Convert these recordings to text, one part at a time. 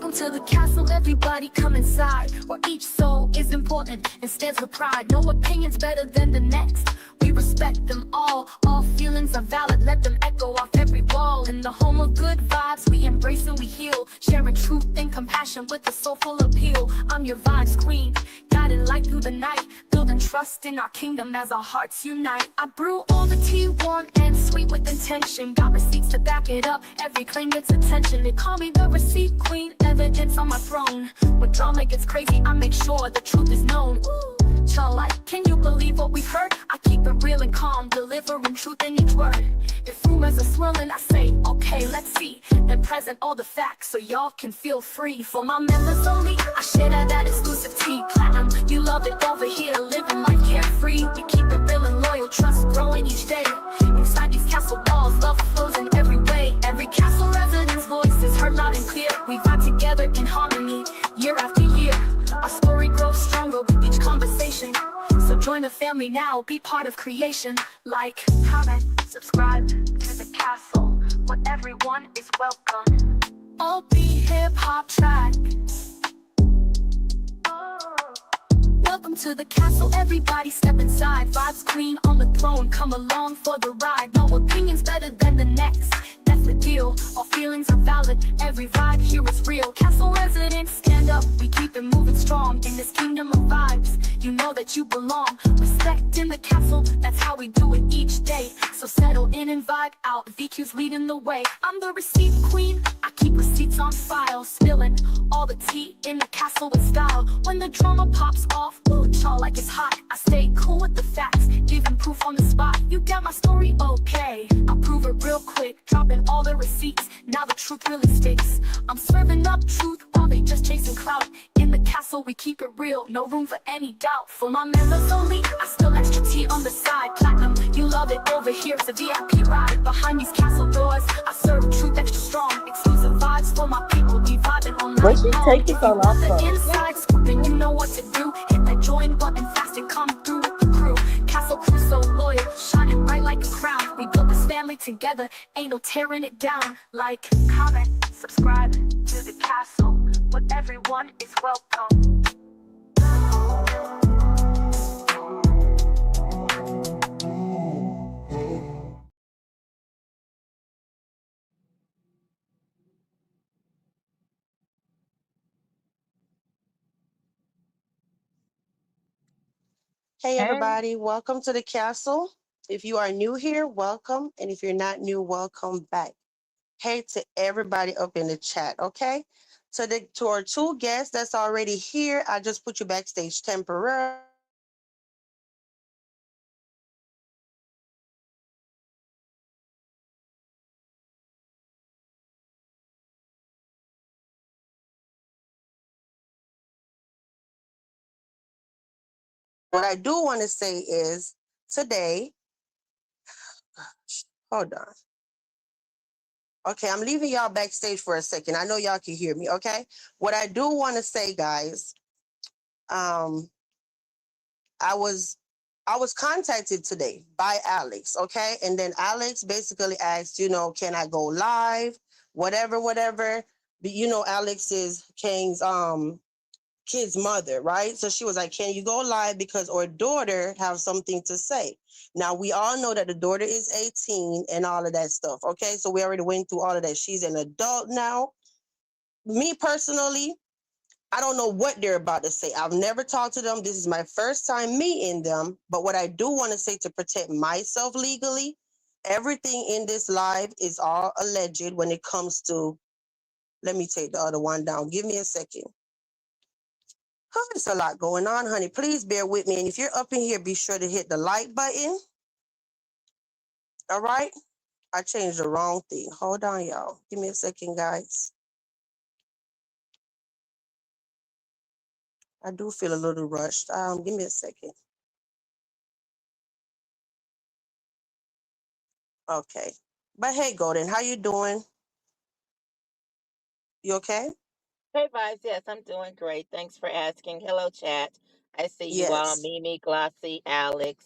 Welcome to the castle, everybody come inside, where each soul is important and stands with pride. No opinion's better than the next, we respect them all feelings are valid, let them echo off every wall. In the home of good vibes, we embrace and we heal, sharing truth and compassion with a soulful appeal. I'm your vibes queen, guiding light through the night, building trust in our kingdom as our hearts unite. I brew all the tea warm and sweet with intention, got receipts to back it up, every claim gets attention. They call me the receipt queen, evidence on my throne. When drama gets crazy, I make sure the truth is known. Ooh, child, like, can you believe what we've heard? I keep it real and calm, delivering truth in each word. If rumors are swirling, I say, okay, let's see, and present all the facts so y'all can feel free. For my members only, I share that exclusive tea. Platinum, you love it over here, living life carefree. We keep it real and loyal, trust growing each day. Inside these castle walls, love flows in every way. Every castle resident's voice is heard loud and clear. We vibe together in harmony, year after year. Our story grows stronger with each conversation. So join the family now, be part of creation. Like, comment, subscribe to the castle, where everyone is welcome. All be hip-hop track. Welcome to the castle, everybody step inside. Vibes queen on the throne, come along for the ride. No opinion's better than the next, that's the deal. All feelings are valid, every vibe here is real. Castle residents, stand up, we keep it moving strong. In this kingdom of vibes, you know that you belong. Respect in the castle, that's how we do it each day. So settle in and vibe out, VQ's leading the way. I'm the receipt queen, I keep receipts on file, spilling all the tea in the castle with style. When the drama pops off, ooh, y'all like it's hot, I stay cool with the facts, giving proof on the spot. You get my story, okay, I'll prove it real quick, dropping all the receipts, now the truth really sticks. I'm serving up truth while they just chasing clout. In the castle we keep it real, no room for any doubt. For my members only, I spill extra tea on the side. Platinum, you love it over here, it's a VIP ride. Behind these castle doors, I serve truth extra strong. Exclusive vibes for my people, we vibing all night Where'd you long. take it all off The of? inside scoop and you know what to do. Hit that join button fast and come through with the crew. Castle crew so loyal, shining bright like a crown. We built this family together, ain't no tearing it down. Like, comment, subscribe to the castle, where everyone is welcome. Hey, Hey, everybody. Welcome to the castle. If you are new here, welcome. And if you're not new, welcome back. Hey to everybody up in the chat, okay? To our two guests that's already here, I just put you backstage temporarily. What I do want to say is today, hold on. Okay, I'm leaving y'all backstage for a second. I know y'all can hear me, okay? What I do want to say, guys, I was contacted today by Alex, okay? And then Alex basically asked, can I go live? Whatever. But Alex is King's kid's mother, right? So she was like, can you go live because our daughter have something to say? Now we all know that the daughter is 18 and all of that stuff, okay? So we already went through all of that. She's an adult now. Me personally, I don't know what they're about to say. I've never talked to them. This is my first time meeting them. But what I do want to say to protect myself legally, everything in this live is all alleged when it comes to, let me take the other one down. Give me a second. Oh, there's a lot going on, honey. Please bear with me. And if you're up in here, be sure to hit the like button. All right? I changed the wrong thing. Hold on, y'all. Give me a second, guys. I do feel a little rushed. Give me a second. Okay. But hey, Golden, how you doing? You okay? hey, Vibes. Yes, I'm doing great. Thanks for asking. Hello, chat. I see you all, Yes. Mimi, Glossy, Alex.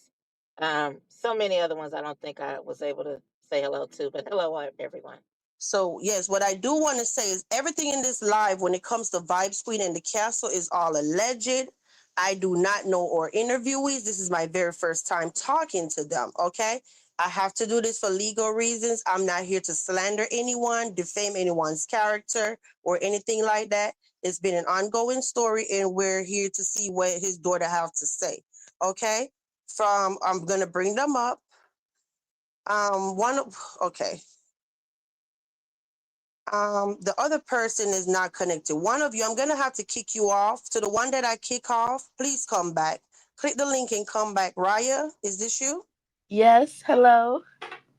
So many other ones I don't think I was able to say hello to, but hello, everyone. So yes, what I do want to say is everything in this live when it comes to Vibes Queen and the Castle is all alleged. I do not know or interviewees. This is my very first time talking to them. Okay. I have to do this for legal reasons. I'm not here to slander anyone, defame anyone's character, or anything like that. It's been an ongoing story, and we're here to see what his daughter have to say. Okay. I'm gonna bring them up. Okay. The other person is not connected. One of you, I'm gonna have to kick you off. To the one that I kick off, please come back. Click the link and come back. Raya, is this you? Yes, hello.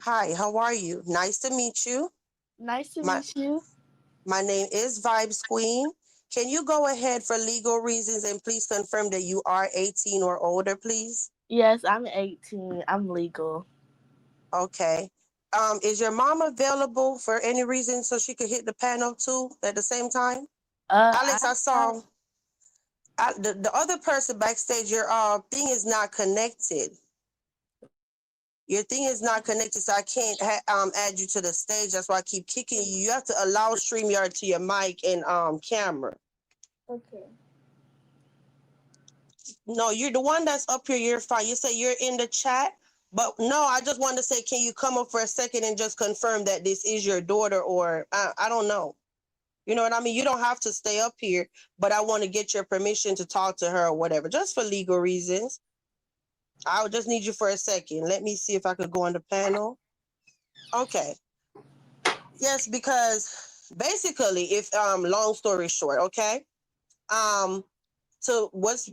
Hi, how are you? Nice to meet you. Nice to My meet you. my name is Vibes Queen. Can you go ahead for legal reasons and please confirm that you are 18 or older, please? Yes, I'm 18. I'm legal. Okay. Is your mom available for any reason so she could hit the panel too at the same time? I Alex, I have, saw the other person backstage, your thing is not connected. Your thing is not connected, so I can't add you to the stage. That's why I keep kicking you. You have to allow StreamYard to your mic and camera. okay. No, you're the one that's up here. You're fine. You say you're in the chat, but no, I just want to say, can you come up for a second and just confirm that this is your daughter, or I don't know. You know what I mean? You don't have to stay up here, but I want to get your permission to talk to her or whatever, just for legal reasons. I'll just need you for a second. Let me see if I could go on the panel. Okay. Yes, because basically, if long story short, okay. So what's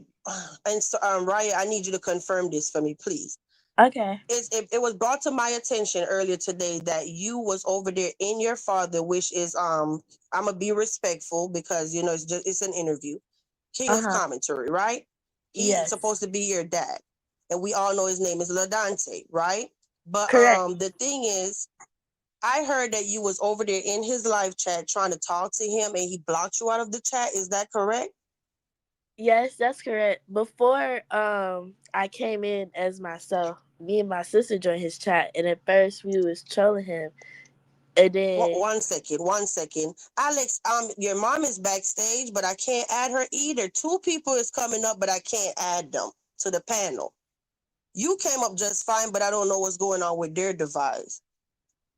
and so Raya, I need you to confirm this for me, please. Okay. It was brought to my attention earlier today that you was over there in your father, which is I'm gonna be respectful because you know it's an interview. King of Uh-huh. Commentary, right? He's Yes. supposed to be your dad, and we all know his name is LaDante, right? But Correct. the thing is, I heard that you was over there in his live chat trying to talk to him, and he blocked you out of the chat. Is that correct? Yes, that's correct. Before I came in as myself, me and my sister joined his chat, and at first we was trolling him, and then One second, one second. Alex, your mom is backstage, but I can't add her either. Two people is coming up, but I can't add them to the panel. You came up just fine, but I don't know what's going on with their device.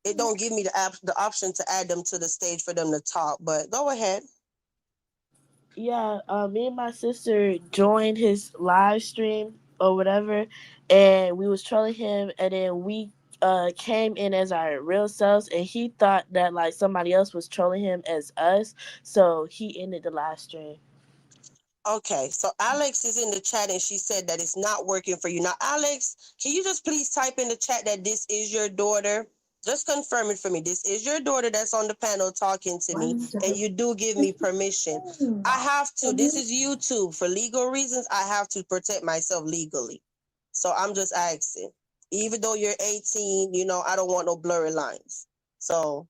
It don't give me the option to add them to the stage for them to talk, but go ahead. yeah, me and my sister joined his live stream or whatever, and we was trolling him, and then we came in as our real selves, and he thought that like somebody else was trolling him as us, so he ended the live stream. Okay, so Alex is in the chat and she said that it's not working for you. Now, Alex, can you just please type in the chat that this is your daughter? Just confirm it for me. This is your daughter that's on the panel talking to me, and you do give me permission. I have to. This is YouTube. For legal reasons, I have to protect myself legally. So I'm just asking. Even though you're 18, you know, I don't want no blurry lines. So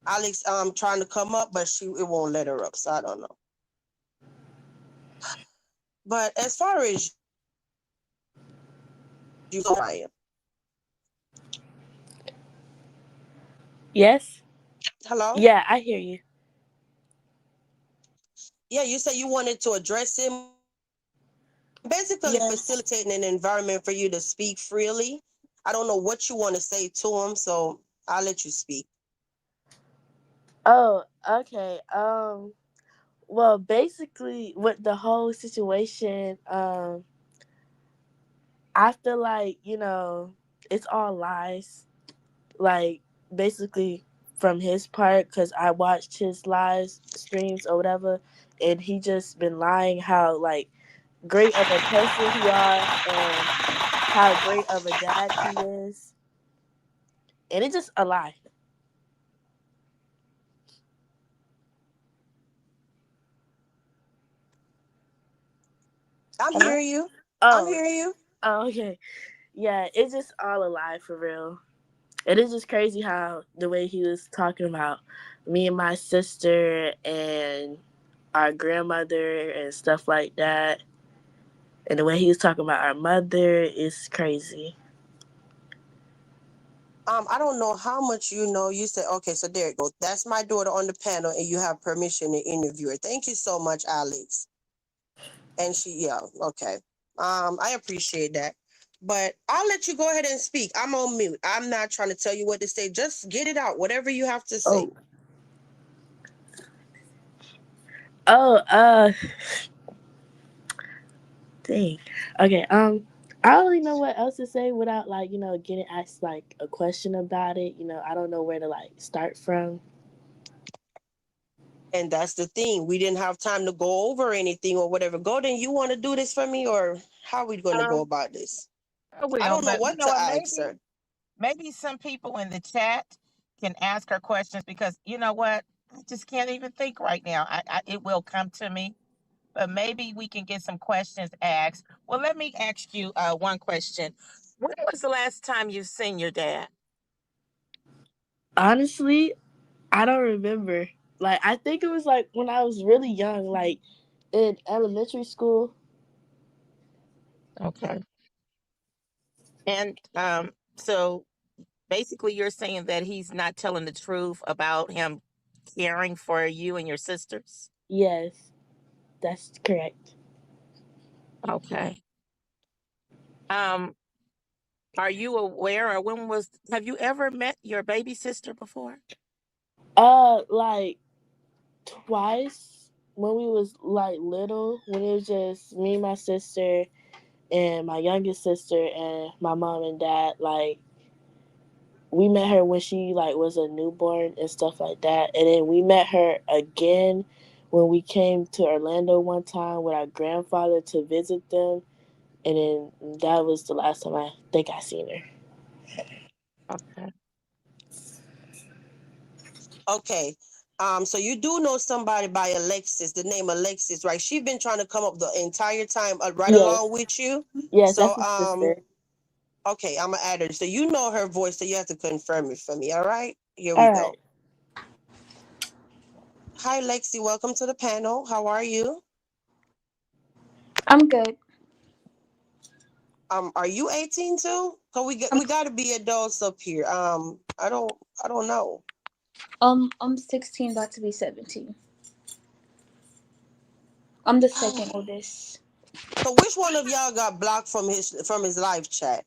Alex trying to come up, but it won't let her up. So I don't know. But as far as you, Ryan, Yes. hello? Yeah, I hear you. Yeah, you said you wanted to address him, basically Yes. facilitating an environment for you to speak freely. I don't know what you want to say to him, so I'll let you speak. Oh, okay. Well, basically, with the whole situation, I feel like it's all lies. Like basically from his part, because I watched his live streams or whatever, and he just been lying how like great of a person he are and how great of a dad he is, and it's just a lie. I'm Hello? hearing you. I'm Oh, hearing you. oh, okay. Yeah, it's just all a lie for real. It is just crazy how the way he was talking about me and my sister and our grandmother and stuff like that. And the way he was talking about our mother is crazy. I don't know how much you know. You said, okay, so there it goes. That's my daughter on the panel, and you have permission to interview her. Thank you so much, Alex. And yeah, okay. I appreciate that. But I'll let you go ahead and speak. I'm on mute. I'm not trying to tell you what to say. Just get it out, whatever you have to say. Oh, dang. Okay, I don't really know what else to say without like, getting asked like a question about it. I don't know where to like start from. And that's the thing. We didn't have time to go over anything or whatever. Golden, you want to do this for me, or how are we going to go about this? I will, I don't know but you what know to what? ask her. Maybe some people in the chat can ask her questions because you know what? I just can't even think right now. It will come to me, but maybe we can get some questions asked. Well, let me ask you one question. When was the last time you seen your dad? Honestly, I don't remember. Like, I think it was like when I was really young, like in elementary school. Okay. And so basically you're saying that he's not telling the truth about him caring for you and your sisters? Yes, that's correct. Okay. Um, are you aware or have you ever met your baby sister before? Like twice when we was like little, when it was just me, my sister, and my youngest sister, and my mom and dad. Like, we met her when she like was a newborn and stuff like that, and then we met her again when we came to Orlando one time with our grandfather to visit them, and then that was the last time I think I seen her. Okay. Okay. So you do know somebody by Alexis, the name Alexis, right? She's been trying to come up the entire time, right Yes, along with you. yes, So, that's my sister. okay, I'm gonna add her. So you know her voice, so you have to confirm it for me. All right, here we All go. right. Hi, Lexi. Welcome to the panel. How are you? I'm good. Are you 18 too? Cause we got to be adults up here. I don't know. I'm 16, about to be 17. I'm the second oldest. So which one of y'all got blocked from his live chat?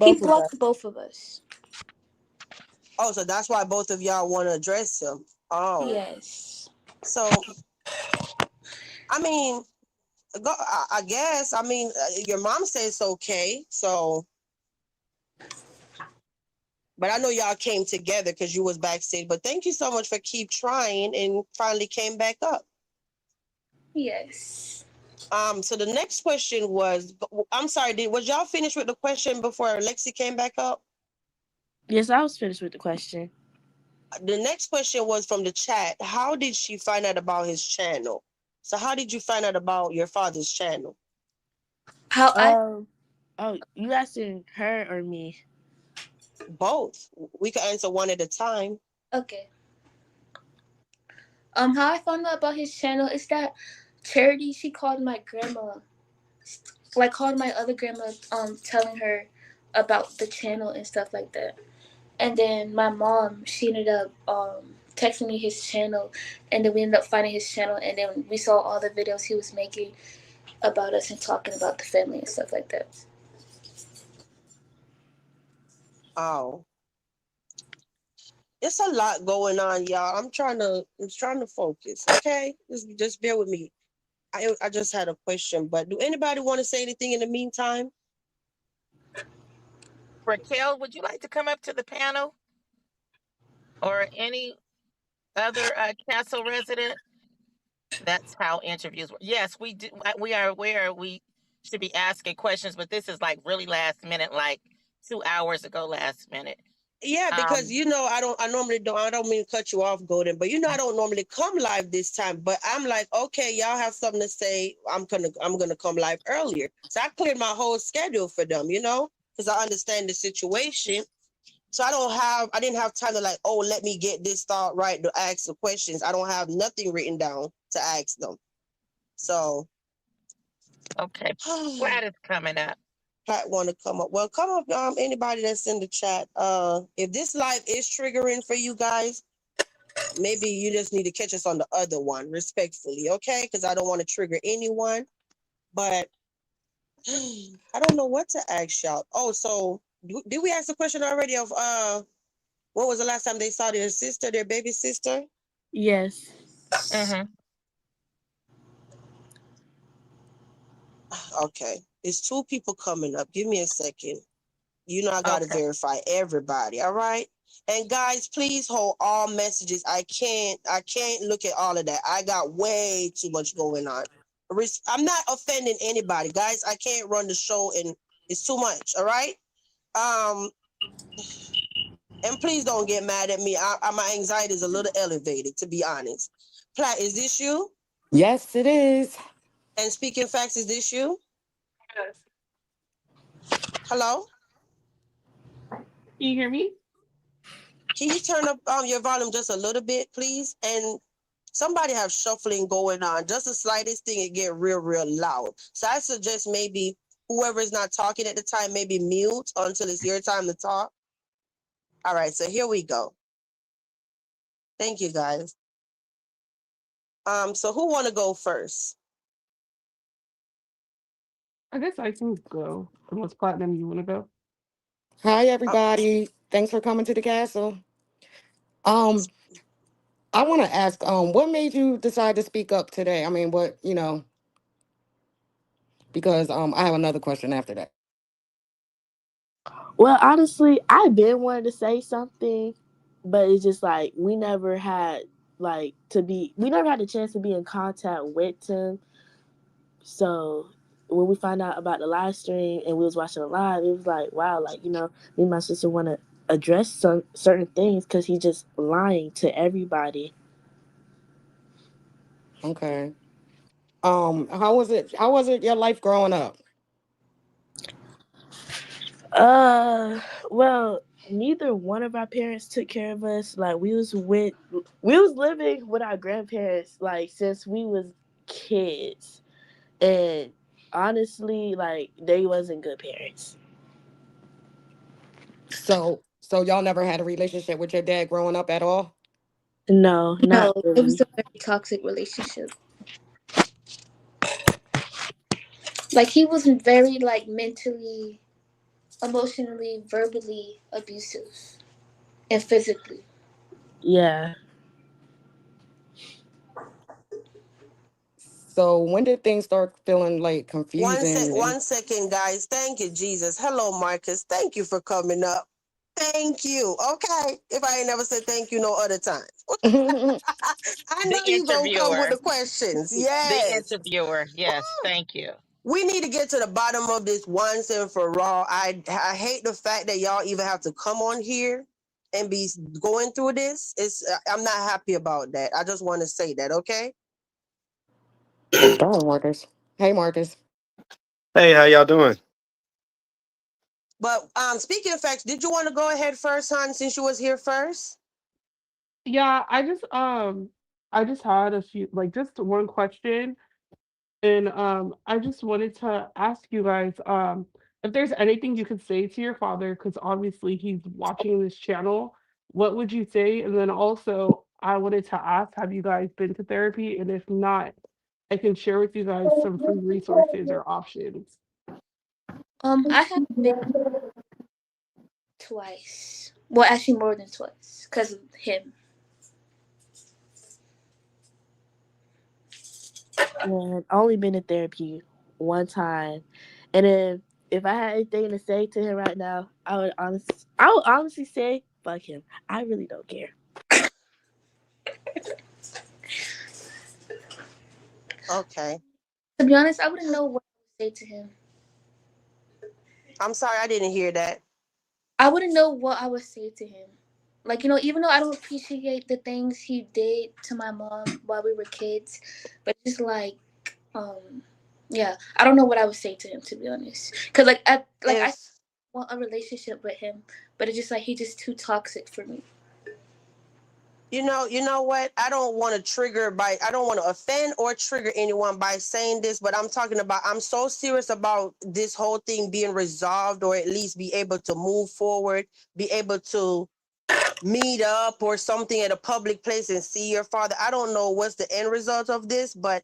He Both of us. blocked both of us. Oh, so that's why both of y'all want to address him. Oh, Yes. so I mean, I guess. I mean, your mom says it's okay. So, but I know y'all came together because you was backstage. But thank you so much for keep trying and finally came back up. Yes. So the next question was, I'm sorry, was y'all finished with the question before Lexi came back up? Yes, I was finished with the question. The next question was from the chat. How did she find out about his channel? So how did you find out about your father's channel? How I Oh, you asking her or me? Both. We could answer one at a time. Okay. How I found out about his channel is that Charity, she called my grandma, like called my other grandma, telling her about the channel and stuff like that. And then my mom, she ended up texting me his channel, and then we ended up finding his channel, and then we saw all the videos he was making about us and talking about the family and stuff like that. Oh. It's a lot going on, y'all. I'm trying to focus. Okay, just bear with me. I just had a question, but do anybody want to say anything in the meantime? Raquel, would you like to come up to the panel? Or any other castle resident? That's how interviews work. Yes, we do. We are aware we should be asking questions, but this is like really last minute, like 2 hours ago, last minute. Yeah, because I don't mean to cut you off, Golden, but I don't normally come live this time. But I'm like, okay, y'all have something to say. I'm gonna come live earlier. So I cleared my whole schedule for them, because I understand the situation. So I didn't have time to like, oh, let me get this thought right to ask the questions. I don't have nothing written down to ask them. So Okay. Glad it's coming up. Pat want to come up. Well, come up, anybody that's in the chat. If this live is triggering for you guys, maybe you just need to catch us on the other one, respectfully, okay? Because I don't want to trigger anyone. But I don't know what to ask y'all. Oh, so did we ask the question already of what was the last time they saw their sister, their baby sister? Yes. Mm-hmm. Okay. It's 2 people coming up. Give me a second. You know I gotta Okay. verify everybody, all right? And guys, please hold all messages. I can't look at all of that. I got way too much going on. I'm not offending anybody, guys. I can't run the show and it's too much, all right? And please don't get mad at me. My anxiety is a little elevated, to be honest. Platt, is this you? Yes, it is. And Speaking Facts, is this you? Yes. Hello? Can you hear me? Can you turn up your volume just a little bit, please? And somebody have shuffling going on. Just the slightest thing, it get real, real loud. So I suggest maybe whoever is not talking at the time, maybe mute until it's your time to talk. All right, so here we go. Thank you, guys. So who want to go first? I guess I can go. Unless Platinum, you want to go? Hi, everybody. Thanks for coming to the castle. I want to ask, what made you decide to speak up today? I mean, because I have another question after that. Well, honestly, I've been wanting to say something, but it's just like we never had the chance to be in contact with him. So when we found out about the live stream and we was watching it live, it was like, wow, like, me and my sister want to address some certain things because he's just lying to everybody. Okay. How was it? How was it your life growing up? Well, neither one of our parents took care of us. Like we was living with our grandparents like since we was kids. And honestly, like they wasn't good parents. So y'all never had a relationship with your dad growing up at all? No, not No, it really. was a very toxic relationship. Like he was very like mentally, emotionally, verbally abusive, and physically. Yeah. So when did things start feeling like confusing? One second, guys. Thank you, Jesus. Hello, Marcus. Thank you for coming up. Thank you. Okay. If I ain't never said thank you no other time. I know The you gonna come with interviewer. the questions. The Yes. interviewer. Yes. Thank you. We need to get to the bottom of this once and for all. I hate the fact that y'all even have to come on here and be going through this. I'm not happy about that. I just want to say that, okay? Go ahead, Marcus. Hey, Marcus. Hey, how y'all doing? But Speaking of Facts, did you want to go ahead first, hon, since you was here first? Yeah, I just had a few, like just one question, and I just wanted to ask you guys, if there's anything you could say to your father, because obviously he's watching this channel. What would you say? And then also, I wanted to ask, have you guys been to therapy? And if not, I can share with you guys some free resources or options. I have been twice. Well, actually more than twice, because of him. And only been in therapy one time. And then if I had anything to say to him right now, I would honestly say, fuck him. I really don't care. Okay. To be honest, I wouldn't know what to say to him. I'm sorry, I didn't hear that. I wouldn't know what I would say to him. Like, even though I don't appreciate the things he did to my mom while we were kids, but just like, yeah, I don't know what I would say to him, to be honest. Because I want a relationship with him, but it's just like he's just too toxic for me. You know what? I don't want to offend or trigger anyone by saying this, but I'm so serious about this whole thing being resolved, or at least be able to move forward, be able to meet up or something at a public place and see your father. I don't know what's the end result of this, but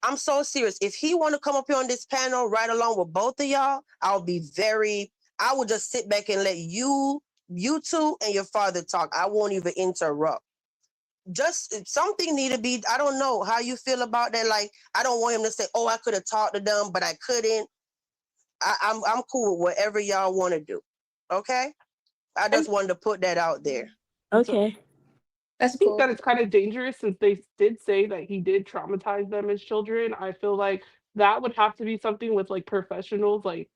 I'm so serious. If he want to come up here on this panel right along with both of y'all, I will just sit back and let you two and your father talk. I won't even interrupt. Just something need to be, I don't know how you feel about that. Like, I don't want him to say, oh, I could have talked to them, but I couldn't. I'm cool with whatever y'all want to do. Okay? I just wanted to put that out there. Okay. That's I think cool. that it's kind of dangerous since they did say that he did traumatize them as children. I feel like that would have to be something with like professionals, like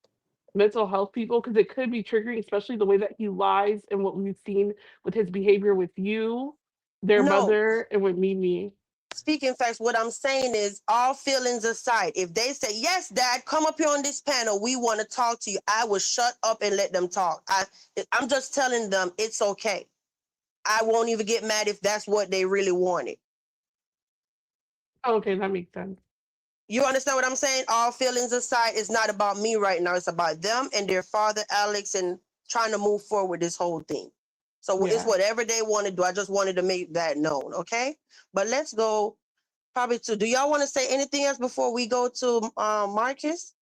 mental health people, because it could be triggering, especially the way that he lies and what we've seen with his behavior with you, their No, mother, and with Mimi. speaking facts, what I'm saying is, all feelings aside, if they say, yes, Dad, come up here on this panel, we want to talk to you, I will shut up and let them talk. I'm just telling them it's okay. I won't even get mad if that's what they really wanted. Oh, okay, that makes sense. You understand what I'm saying? All feelings aside, it's not about me right now. It's about them and their father, Alex, and trying to move forward with this whole thing. So it's Yeah. whatever they want to do. I just wanted to make that known, okay? But let's go probably to, do y'all want to say anything else before we go to Marcus?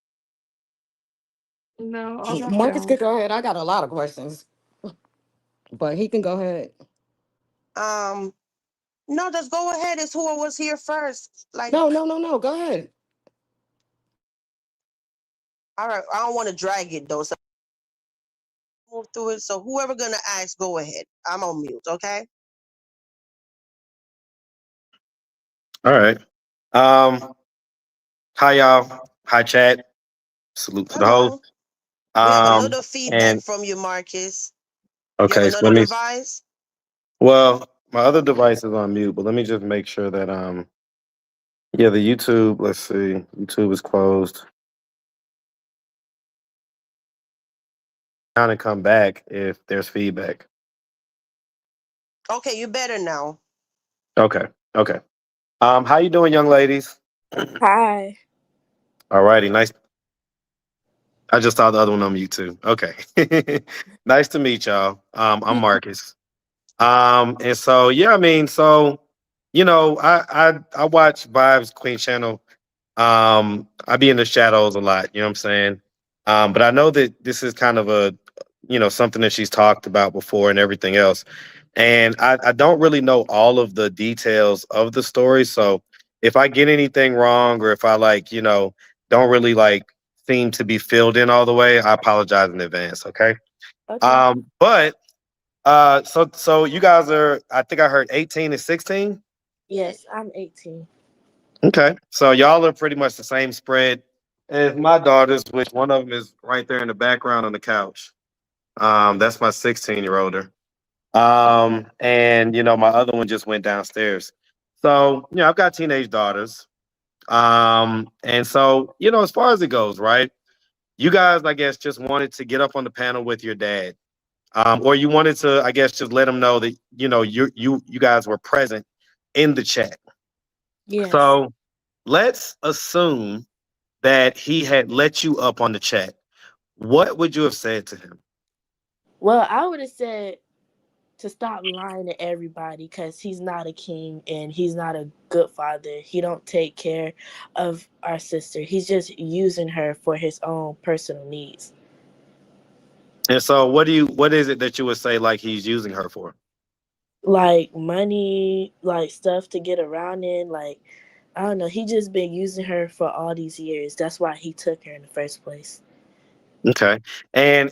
No, I'll wrap it Marcus could out. go ahead. I got a lot of questions, but he can go ahead. No, just go ahead. It's who was here first. Like, No. Go ahead. all right, I don't want to drag it though. So move through it. So whoever gonna ask, go ahead. I'm on mute, okay? All right. Hi y'all. Hi chat. Salute to the host. Hello. We have a little Um, feedback and from you, Marcus. You have okay, so another let me. device? Well, my other device is on mute, but let me just make sure that yeah, the YouTube. Let's see, YouTube is closed. Kind of come back if there's feedback. Okay, you better now. Okay. Okay. How you doing, young ladies? Hi. All righty. Nice. I just saw the other one on YouTube. Okay. Nice to meet y'all. I'm Marcus. And so yeah, I mean, so I watch Vibes Queen Channel. I be in the shadows a lot, you know what I'm saying? But I know that this is kind of a something that she's talked about before and everything else. And I don't really know all of the details of the story. So if I get anything wrong or if I don't really seem to be filled in all the way, I apologize in advance. Okay. Okay. But so you guys are, I think I heard 18 and 16. Yes, I'm 18. Okay. So y'all are pretty much the same spread as my daughters, which one of them is right there in the background on the couch. That's my 16-year-older. And my other one just went downstairs. So, I've got teenage daughters. And so, as far as it goes, right? You guys, I guess, just wanted to get up on the panel with your dad. Or you wanted to, I guess, just let him know that, you guys were present in the chat. Yes. So let's assume that he had let you up on the chat. What would you have said to him? Well, I would have said to stop lying to everybody because he's not a king and he's not a good father. He don't take care of our sister. He's just using her for his own personal needs. And so what is it that you would say like he's using her for? Like money, like stuff to get around in, like I don't know. He just been using her for all these years. That's why he took her in the first place. Okay. And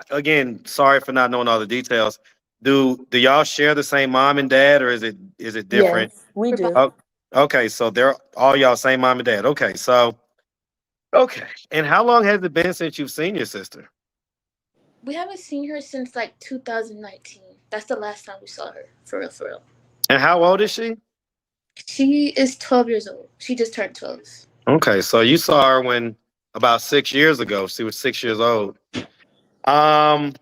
again, sorry for not knowing all the details. Do y'all share the same mom and dad, or is it different? Yes, we do. Oh, okay, so they're all y'all same mom and dad. Okay, so okay. And how long has it been since you've seen your sister? We haven't seen her since like 2019. That's the last time we saw her. For real, for real. And how old is she? She is 12 years old. She just turned 12. Okay, so you saw her when about 6 years ago. She was 6 years old. Um,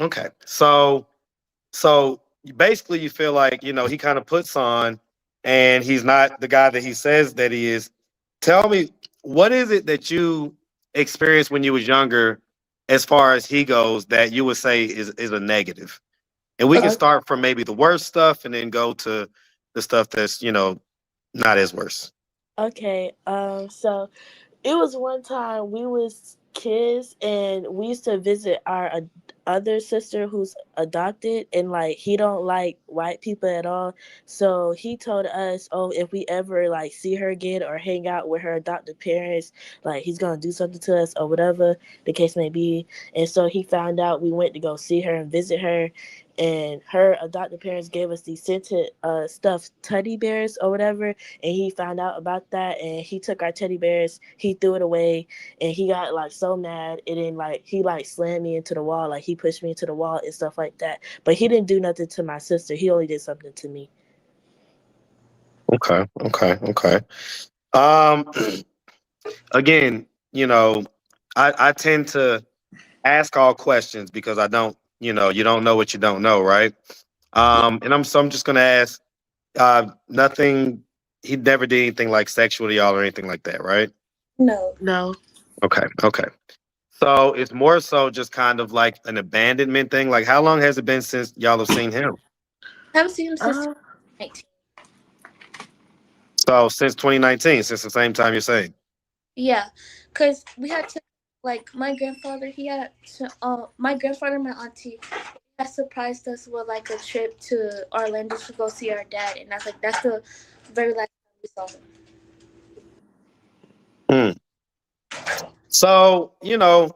okay. So basically you feel like, he kind of puts on and he's not the guy that he says that he is. Tell me, what is it that you experienced when you was younger as far as he goes that you would say is a negative? And we can Uh, start from maybe the worst stuff and then go to the stuff that's, not as worse. okay. So it was one time we was kids and we used to visit our other sister who's adopted, and like he don't like white people at all. So he told us, oh, if we ever like see her again or hang out with her adopted parents, like he's gonna do something to us or whatever the case may be. And so he found out, we went to go see her and visit her, and her adopted parents gave us these scented stuffed teddy bears or whatever, and he found out about that, and he took our teddy bears, he threw it away, and he got like so mad, and then like he like slammed me into the wall, like he pushed me into the wall and stuff like that. But he didn't do nothing to my sister, he only did something to me. Okay, okay, okay. Um, again, I tend to ask all questions because I don't, you don't know what you don't know, right? And I'm just gonna ask, nothing. He never did anything like sexual to y'all or anything like that, right? No. No. Okay, okay. So it's more so just kind of like an abandonment thing. Like, how long has it been since y'all have seen him? I haven't seen him since uh 2019. So since 2019, since the same time you're saying. Yeah, because we had to, like, my grandfather, he had to, my grandfather and my auntie had surprised us with, like, a trip to Orlando to go see our dad. And that's the very last time we saw him. So,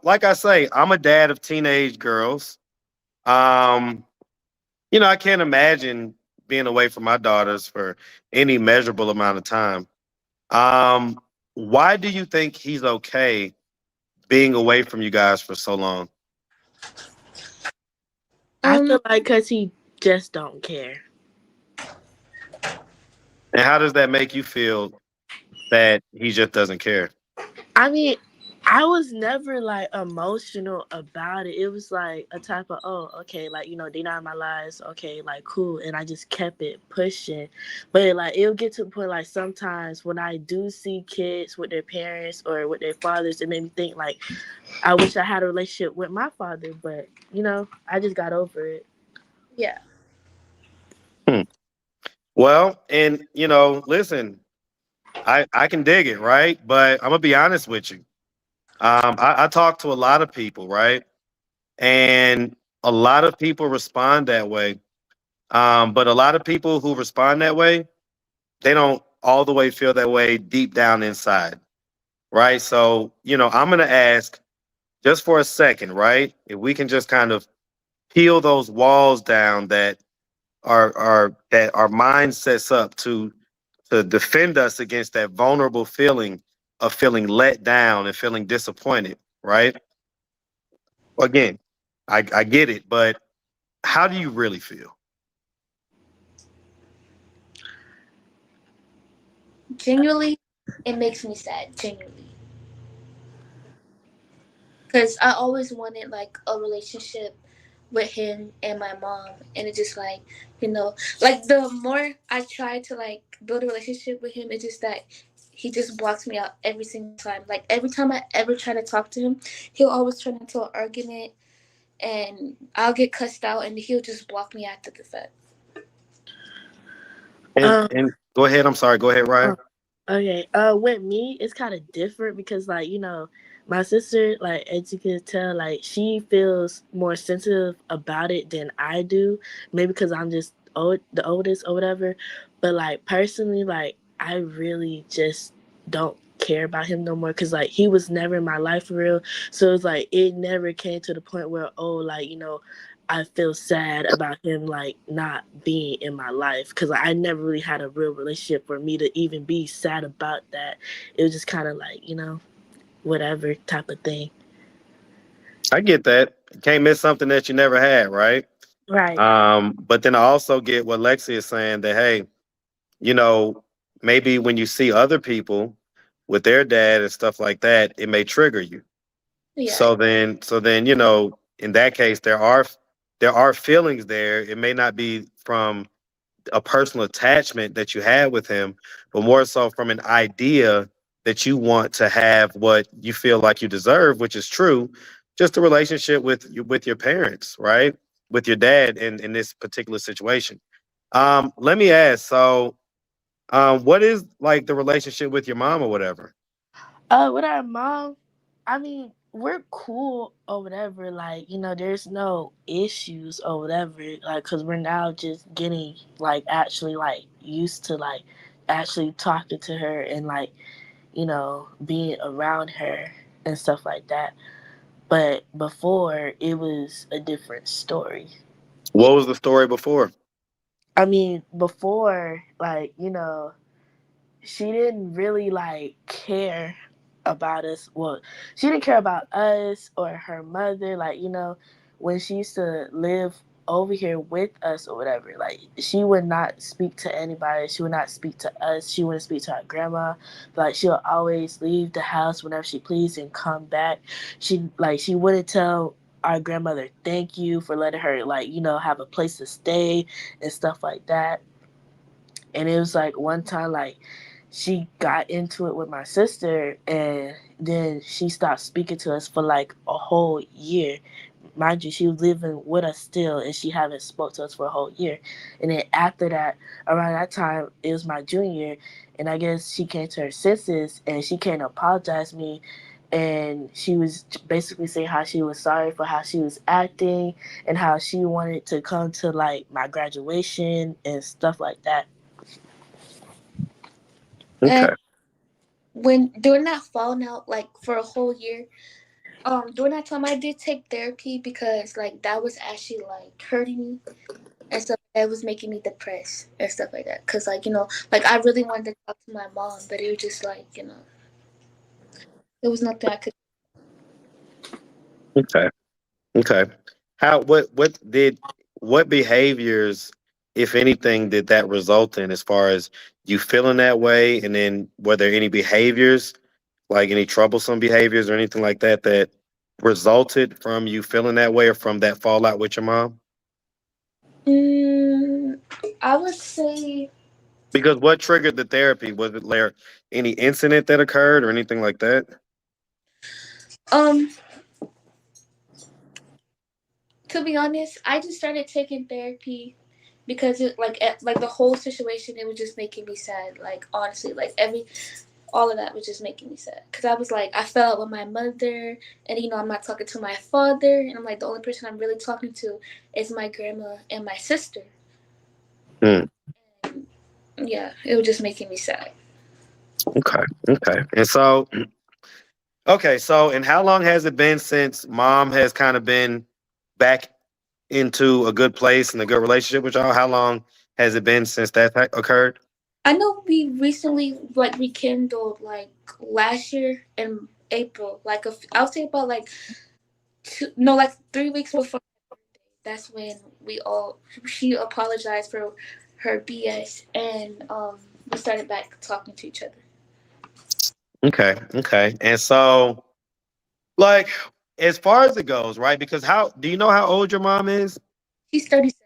like I say, I'm a dad of teenage girls. Um, I can't imagine being away from my daughters for any measurable amount of time. Um, why do you think he's okay being away from you guys for so long? I Um, feel like because he just don't care. And how does that make you feel that he just doesn't care? I mean, I was never like emotional about it. It was like a type of, oh, okay, like, they not in my lives, okay, like cool. And I just kept it pushing. But like it'll get to the point like sometimes when I do see kids with their parents or with their fathers, it made me think like I wish I had a relationship with my father, but I just got over it. yeah. Hmm. Well, and listen, I can dig it, right? But I'm gonna be honest with you. I talk to a lot of people, right? And a lot of people respond that way. But a lot of people who respond that way, they don't all the way feel that way deep down inside, right? So, I'm going to ask just for a second, right? If we can just kind of peel those walls down that that our mind sets up to defend us against that vulnerable feeling of feeling let down and feeling disappointed, right? Again, I get it, but how do you really feel? Genuinely, it makes me sad. Genuinely. Because I always wanted, like, a relationship with him and my mom. And it just, like, like, the more I try to, like, build a relationship with him, it's just that he just blocks me out every single time. Like, every time I ever try to talk to him, he'll always turn into an argument, and I'll get cussed out, and he'll just block me after the fact. Um, And go ahead. I'm sorry. Go ahead, Ryan. Okay. With me, it's kind of different because, like, my sister, like, as you can tell, like, she feels more sensitive about it than I do. Maybe because I'm just the oldest or whatever. But, like, personally, like, I really just don't care about him no more because, like, he was never in my life for real. So it's like it never came to the point where, oh, like, I feel sad about him like not being in my life because I never really had a real relationship for me to even be sad about that. It was just kind of like whatever type of thing. I get that. You can't miss something that you never had, right? Right. But then I also get what Lexi is saying that hey, you know, maybe when you see other people with their dad and stuff like that, it may trigger you. Yeah. So then, in that case, there are there are feelings there. It may not be from a personal attachment that you had with him, but more so from an idea that you want to have what you feel like you deserve, which is true. Just a relationship with your parents, right? With your dad in this particular situation. Let me ask. So, what is like the relationship with your mom or whatever? With our mom, I mean, we're cool or whatever. Like, there's no issues or whatever. Like, cause we're now just getting like actually like used to like actually talking to her and like being around her and stuff like that. But before, it was a different story. What was the story before? I mean, before, like, she didn't really like care about us. Well, she didn't care about us or her mother. Like, when she used to live over here with us or whatever, like she would not speak to anybody. She would not speak to us. She wouldn't speak to her grandma. Like she would always leave the house whenever she pleased and come back. She wouldn't tell our grandmother thank you for letting her like, have a place to stay and stuff like that. And it was like one time like she got into it with my sister and then she stopped speaking to us for like a whole year. Mind you, she was living with us still and she haven't spoke to us for a whole year. And then after that, around that time, it was my junior year, and I guess she came to her senses and she came to apologize to me, and she was basically saying how she was sorry for how she was acting and how she wanted to come to like my graduation and stuff like that. And Okay. when during that falling out, like for a whole year, during that time I did take therapy because like that was actually like hurting me and stuff. That was making me depressed and stuff like that. Cause like like I really wanted to talk to my mom, but it was just like there was nothing I could. Okay. Okay. What behaviors, if anything, did that result in as far as you feeling that way? And then were there any behaviors, like any troublesome behaviors or anything like that that resulted from you feeling that way or from that fallout with your mom? Mm, I would say Because what triggered the therapy? Was it there any incident that occurred or anything like that? um to be honest, I just started taking therapy because it like the whole situation, it was just making me sad. Like honestly, like all of that was just making me sad because I was like I fell out with my mother, and I'm not talking to my father, and I'm like the only person I'm really talking to is my grandma and my sister. Hmm. Yeah, it was just making me sad. Okay. Okay. And so, okay. So, and how long has it been since mom has kind of been back into a good place and a good relationship with y'all? How long has it been since that occurred? I know we recently like rekindled like last year in April, like I'll say about like no, like 3 weeks before. That's when she apologized for her BS, and we started back talking to each other. Okay. Okay. And so, like, as far as it goes, right? Because how do you know how old your mom is? She's 37,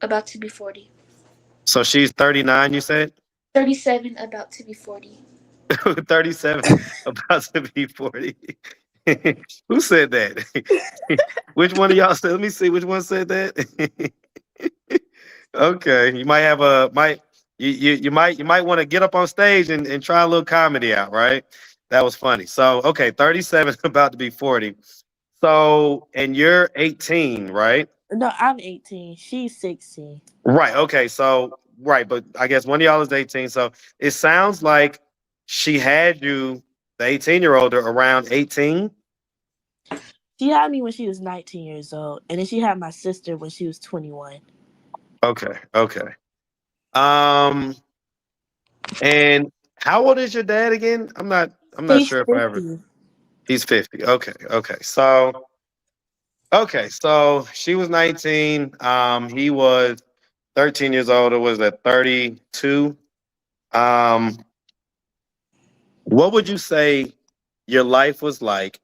about to be 40. So she's 39, you said? 37, about to be 40. 37, about to be 40. Who said that? Which one of y'all said? Let me see which one said that. Okay, you might have a might you might want to get up on stage and try a little comedy out, right? That was funny. So okay, 37 about to be 40. So and you're 18, right? No, I'm 18. She's 16. Right. Okay. So right, but I guess one of y'all is 18. So it sounds like she had you, the 18-year-old, around 18. She had me when she was 19 years old, and then she had my sister when she was 21. Okay. Okay. Um, and how old is your dad again? I'm not He's sure if I ever 50. he's 50. Okay. Okay. So she was 19. He was 13 years old. It was at 32. Um, what would you say your life was like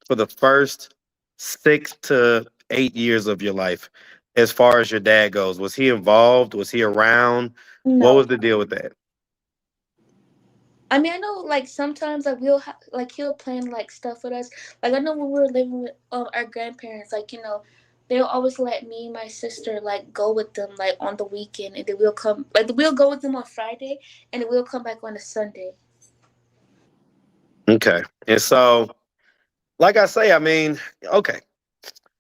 for the first 6 to 8 years of your life as far as your dad goes? Was he involved? Was he around? What No. was the deal with that? I mean, I know like sometimes like like he'll plan like stuff with us. Like I know when we were living with our grandparents, like they'll always let me and my sister like go with them like on the weekend, and then we'll go with them on Friday, and then we'll come back on a Sunday. Okay. And so, like I say, I mean, okay.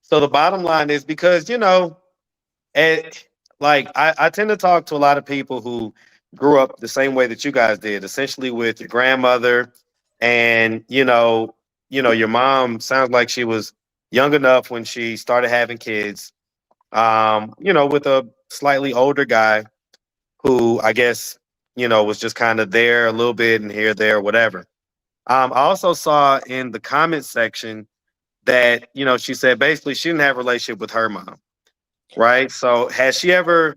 So the bottom line is because, and like I tend to talk to a lot of people who grew up the same way that you guys did, essentially with your grandmother, and your mom sounds like she was young enough when she started having kids, with a slightly older guy who I guess, was just kind of there a little bit and here, there, whatever. I also saw in the comment section that, she said basically she didn't have a relationship with her mom, right? So has she ever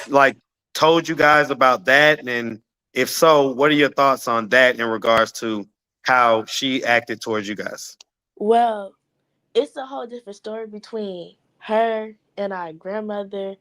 like told you guys about that? And if so, what are your thoughts on that in regards to how she acted towards you guys? Well, it's a whole different story between her and our grandmother,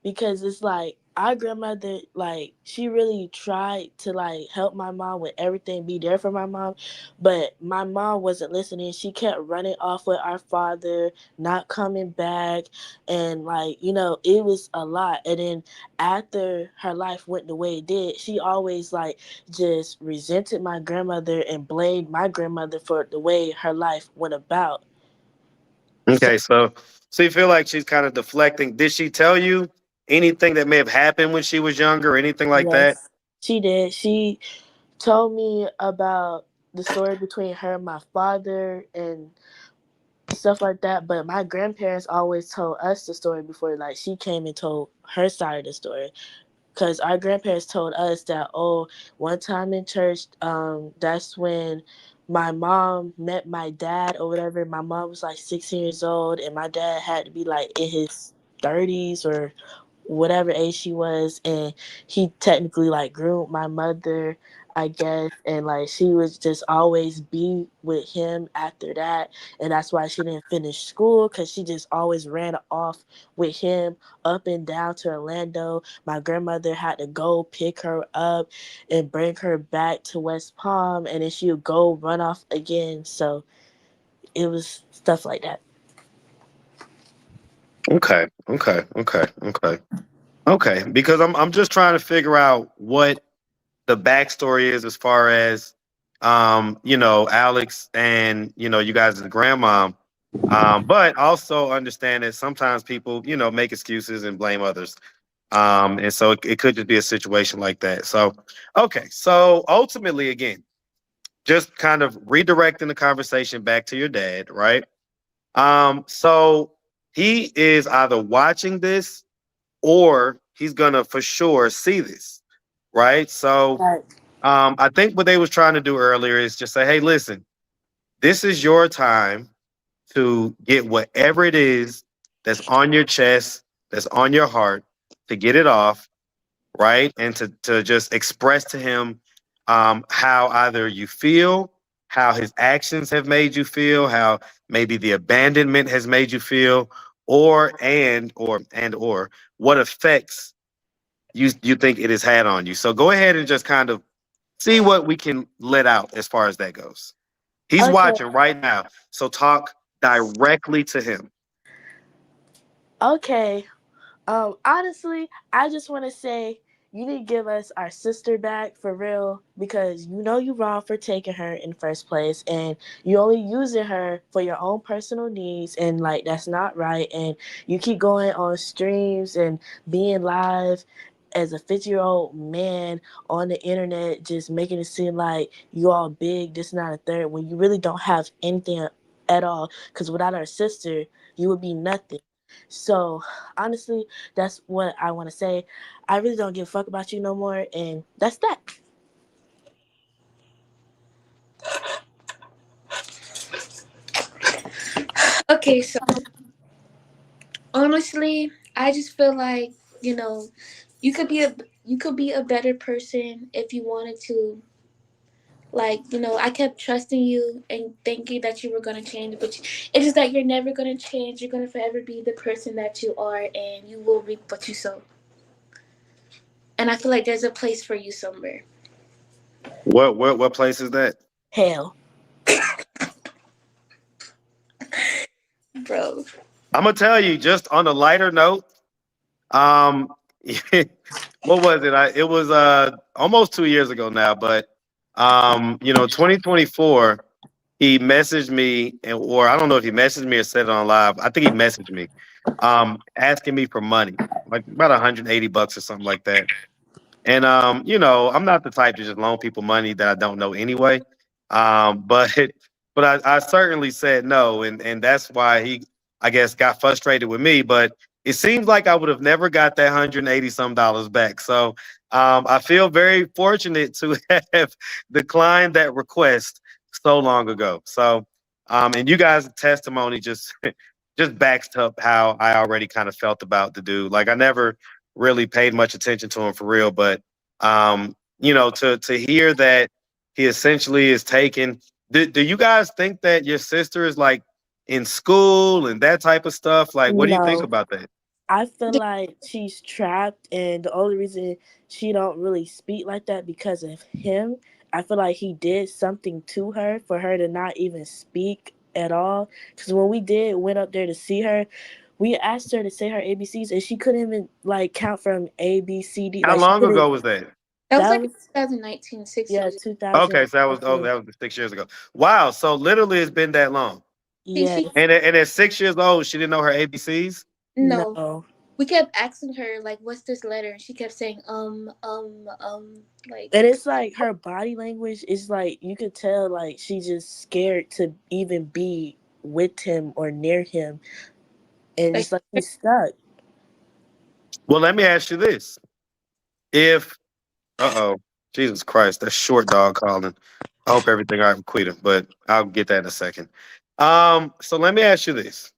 because it's like our grandmother, like she really tried to like help my mom with everything, be there for my mom, but my mom wasn't listening. She kept running off with our father, not coming back, and like it was a lot. And then after her life went the way it did, she always like just resented my grandmother and blamed my grandmother for the way her life went about. So Okay, so you feel like she's kind of deflecting. Did she tell you anything that may have happened when she was younger or anything like that? yes, she did. She told me about the story between her and my father and stuff like that. But my grandparents always told us the story before, like she came and told her side of the story. Because our grandparents told us that, oh, one time in church, that's when my mom met my dad or whatever. My mom was like 16 years old, and my dad had to be like in his 30s or whatever age she was, and he technically like groomed my mother, I guess, and like she was just always be with him after that, and that's why she didn't finish school, because she just always ran off with him up and down to Orlando. My grandmother had to go pick her up and bring her back to West Palm, and then she would go run off again. So it was stuff like that. Okay, okay, okay, okay. Okay, because I'm just trying to figure out what the backstory is as far as Alex and you guys as a grandmom. But also understand that sometimes people, make excuses and blame others. And so it could just be a situation like that. So okay, so ultimately again, just kind of redirecting the conversation back to your dad, right? So he is either watching this or he's gonna for sure see this, right? So Right. I think what they was trying to do earlier is just say, hey, listen, this is your time to get whatever it is that's on your chest, that's on your heart, to get it off, right? And to just express to him how either you feel, how his actions have made you feel, how maybe the abandonment has made you feel, or what effects you think it has had on you. So go ahead and just kind of see what we can let out as far as that goes. He's Okay. watching right now, so talk directly to him. Okay. Honestly, I just want to say you need to give us our sister back for real, because you wrong for taking her in the first place, and you only using her for your own personal needs, and like that's not right. And you keep going on streams and being live as a 50-year-old man on the internet, just making it seem like you all big, this not a third, when you really don't have anything at all. Because without our sister, you would be nothing. So honestly, that's what I want to say. I really don't give a fuck about you no more, and that's that. Okay, so honestly, I just feel like you could be a better person if you wanted to Like, I kept trusting you and thinking that you were going to change, but it's just that you're never going to change. You're going to forever be the person that you are, and you will reap what you sow. And I feel like there's a place for you somewhere. What place is that? Hell. Bro. I'm gonna tell you, just on a lighter note, um, what was it? It was almost 2 years ago now, but 2024, he messaged me, or I don't know if he messaged me or said it on live. I think he messaged me, asking me for money, like about $180 or something like that. And I'm not the type to just loan people money that I don't know anyway. But I certainly said no, and that's why he, I guess, got frustrated with me. But it seems like I would have never got that $180 back. So I feel very fortunate to have declined that request so long ago. So and you guys' testimony just just backs up how I already kind of felt about the dude. Like I never really paid much attention to him for real, but to hear that he essentially is taken. Do you guys think that your sister is like in school and that type of stuff? Like, what do you think No. about that? I feel like she's trapped, and the only reason she don't really speak like that because of him. I feel like he did something to her for her to not even speak at all. Because when we went up there to see her, we asked her to say her ABCs, and she couldn't even like count from A B C D. How Like she long couldn't. ago was that? That was That like in was 2019, 6 years. yeah, Okay, so that 2019. was 6 years ago. Wow, so literally it's been that long. See, she, Yes. And at 6 years old, she didn't know her ABCs. no. No. We kept asking her, like, what's this letter? And she kept saying, like, And it's like her body language is like you could tell like she's just scared to even be with him or near him, and like, it's like he's stuck. Well, let me ask you this: if Jesus Christ, that's short dog calling. I hope everything all right with Quita, but I'll get that in a second. So let me ask you this.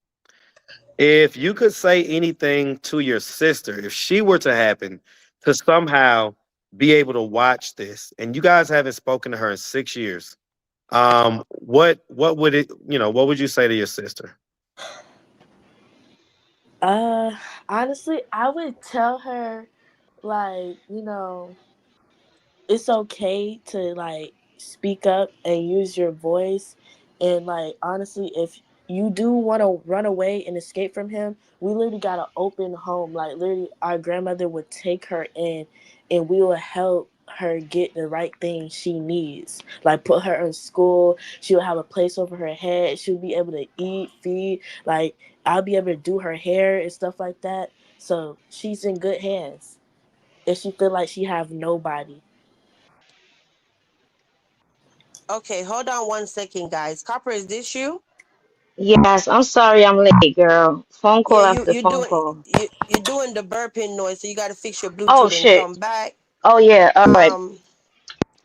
If you could say anything to your sister, if she were to happen to somehow be able to watch this, and you guys haven't spoken to her in 6 years, what would it, what would you say to your sister? Uh, Honestly, I would tell her like it's okay to like speak up and use your voice, and like honestly if you do want to run away and escape from him, we literally got an open home. Like literally our grandmother would take her in, and we will help her get the right thing she needs, like put her in school. She'll have a place over her head, she'll be able to eat, feed, like I'll be able to do her hair and stuff like that. So she's in good hands if she feel like she have nobody. Okay, hold on 1 second, guys. Copper, is this you? Yes, I'm sorry I'm late, girl. Phone Yeah, call after phone call. you're doing the burping noise, so you got to fix your Oh Bluetooth and shit. come back. Oh yeah. All right. Um,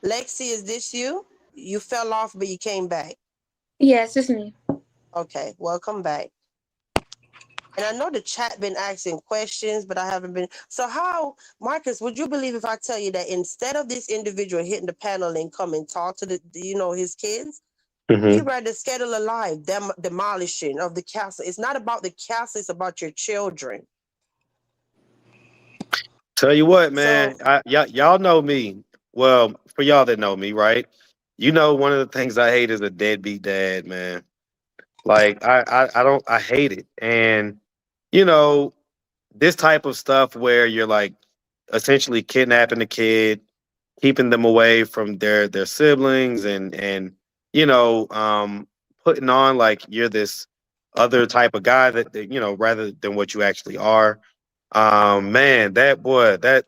Lexi, is this you? You fell off, but you came back. yeah, it's just me. Okay, welcome back. And I know the chat been asking questions, but I haven't been. So how, Marcus, would you believe if I tell you that instead of this individual hitting the panel and come and talk to his kids, he rather schedule a live demolishing of the castle. It's not about the castle, it's about your children. Tell you what, So man, y'all know me. Well, for y'all that know me, right? You know, one of the things I hate is a deadbeat dad, man. Like I don't I hate it. And you know, this type of stuff where you're like essentially kidnapping the kid, keeping them away from their siblings and putting on like you're this other type of guy that rather than what you actually are. Man, that boy, that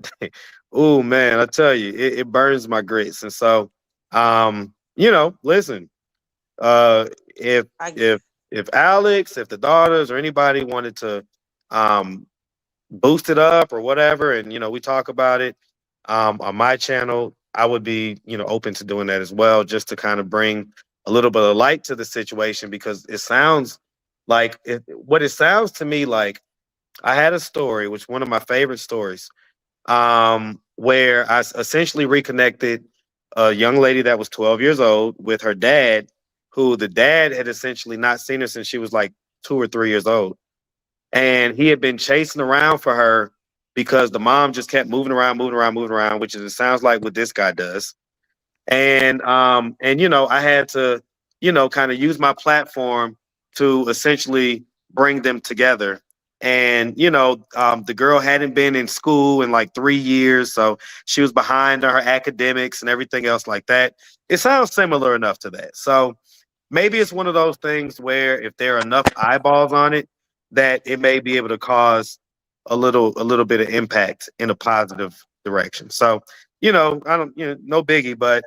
oh man, I tell you, it burns my grits. And so listen, uh if I if Alex, if the daughters or anybody wanted to um boost it up or whatever, and we talk about it on my channel, I would be open to doing that as well, just to kind of bring a little bit of light to the situation, because it sounds like what it sounds to me like. I had a story, which one of my favorite stories, where I essentially reconnected a young lady that was 12 years old with her dad, who the dad had essentially not seen her since she was like 2 or 3 years old. And he had been chasing around for her because the mom just kept moving around, moving around, moving around, which is it sounds like what this guy does. And I had to, kind of use my platform to essentially bring them together. And the girl hadn't been in school in like 3 years, so she was behind on her academics and everything else like that. It sounds similar enough to that. So maybe it's one of those things where if there are enough eyeballs on it, that it may be able to cause a little bit of impact in a positive direction. So, I don't, no biggie, but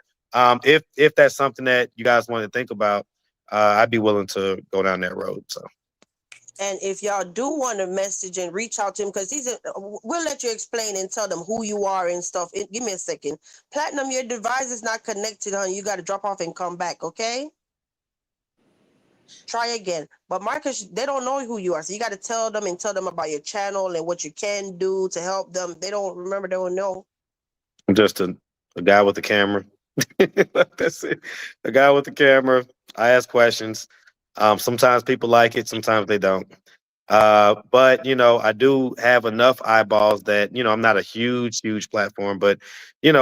if that's something that you guys want to think about, I'd be willing to go down that road. So. And if y'all do want to message and reach out to him, because we'll let you explain and tell them who you are and stuff. Give me a second. Platinum, your device is not connected, honey. You got to drop off and come back, okay? Try again. But Marcus, they don't know who you are. So you got to tell them about your channel and what you can do to help them. They don't remember, they don't know. I'm just a guy with a camera. That's it. A guy with the camera. I ask questions. Sometimes people like it, sometimes they don't. But I do have enough eyeballs that I'm not a huge platform, but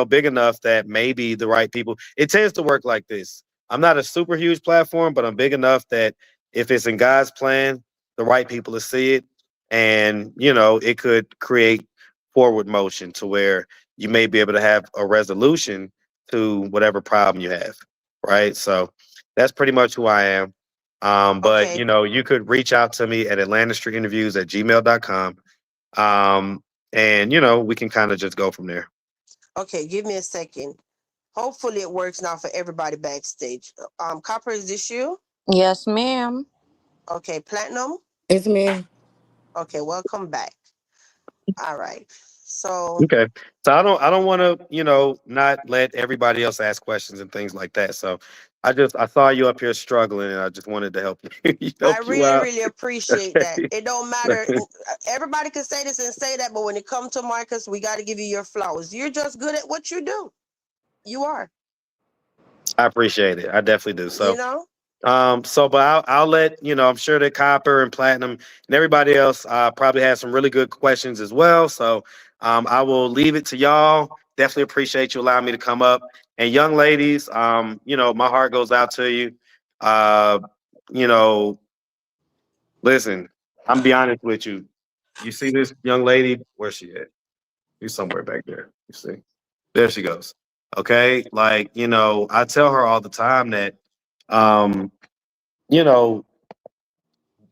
big enough that maybe the right people. It tends to work like this. I'm not a super huge platform, but I'm big enough that if it's in God's plan, the right people to see it, and it could create forward motion to where you may be able to have a resolution to whatever problem you have. Right. So that's pretty much who I am. But Okay. you could reach out to me at atlantastreetinterviews@gmail.com. And we can kind of just go from there. Okay, give me a second. Hopefully it works now for everybody backstage. Copper, is this you? Yes, ma'am. Okay, Platinum. It's me. Okay, welcome back. All right. So Okay. So I don't want to, not let everybody else ask questions and things like that. So I saw you up here struggling and I just wanted to help you I help you really, out. really appreciate that. It don't matter. Everybody can say this and say that, but when it comes to Marcus, we got to give you your flowers. You're just good at what you do. You are. I appreciate it. I definitely do. So You know? but I'll let I'm sure that Copper and Platinum and everybody else probably has some really good questions as well. So I will leave it to y'all. Definitely appreciate you allowing me to come up. And young ladies, my heart goes out to you. Uh, you know, listen, I'm be honest with you. You see this young lady? Where's she at? She's somewhere back there. You see? There she goes. Okay. Like, I tell her all the time that um, you know,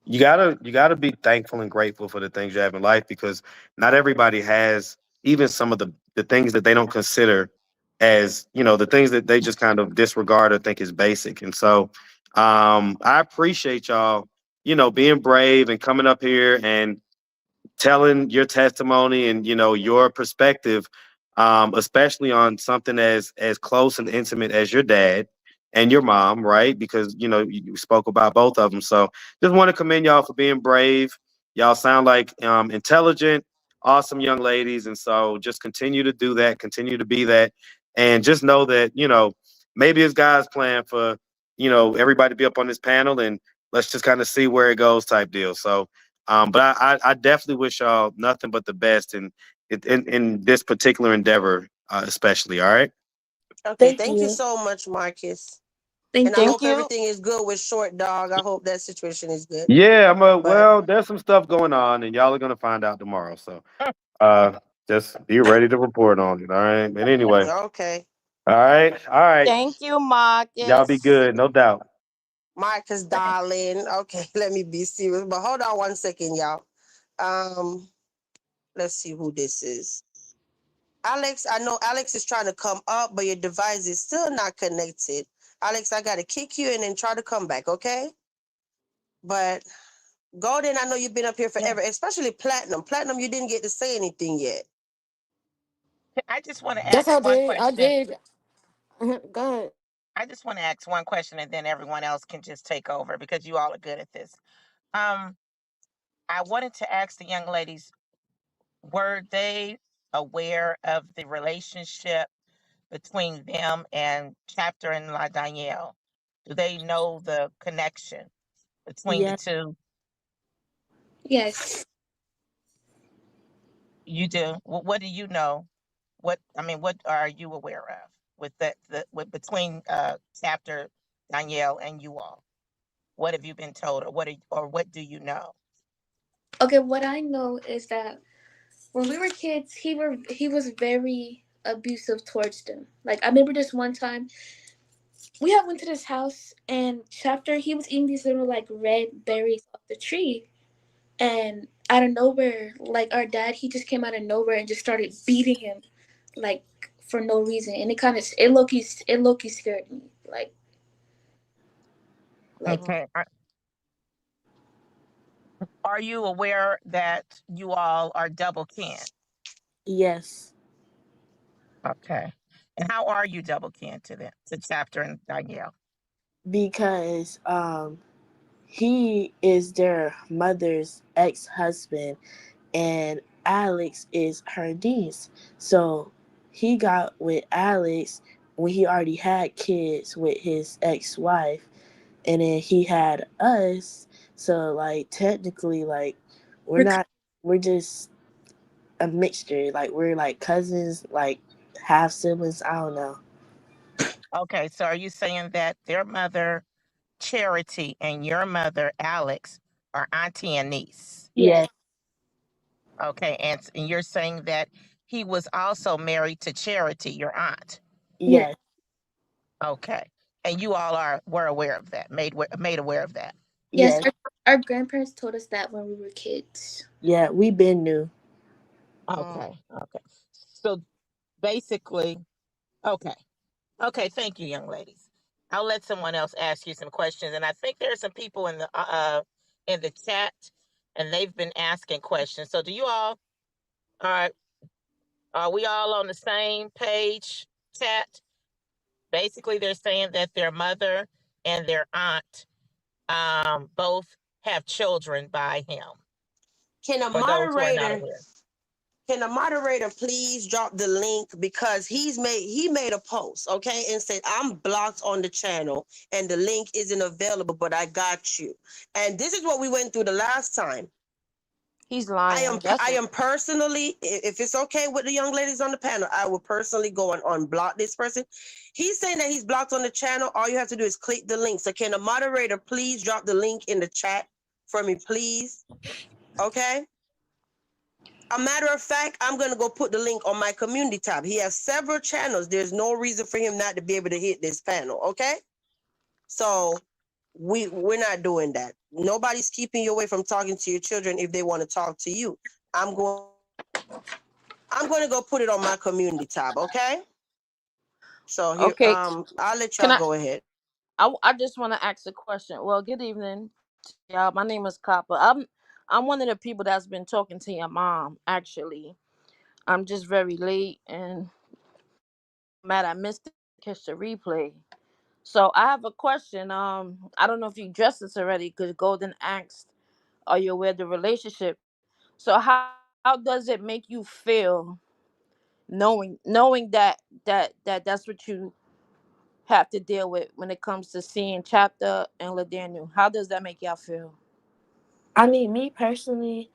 you gotta be thankful and grateful for the things you have in life because not everybody has even some of the things that they don't consider as the things that they just kind of disregard or think is basic. And so I appreciate y'all being brave and coming up here and telling your testimony and your perspective, especially on something as close and intimate as your dad and your mom, right? Because you spoke about both of them. So just want to commend y'all for being brave. Y'all sound like intelligent, awesome young ladies, and so just continue to do that, continue to be that, and just know that maybe it's God's plan for everybody to be up on this panel and let's just kind of see where it goes type deal. So but I definitely wish y'all nothing but the best in this particular endeavor, especially. All right. Okay, Thank thank you you. so much, Marcus. Thank And I you. hope everything is good with Short Dog. I hope that situation is good. Yeah, But well, there's some stuff going on, and y'all are gonna find out tomorrow. So, uh, just be ready to report on it. All right. But anyway, okay. all right. Thank you, Y'all be Marcus. good, no doubt. Marcus, darling. Okay, let me be serious. But hold on one second, y'all. Let's see who this is. Alex, I know Alex is trying to come up, but your device is still not connected. Alex, I gotta kick you and then try to come back, okay? But Golden, I know you've been up here forever, especially Platinum. Platinum, you didn't get to say anything yet. I just want to Yes, ask I one did. I question. did. Go ahead. I just want to ask one question and then everyone else can just take over because you all are good at this. Um, I wanted to ask the young ladies, were they aware of the relationship between them and Chapter and La Danielle? Do they know the connection between the Yeah, two? Yes. You do. What do you know? What are you aware of with with between Chapter Danielle and you all? What have you been told, or what do you know? Okay, what I know is that when we were kids, he was very abusive towards them. Like I remember this one time we had went to this house and Chapter he was eating these little like red berries off the tree, and out of nowhere, like our dad, he just came out of nowhere and just started beating him, like for no reason, and it low-key scared me, like Okay. Are you aware that you all are double kin? yes, Okay. And how are you double kin to them, to Chapter and Danielle? because he is their mother's ex-husband and Alex is her niece. So he got with Alex when he already had kids with his ex-wife, and then he had us. So like technically, like we're we're not, we're just a mixture. Like we're like cousins, like half siblings. I don't know. Okay, so are you saying that their mother, Charity, and your mother, Alex, are auntie and niece? yes, Yes, Okay, and you're saying that he was also married to Charity, your aunt. yes, yes, Okay, and you all were aware of that, made aware of that. yes. yes, Our grandparents told us that when we were kids. yeah. We been new. Um, Okay, okay. So basically, okay, okay. Thank you, young ladies. I'll let someone else ask you some questions, and I think there are some people in the chat, and they've been asking questions. So do you all right? Are we all on the same page? Chat. Basically, they're saying that their mother and their aunt both have children by him. Can a For those who are not moderator aware. can a moderator please drop the link because he made a post, okay, and said I'm blocked on the channel and the link isn't available, but I got you. And this is what we went through the last time. He's I lying. am That's I it. am personally, if it's okay with the young ladies on the panel, I will personally go and unblock this person. He's saying that he's blocked on the channel. All you have to do is click the link. So can a moderator please drop the link in the chat for me, please? Okay. A matter of fact, I'm gonna go put the link on my community tab. He has several channels. There's no reason for him not to be able to hit this panel. Okay. So we're not doing that. Nobody's keeping you away from talking to your children if they want to talk to you. I'm going I'm going to go put it on my community tab, okay? So here, Okay. I'll let Can y'all go ahead. I just want to ask a question. Well, good evening, y'all. My name is Copper. I'm one of the people that's been talking to your mom. Actually, I'm just very late and mad I missed to catch the replay. So I have a question. I don't know if you addressed this already because Golden asked, "Are you aware of the relationship?" So how does it make you feel knowing that's what you have to deal with when it comes to seeing Chapter and LaDaniel? How does that make y'all feel? I mean, me personally,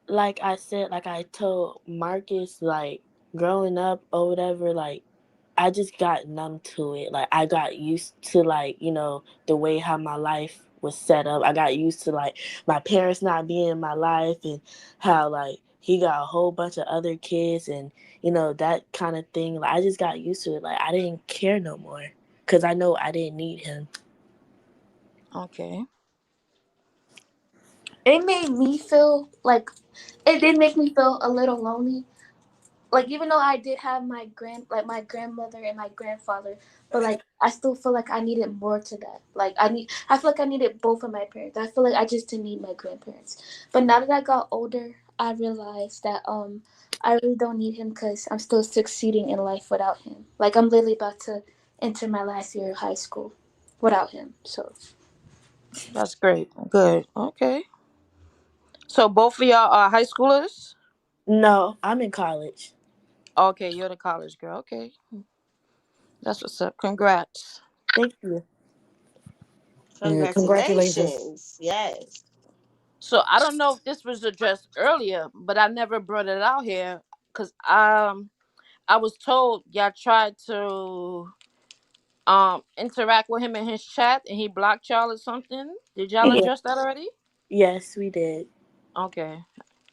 like I said, like I told Marcus, like growing up or whatever, like I just got numb to it. Like I got used to like, the way how my life was set up. I got used to like my parents not being in my life and how like he got a whole bunch of other kids and that kind of thing. Like I just got used to it. Like I didn't care no more cuz I know I didn't need him. Okay, It made me feel like it did make me feel a little lonely. Like even though I did have my grandmother and my grandfather, but like I still feel like I needed more to that. I feel like I needed both of my parents. I feel like I just didn't need my grandparents. But now that I got older, I realized that I really don't need him because I'm still succeeding in life without him. Like I'm literally about to enter my last year of high school without him. So that's great. Good. Okay. So both of y'all are high schoolers? No, I'm in college. Okay, you're the college girl. Okay. That's what's up. Congrats. Thank you. Yeah, congratulations. Congratulations. Yes. So I don't know if this was addressed earlier, but I never brought it out here because I was told y'all tried to interact with him in his chat and he blocked y'all or something. Did y'all Yeah. address that already? Yes, we did. Okay.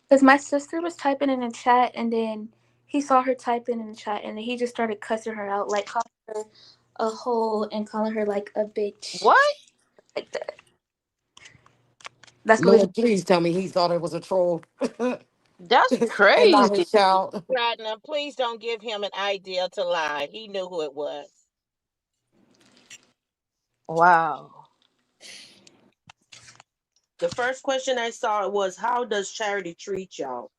Because my sister was typing in the chat, and then he saw her typing in the chat, and then he just started cussing her out, like calling her a hoe and calling her like a bitch, What? like that. That's what he. Lord, please tell me he thought it was a troll That's and not crazy. his child. Platinum, please don't give him an idea to lie. He knew who it was. Wow. The first question I saw was, how does Charity treat y'all?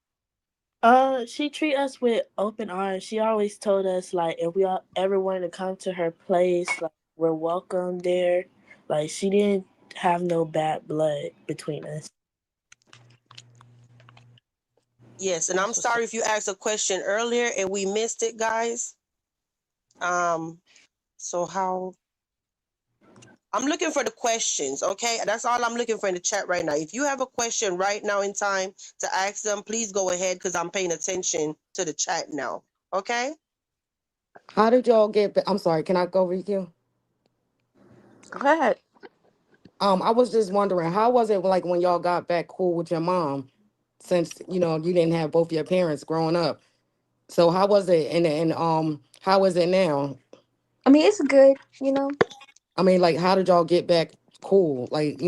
She treat us with open arms. She always told us like if we all ever wanted to come to her place, like we're welcome there. Like she didn't have no bad blood between us. Yes, and I'm That's what's up. sorry if you asked a question earlier and we missed it, guys. So how I'm looking for the questions, okay? That's all I'm looking for in the chat right now. If you have a question right now in time to ask them, please go ahead because I'm paying attention to the chat now. Okay? How did y'all get I'm sorry, can I go, Riku? Go ahead. I was just wondering, how was it like when y'all got back cool with your mom? Since you didn't have both your parents growing up. So how was it and how is it now? I mean, it's good. I mean, like how did y'all get back cool? Like,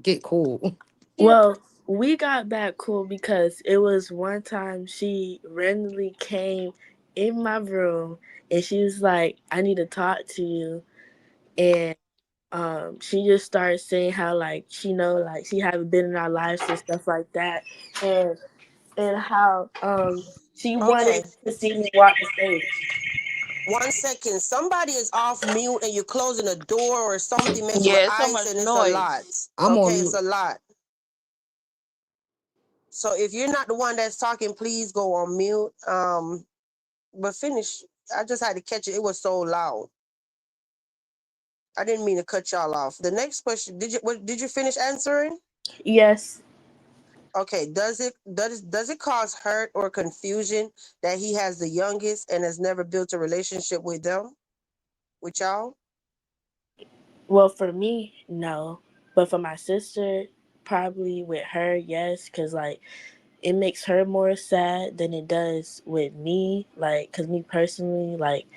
get cool. Yeah. Well, we got back cool because it was one time she randomly came in my room and she was like, I need to talk to you. And she just started saying how like she know like she haven't been in our lives and stuff like that. And how she Okay. wanted to see me walk the stage. 1 second. Somebody is off mute and you're closing a door or something making with Yeah, it's so ice much and it's a lot. noise. I'm Okay, on it's mute. a lot. So if you're not the one that's talking, please go on mute. But finish. I just had to catch it. It was so loud. I didn't mean to cut y'all off. The next question, did you finish answering? Yes. Okay, does it cause hurt or confusion that he has the youngest and has never built a relationship with them? With y'all? Well, for me, no. But for my sister, probably with her, yes, because like it makes her more sad than it does with me. Like, cause me personally, like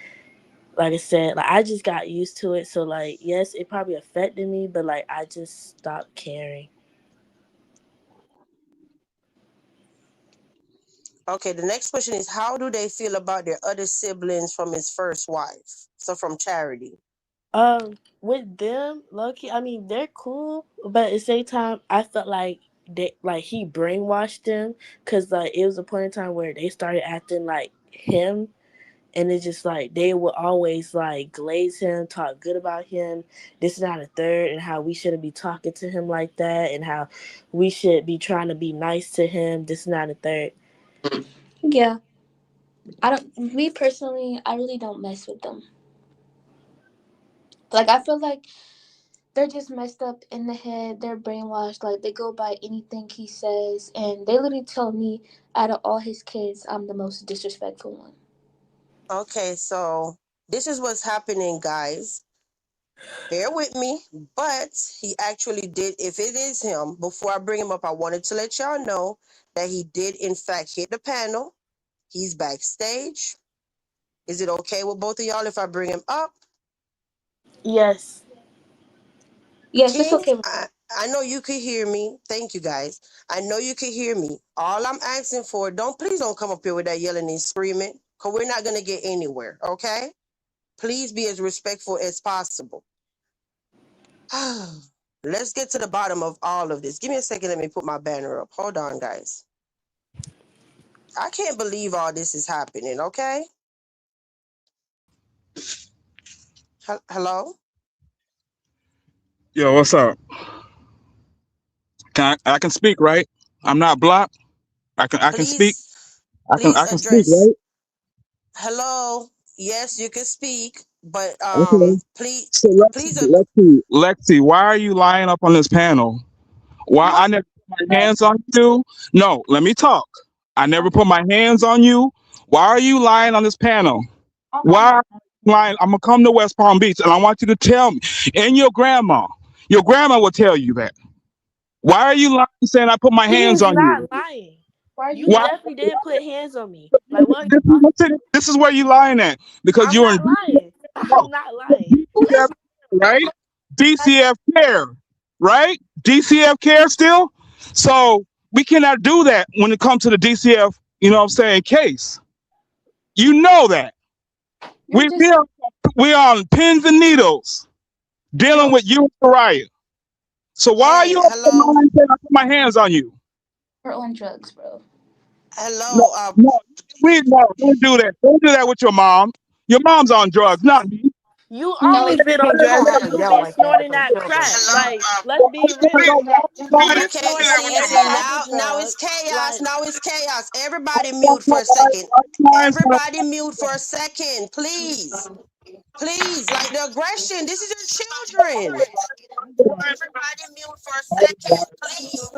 I said, like I just got used to it. So like, yes, it probably affected me, but like I just stopped caring. Okay, the next question is, how do they feel about their other siblings from his first wife? So from Charity. With them, Loki, I mean they're cool, but at the same time, I felt like he brainwashed them, cause like it was a point in time where they started acting like him, and it's just like they would always like glaze him, talk good about him, this and that and the third, and how we shouldn't be talking to him like that, and how we should be trying to be nice to him, this and that and the third. Yeah. I don't. Me personally, I really don't mess with them. Like I feel like they're just messed up in the head. They're brainwashed. Like they go by anything he says, and they literally tell me out of all his kids, I'm the most disrespectful one. Okay, so this is what's happening, guys. Bear with me, but he actually did. If it is him, before I bring him up, I wanted to let y'all know that he did, in fact, hit the panel. He's backstage. Is it okay with both of y'all if I bring him up? Yes. Yes, it's King, okay. I know you could hear me. Thank you, guys. I know you could hear me. All I'm asking for, please don't come up here with that yelling and screaming, because we're not going to get anywhere, okay? Please be as respectful as possible. Let's get to the bottom of all of this. Give me a second. Let me put my banner up. Hold on, guys. I can't believe all this is happening, okay? Hello? Yo, what's up? I can speak, right? I'm not blocked. I can speak. Please I can speak, address. right? Hello? Yes, you can speak. But Okay. please, So please, Lexi, why are you lying up on this panel? Why I what? never put my hands on you? No, let me talk. I never put my hands on you. Why are you lying on this panel? Why are you lying? I'm gonna come to West Palm Beach and I want you to tell me. And your grandma. Your grandma will tell you that. Why are you lying saying I put my He hands is on you? not lying. Why are you You Why? lying? definitely didn't put hands on me. Like what? Are you talking? This is where you lying at because I'm you're in not lying. I'm not lying. Who DCF, is right? like DCF care, right? DCF care still. So we cannot do that when it comes to the DCF. You know what I'm saying? Case. You know that you're we we just are we are on pins and needles dealing you're with you and Mariah. So why are Hey, you up the hello, line saying I put my hands on you? on drugs, bro. No, hello. no, don't do that. Don't do that with your mom. Your mom's on drugs, not me. You No, always been on You drugs don't have because to you yell been like that snorting for the that children. crack. Hello. Like, let's be real. You been Okay, snorting that see, every type now, of drug. it's chaos. Like, Now it's chaos. Everybody mute for a second. Everybody mute for a second, please. Please, like the aggression. This is your children. Everybody mute for a second, please.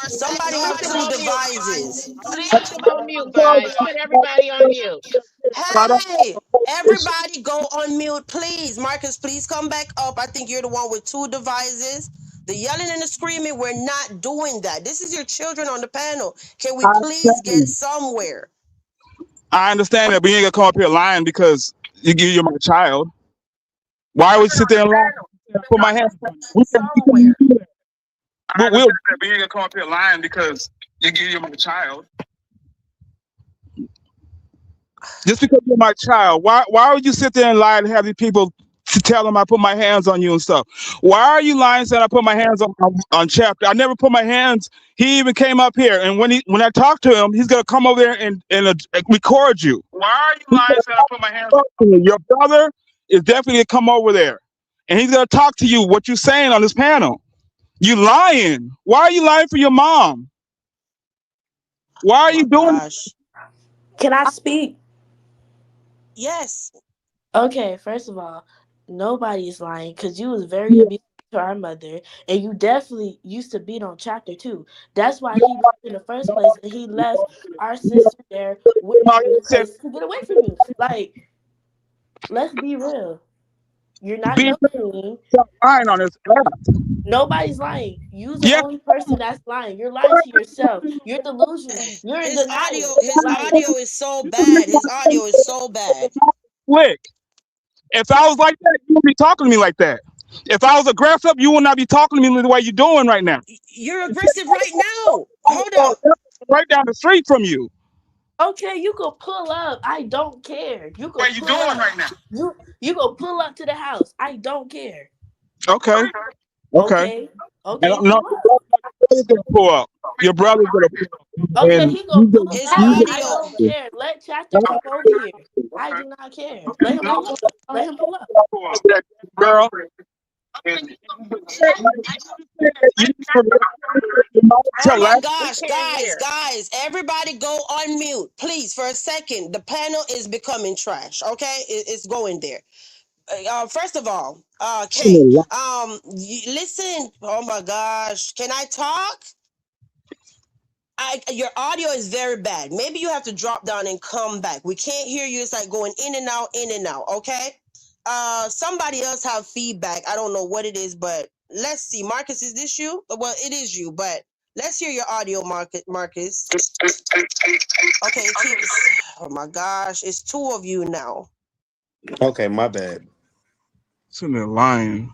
Somebody Put have them two on mute. devices. Put them on mute, guys. Put everybody on mute. Hey, everybody go on mute, please. Marcus, please come back up. I think you're the one with two devices. The yelling and the screaming, we're not doing that. This is your children on the panel. Can we please get somewhere? I understand that, but you ain't gonna come up here lying because you're my child. Why would you sit there and lie? Put my hands on you. We can do that. I understand that, but you ain't gonna come up here lying because you're my child. Just because you're my child, why would you sit there and lie and have these people to tell them I put my hands on you and stuff? Why are you lying saying I put my hands on Chapter? I never put my hands. He even came up here, and when I talk to him, he's gonna come over there and record you. Why are you lying saying I put my hands on you? Your brother is definitely gonna come over there, and he's gonna talk to you what you're saying on this panel. You lying. Why are you lying for your mom? Why Oh are my you doing? gosh. can I speak? Yes. Okay, first of all, nobody's lying because you was very abusive to our mother, and you definitely used to beat on Chapter too. That's why he left in the first place, and he left our sister there with you because to get away from you. Like, let's be real. You're not Being no king. lying on this app. Nobody's lying. You're the Yeah, only person that's lying. You're lying to yourself. You're delusional. You're in His audio, denial. his Like, audio is so bad. His audio is so bad. slick. If I was like that, you wouldn't be talking to me like that. If I was aggressive, you would not be talking to me the way you're doing right now. You're aggressive right now. Hold up. Right down the street from you. okay, you could pull up. I don't care. You could What you pull doing up. right now? You could pull up to the house. I don't care. Okay. Okay. Okay. And Okay, no, pull up. your brother's gonna pull up. Your brother's gonna pull up. Okay, And he gonna pull His up. I audio. don't care. Let Chapter come over here. I do not care. Let him pull up. Let him pull up. girl. Oh my We gosh, can't hear. guys, everybody go on mute, please, for a second. The panel is becoming trash. Okay, it's going there. First of all, Kay, listen. Oh my gosh, can I talk? Your audio is very bad. Maybe you have to drop down and come back. We can't hear you. It's like going in and out, in and out. Okay. Somebody else have feedback. I don't know what it is, but let's see. Marcus, is this you? Well, it is you, but let's hear your audio, Marcus. Okay, it keeps. Oh my gosh, it's two of you now. Okay, my bad. Sitting there lying.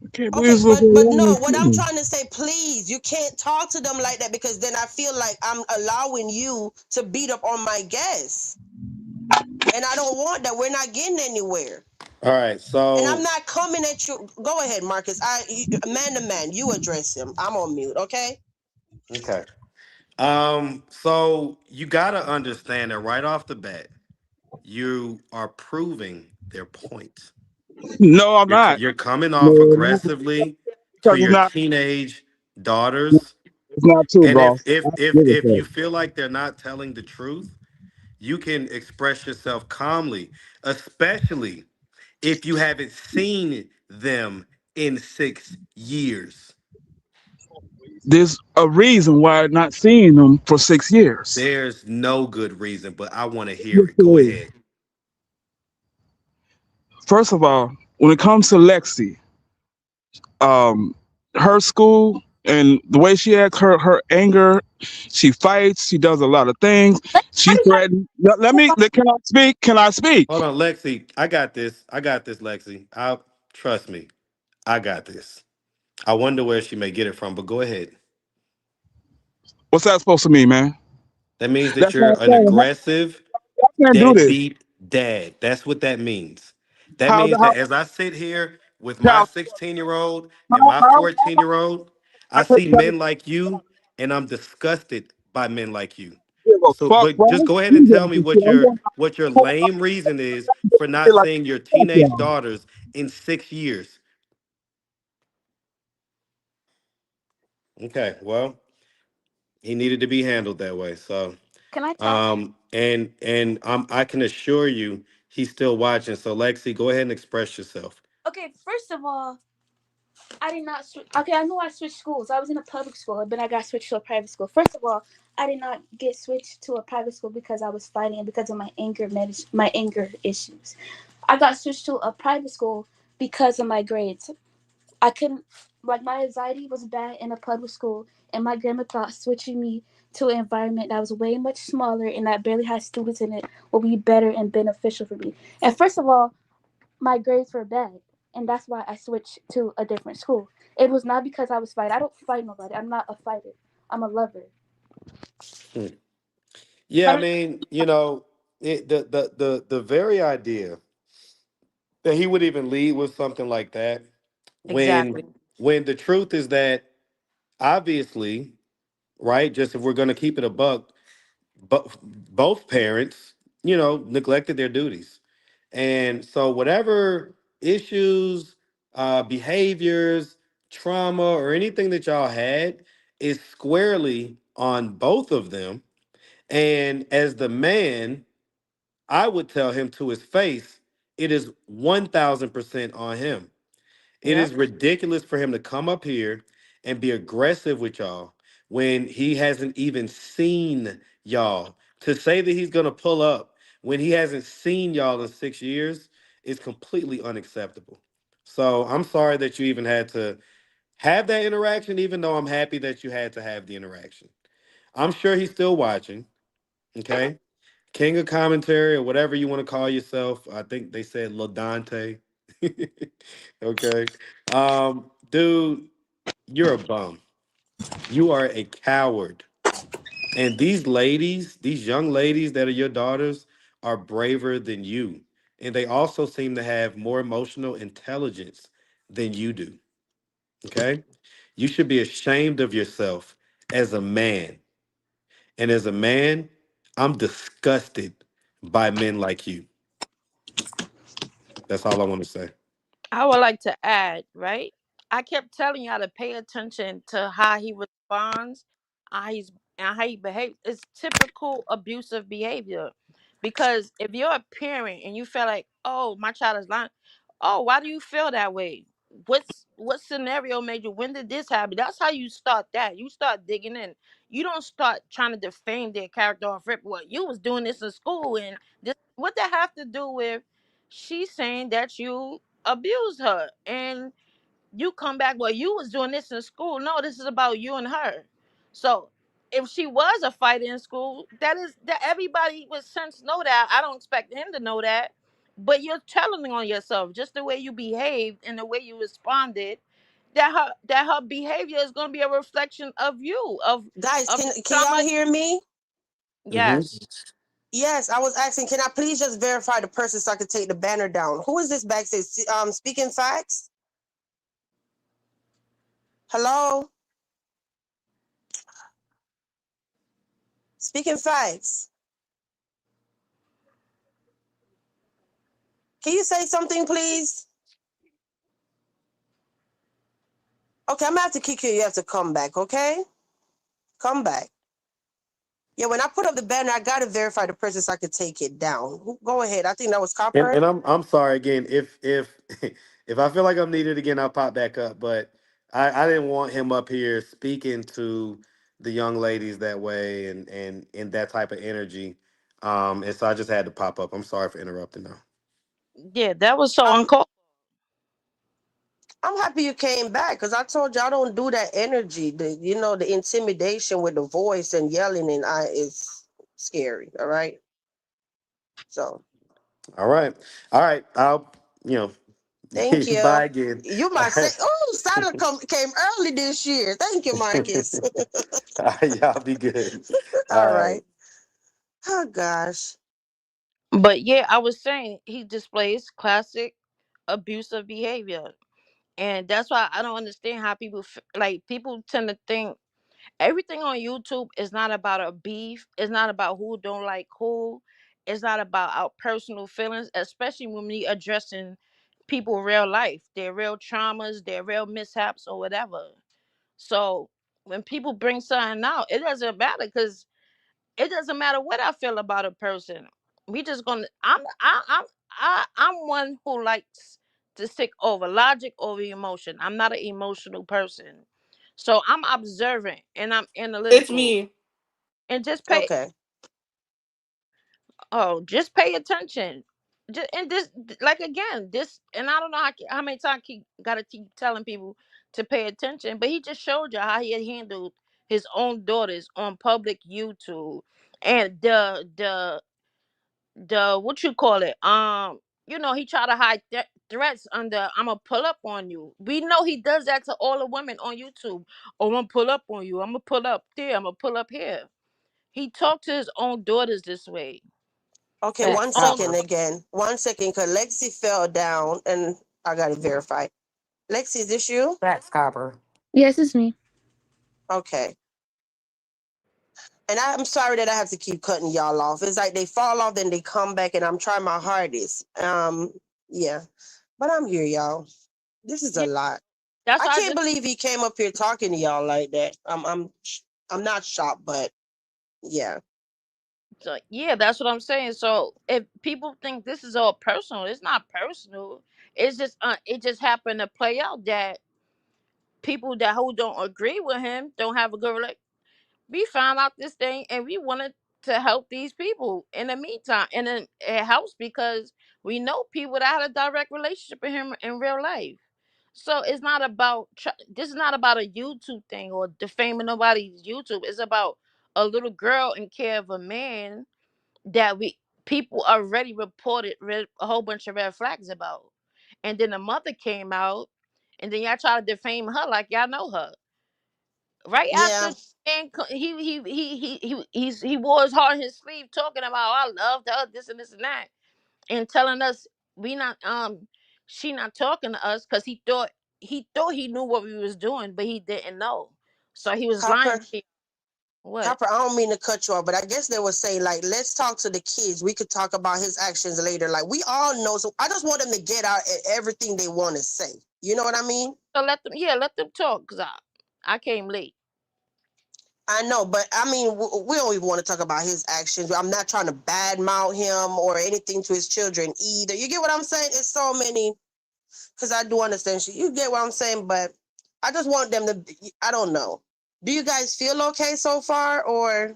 I can't believe Okay, this but little no, what I'm lying. trying to say, please, you can't talk to them like that because then I feel like I'm allowing you to beat up on my guests. And I don't want that. We're not getting anywhere. All right, And I'm so not coming at you. Go ahead, Marcus. Man to man, you address him. I'm on mute, okay? okay. So you gotta understand that right off the bat, you are proving their point. No, I'm not. You're coming off No, aggressively to because it's your not. teenage daughters. It's not true, And boss. if you feel like they're not telling the truth, you can express yourself calmly, especially if you haven't seen them in 6 years? There's a reason why I'm not seeing them for 6 years. There's no good reason, but I want to hear Yes, it. Go there is. ahead. First of all, when it comes to Lexi, um, her school and the way she acts, her anger, she fights, she does a lot of things. She threatened. Can I speak? Can I speak? Hold on, Lexi. I got this. I got this, Lexi. I trust me. I got this. I wonder where she may get it from, but go ahead. What's that supposed to mean, man? That means that That's not you're an fair. aggressive, I can't do this. deadbeat dad. That's what that means. That How means the that as I sit here with my how 16-year-old and how my how 14-year-old, I I take see care of men like you and I'm disgusted by men like you. give a So, fuck, but bro. just go ahead and You tell get me this shit. I'm going what your to lame reason is for not like seeing your fuck teenage y'all. daughters in 6 years. Okay, well, he needed to be handled that way. So, Can I talk? and I can assure you, he's still watching. So, Lexi, go ahead and express yourself. Okay, first of all, I did not switch. Okay, I know I switched schools. I was in a public school, and then I got switched to a private school. First of all, I did not get switched to a private school because I was fighting and because of my anger issues. I got switched to a private school because of my grades. I couldn't, like, my anxiety was bad in a public school, and my grandma thought switching me to an environment that was way much smaller and that barely had students in it would be better and beneficial for me. And first of all, my grades were bad, and that's why I switched to a different school. It was not because I was fighting. I don't fight nobody. I'm not a fighter. I'm a lover. Hmm. Yeah, I But mean, the very idea that he would even lead with something like that, when Exactly. when the truth is that obviously, right? Just if we're going to keep it a buck, but both parents, neglected their duties. And so whatever issues, behaviors, trauma, or anything that y'all had is squarely on both of them. And as the man, I would tell him to his face, it is 1000% on him. It Yep. is ridiculous for him to come up here and be aggressive with y'all when he hasn't even seen y'all. To say that he's going to pull up when he hasn't seen y'all in 6 years is completely unacceptable. So I'm sorry that you even had to have that interaction, even though I'm happy that you had to have the interaction. I'm sure he's still watching. Okay. King of commentary or whatever you want to call yourself. I think they said Ladante. Okay. Dude, you're a bum. You are a coward. And these ladies, these young ladies that are your daughters, are braver than you. And they also seem to have more emotional intelligence than you do. Okay. You should be ashamed of yourself as a man. And as a man, I'm disgusted by men like you. That's all I want to say. I would like to add, right? I kept telling y'all to pay attention to how he responds, how he's and how he behaves. It's typical abusive behavior. Because if you're a parent and you feel like, oh, my child is lying, oh, why do you feel that way? What scenario made you? When did this happen? That's how you start that. You start digging in. You don't start trying to defame their character off rip. Well, you was doing this in school, and this what that have to do with she's saying that you abused her and you come back, well, you was doing this in school. No, this is about you and her. So if she was a fighter in school, that is that everybody with sense know that. I don't expect him to know that, but you're telling on yourself just the way you behaved and the way you responded, that her behavior is going to be a reflection of you, Guys, of the can y'all trauma. hear me? Hmm. Yes. Yes, I was asking, can I please just verify the person so I can take the banner down? Who is this backstage? Speaking facts? Hello? Speaking facts. Can you say something, please? Okay, I'm gonna have to kick you. You have to come back, okay? Come back. Yeah, when I put up the banner, I gotta verify the person so I could take it down. Go ahead. I think that was And Copper. and I'm sorry again if if I feel like I'm needed again, I'll pop back up. But I didn't want him up here speaking to the young ladies that way and in that type of energy. And so I just had to pop up. I'm sorry for interrupting though. Yeah, that was so Um, uncalled. I'm happy you came back because I told you I don't do that energy. The intimidation with the voice and yelling and I is scary. All right. So All right. All right. I'll thank you. bye again. You All might say, right. oh, Santa came early this year. Thank you, Marcus. All right, y'all be good. All All right. right. Oh gosh. But yeah, I was saying he displays classic abusive behavior. And that's why I don't understand how people tend to think everything on YouTube is not about a beef. It's not about who don't like who. It's not about our personal feelings, especially when we addressing people real life, their real traumas, their real mishaps or whatever. So when people bring something out, it doesn't matter because it doesn't matter what I feel about a person. We just gonna. I'm one who likes to stick over logic over emotion. I'm not an emotional person, so I'm observant and I'm It's analytical me. and Okay. just pay attention. Just and this like again this and I don't know how many times he gotta keep telling people to pay attention, but he just showed you how he had handled his own daughters on public YouTube and the what you call it he tried to hide threats under I'm gonna pull up on you. We know he does that to all the women on YouTube. Oh, I'm gonna pull up on you. I'm gonna pull up there. I'm gonna pull up here. He talked to his own daughters this way. Okay, His Facts, one own second Copper. again. 1 second, because Lexi fell down and I got to verify. Lexi, is this you? Facts, Copper. Yes, it's me. Okay. And I'm sorry that I have to keep cutting y'all off. It's like they fall off, then they come back, and I'm trying my hardest. Yeah. But I'm here, y'all. This is a yeah. lot. That's I why I can't just believe he came up here talking to y'all like that. I'm not shocked, but yeah. so, yeah, that's what I'm saying. So if people think this is all personal, it's not personal. It just happened to play out that people that who don't agree with him don't have a good relationship. We found out this thing and we wanted to help these people in the meantime. And then it helps because we know people that had a direct relationship with him in real life. So it's not about this is not about a YouTube thing or defaming nobody's YouTube. It's about a little girl in care of a man that we people already reported a whole bunch of red flags about. And then the mother came out and then y'all try to defame her like y'all know her right Yeah. after and he wore his heart on his sleeve talking about I love her this and this and that and telling us we not she not talking to us because he thought he knew what we was doing but he didn't know so he was lying Copper. to you. What? Copper, I don't mean to cut you off, but I guess they were saying, like, let's talk to the kids. We could talk about his actions later. Like, we all know. So I just want them to get out everything they want to say. You know what I mean? So let them talk because I came late. I know, but I mean, we don't even want to talk about his actions. I'm not trying to badmouth him or anything to his children either. You get what I'm saying? It's so many, because I do understand. You get what I'm saying? But I just want them to, I don't know. Do you guys feel okay so far or?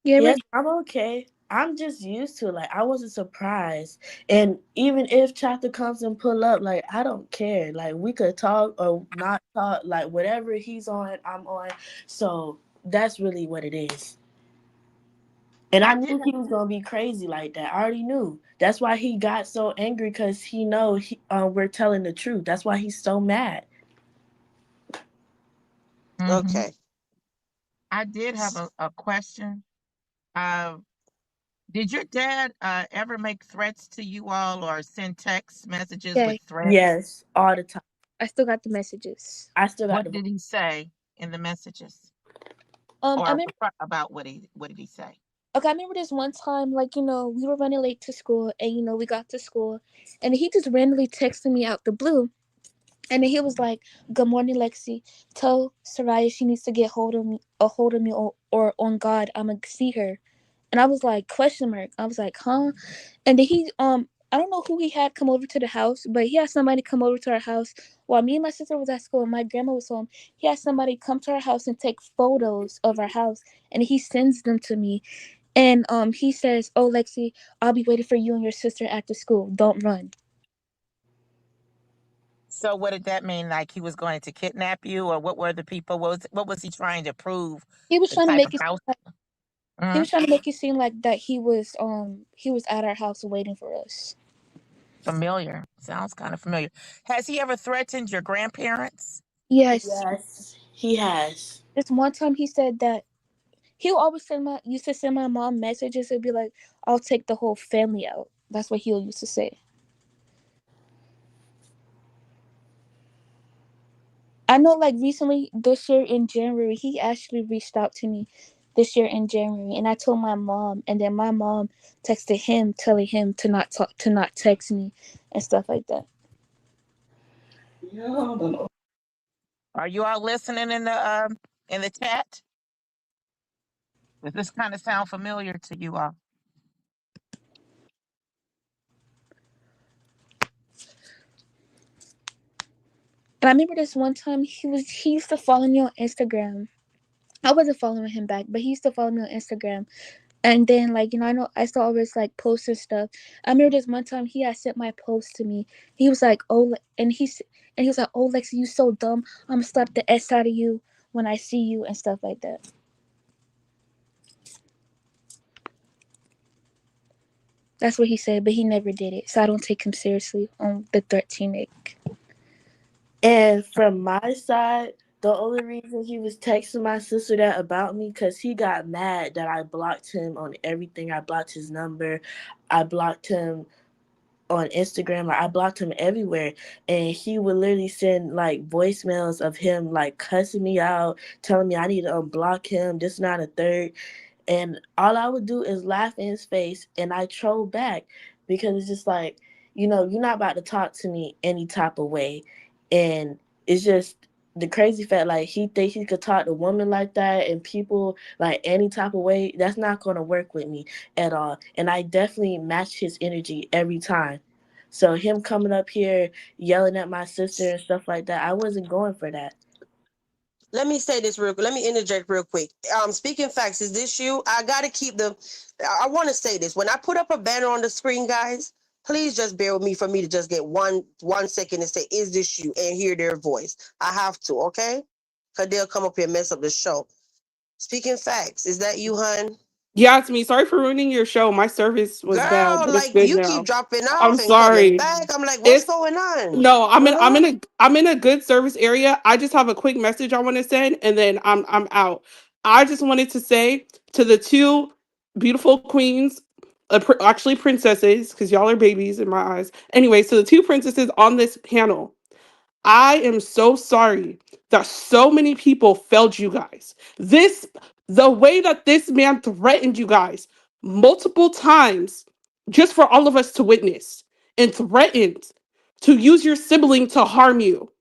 Yeah, Yes, I'm okay. I'm just used to it. Like, I wasn't surprised. And even if Chapter comes and pull up, like, I don't care. Like, we could talk or not talk. Like, whatever he's on, I'm on. So that's really what it is. And I I did knew he was going to be crazy like that. I already knew. That's why he got so angry, because he know we're telling the truth. That's why he's so mad. Okay. I did have a question. Uh, did your dad ever make threats to you all or send text messages Yeah, with threats? Yes, all the time. I still got the messages. I still got What the. did he say in the messages? I Or remember. about what did he say? Okay, I remember this one time, like, we were running late to school, and, we got to school, and he just randomly texted me out the blue. And then he was like, "Good morning, Lexi. Tell Soraya she needs to get a hold of me or on God, I'm gonna see her. And I was like, question mark. I was like, huh? And then I don't know who he had come over to the house, but he had somebody come over to our house while me and my sister was at school and my grandma was home. He had somebody come to our house and take photos of our house, and he sends them to me. And he says, "Oh, Lexi, I'll be waiting for you and your sister after school. Don't run." So what did that mean? Like he was going to kidnap you, or what were the people? What was he trying to prove? He was The trying to type make of it house? he Mhm. was trying to make it seem like that he was at our house waiting for us. Familiar. Sounds kind of familiar. Has he ever threatened your grandparents? Yes. Yes, he has. This one time he said that he'll always used to send my mom messages and be like, "I'll take the whole family out." That's what he'll used to say. I know, like recently this year in January, he actually reached out to me this year in January, and I told my mom, and then my mom texted him telling him to not talk, to not text me, and stuff like that. Are you all listening in the chat? Does this kind of sound familiar to you all? And I remember this one time he used to follow me on Instagram. I wasn't following him back, but he used to follow me on Instagram. And then, like, I know I still always like post and stuff. I remember this one time he had sent my post to me. He was like, "Oh," and he was like, "Oh, Lexi, you so dumb. I'm gonna slap the s out of you when I see you," and stuff like that. That's what he said, but he never did it. So I don't take him seriously on the 13 egg. And from my side, the only reason he was texting my sister that about me because he got mad that I blocked him on everything. I blocked his number. I blocked him on Instagram. Like, I blocked him everywhere. And he would literally send like voicemails of him like cussing me out, telling me I need to unblock him. This, not a third. And all I would do is laugh in his face and I troll back because it's just like, you're not about to talk to me any type of way. And it's just the crazy fact, like, he thinks he could talk to women like that and people like any type of way. That's not going to work with me at all. And I definitely match his energy every time. So him coming up here yelling at my sister and stuff like that, I wasn't going for that. Let me say this real quick. Let me interject real quick. Speaking facts, is this you? I gotta keep I want to say this. When I put up a banner on the screen, guys, please just bear with me for me to just get one second and say, "Is this you?" and hear their voice. I have to, okay? Cause they'll come up here and mess up the show. Speaking facts, is that you, hun? Yeah, it's me. Sorry for ruining your show. My service was bad, Girl, but it's like good you keep now. dropping I'm off and coming sorry. back. I'm like, what's It's going on? no, I'm You in I'm know? in a I'm in a good service area. I just have a quick message I want to send and then I'm out. I just wanted to say to the two beautiful queens, actually princesses, because y'all are babies in my eyes. Anyway, so the two princesses on this panel, I am so sorry that so many people failed you guys. The way that this man threatened you guys multiple times, just for all of us to witness, and threatened to use your sibling to harm you.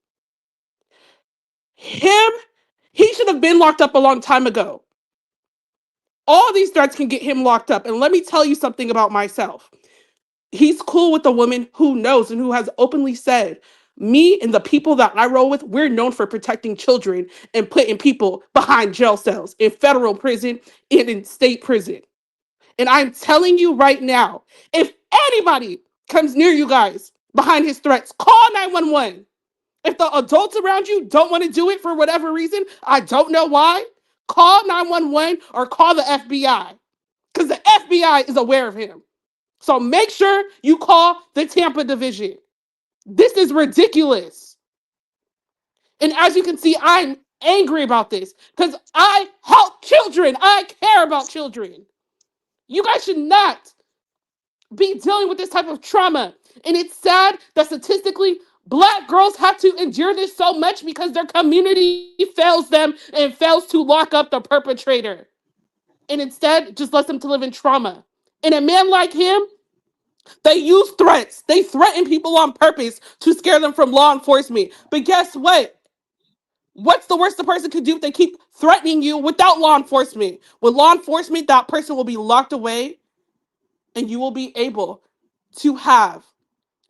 Him, he should have been locked up a long time ago. All these threats can get him locked up. And let me tell you something about myself. He's cool with a woman who knows and who has openly said, me and the people that I roll with, we're known for protecting children and putting people behind jail cells in federal prison and in state prison. And I'm telling you right now, if anybody comes near you guys behind his threats, call 911. If the adults around you don't want to do it for whatever reason, I don't know why, call 911 or call the FBI because the FBI is aware of him. So make sure you call the Tampa division. This is ridiculous. And as you can see, I'm angry about this because I help children. I care about children. You guys should not be dealing with this type of trauma. And it's sad that statistically, Black girls have to endure this so much because their community fails them and fails to lock up the perpetrator. And instead, just lets them to live in trauma. And a man like him, they use threats. They threaten people on purpose to scare them from law enforcement. But guess what? What's the worst the person could do if they keep threatening you without law enforcement? With law enforcement, that person will be locked away and you will be able to have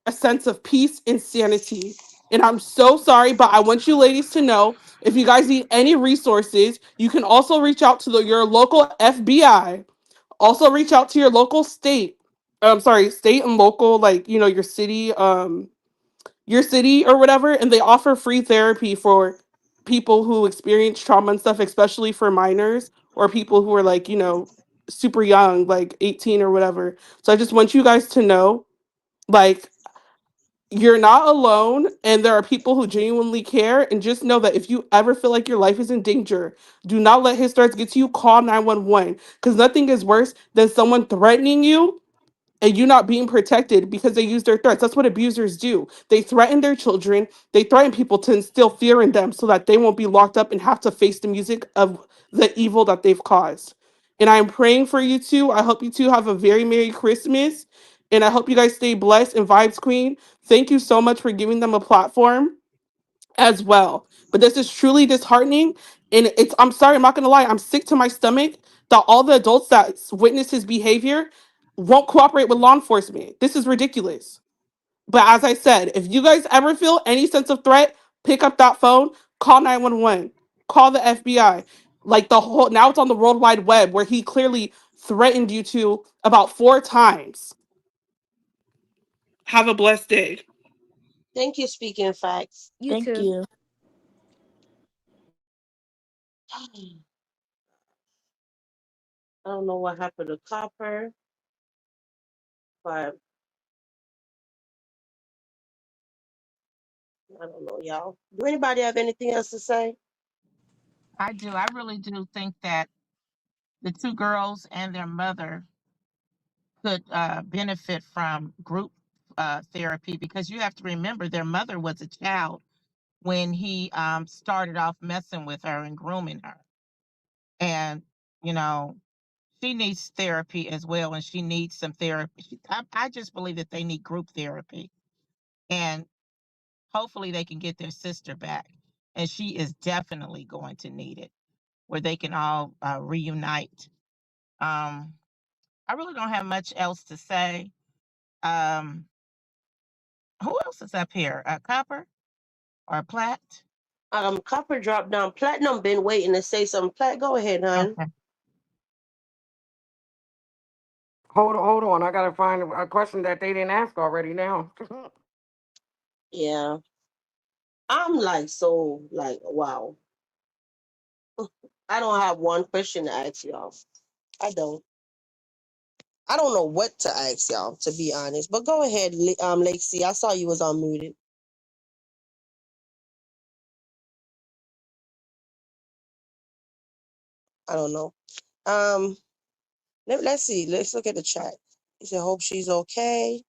a sense of peace and sanity. And I'm so sorry, but I want you ladies to know if you guys need any resources, you can also reach out to your local FBI. Also reach out to your local state. Sorry, state and local, like, you know, your city or whatever, and they offer free therapy for people who experience trauma and stuff, especially for minors or people who are like, you know, super young, like 18 or whatever. So I just want you guys to know, like, you're not alone and there are people who genuinely care, and just know that if you ever feel like your life is in danger, do not let his threats get to you. Call 911, because nothing is worse than someone threatening you and you not being protected because they use their threats. That's what abusers do. They threaten their children, they threaten people to instill fear in them so that they won't be locked up and have to face the music of the evil that they've caused. And I'm praying for you two. I hope you two have a very Merry Christmas. And I hope you guys stay blessed. And Vibes Queen, thank you so much for giving them a platform as well. But this is truly disheartening. And it's, I'm sorry, I'm not gonna lie, I'm sick to my stomach that all the adults that witness his behavior won't cooperate with law enforcement. This is ridiculous. But as I said, if you guys ever feel any sense of threat, pick up that phone, call 911, call the FBI. Like, the whole, now it's on the World Wide Web where he clearly threatened you two about 4 times. Have a blessed day. Thank you, Speaking Facts. You Thank too. you. I don't know what happened to Copper, but I don't know, y'all. Do anybody have anything else to say? I do. I really do think that the two girls and their mother could benefit from group therapy, because you have to remember their mother was a child when he started off messing with her and grooming her. And, you know, she needs therapy as well, and she needs some therapy. I just believe that they need group therapy. And hopefully they can get their sister back. And she is definitely going to need it, where they can all reunite. Um, I really don't have much else to say. Um, who else is up here? Copper or Platt? Copper dropped down. Platinum been waiting to say something. Plat, go ahead, hon. Okay. Hold on. I gotta find a question that they didn't ask already now. Yeah. I'm like, so like, wow. I don't have one question to ask y'all. I don't. I don't know what to ask y'all, to be honest. But go ahead, Lacey. I saw you was unmuted. I don't know. Um, let's see. Let's look at the chat. He said, "Hope she's okay."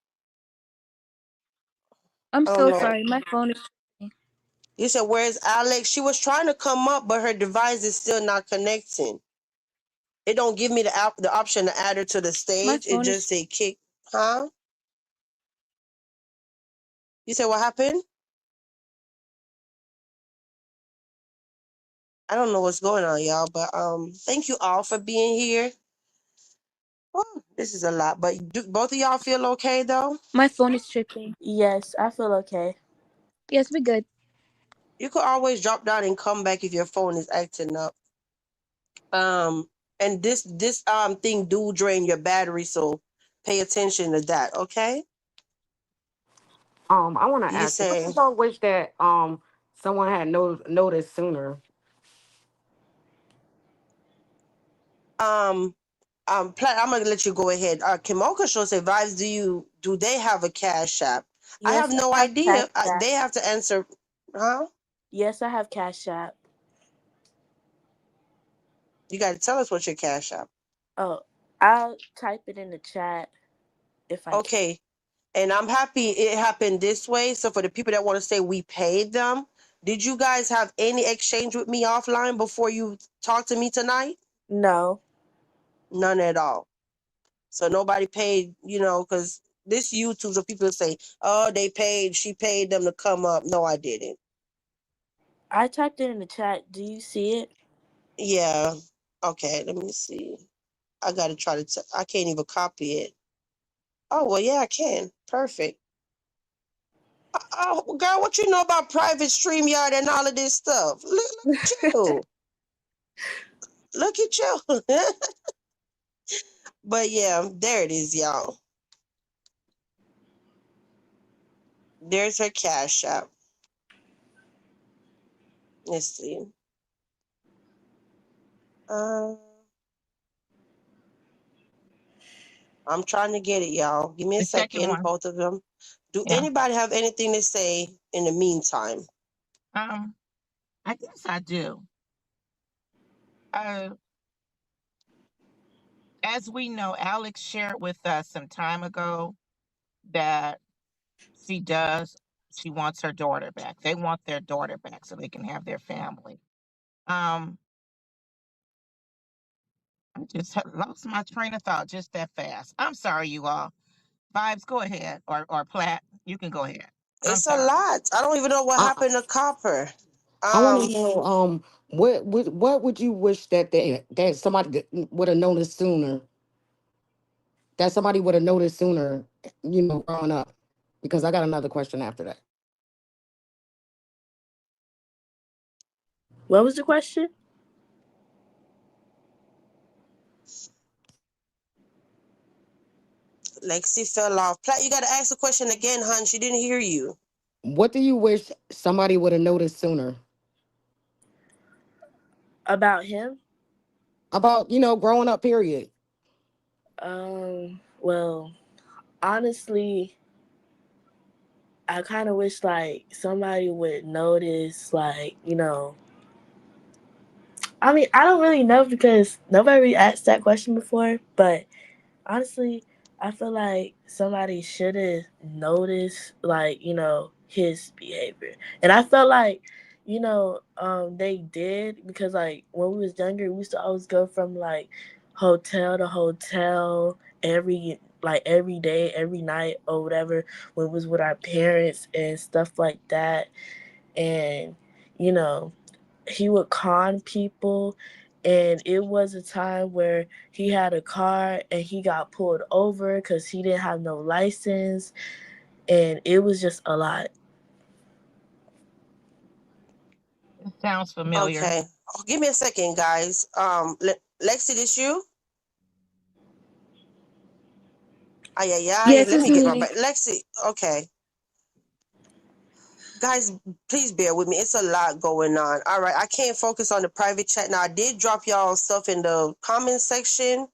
I'm I don't so know. sorry. My phone is. You said, "Where's Alex?" She was trying to come up, but her device is still not connecting. It don't give me the option to add her to the My stage. It phone just is. say kick. Huh? You said what happened? I don't know what's going on, y'all, but thank you all for being here. Oh, this is a lot, but do both of y'all feel okay though? My phone is tripping. Yes, I feel okay. Yes, we're good. You could always drop down and come back if your phone is acting up. And this thing do drain your battery, so pay attention to that, okay? I want to You ask you, what say, you all wish that someone had noticed sooner? um, Plat, I'm gonna let you go ahead. Kimoka Show say, Vibes, do they have a cash app? I have Yes, no I have Cash idea. App. They have to answer, huh? Yes, I have Cash App. You got to tell us what's your cash app. Oh, I'll type it in the chat if I can. Okay. And I'm happy it happened this way. So for the people that want to say we paid them, did you guys have any exchange with me offline before you talked to me tonight? No. None at all. So nobody paid, because this YouTube, so people say, oh, they paid, she paid them to come up. No, I didn't. I typed it in the chat. Do you see it? Yeah. Okay, let me see. I gotta try to. I can't even copy it. Oh well, yeah, I can. Perfect. Oh, girl, what you know about private StreamYard and all of this stuff? Look at you. Look at you. But yeah, there it is, y'all. There's her Cash App. Let's see. I'm trying to get it, y'all. Give me a The second second, one. both of them. Do Yeah. anybody have anything to say in the meantime? I guess I do. As we know, Alex shared with us some time ago that she wants her daughter back. They want their daughter back so they can have their family. I just lost my train of thought just that fast. I'm sorry, you all. Vibes, go ahead. Or Platt, you can go ahead. I'm It's a sorry. lot. I don't even know what I happened to Copper. I want to know what would you wish that somebody would have noticed sooner? That somebody would have noticed sooner, growing up. Because I got another question after that. What was the question? Lexi fell off. Platt, you got to ask the question again, hon. She didn't hear you. What do you wish somebody would have noticed sooner? About him? About, growing up, period. Well, honestly, I kind of wish like somebody would notice, like, I mean, I don't really know because nobody really asked that question before, but honestly, I feel like somebody should have noticed, like, his behavior. And I felt like, they did because, like, when we was younger, we used to always go from, like, hotel to hotel every day, every night or whatever when we was with our parents and stuff like that. And, you know, he would con people, and it was a time where he had a car and he got pulled over because he didn't have no license, and it was just a lot. It sounds familiar. Okay. Oh, give me a second, guys. Lexi, this you? Yes, Let it's me get my me. Lexi. Okay. Guys, please bear with me. It's a lot going on. All right. I can't focus on the private chat now. I did drop y'all stuff in the comment section.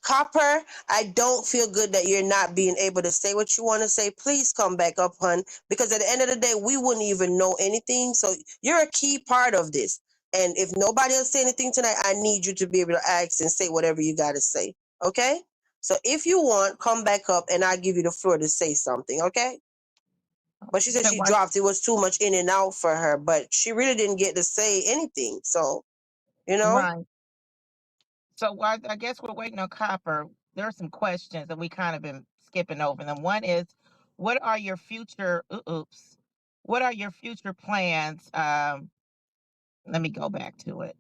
Copper, I don't feel good that you're not being able to say what you want to say. Please come back up, hun, because at the end of the day, we wouldn't even know anything. So you're a key part of this. And if nobody else say anything tonight, I need you to be able to ask and say whatever you got to say. Okay? So if you want, come back up and I'll give you the floor to say something. Okay? But she said Okay, she dropped. It was too much in and out for her, but she really didn't get to say anything. So, right. So I guess we're waiting on Copper. There are some questions that we kind of been skipping over them. One is, what are your future what are your future plans? Let me go back to it.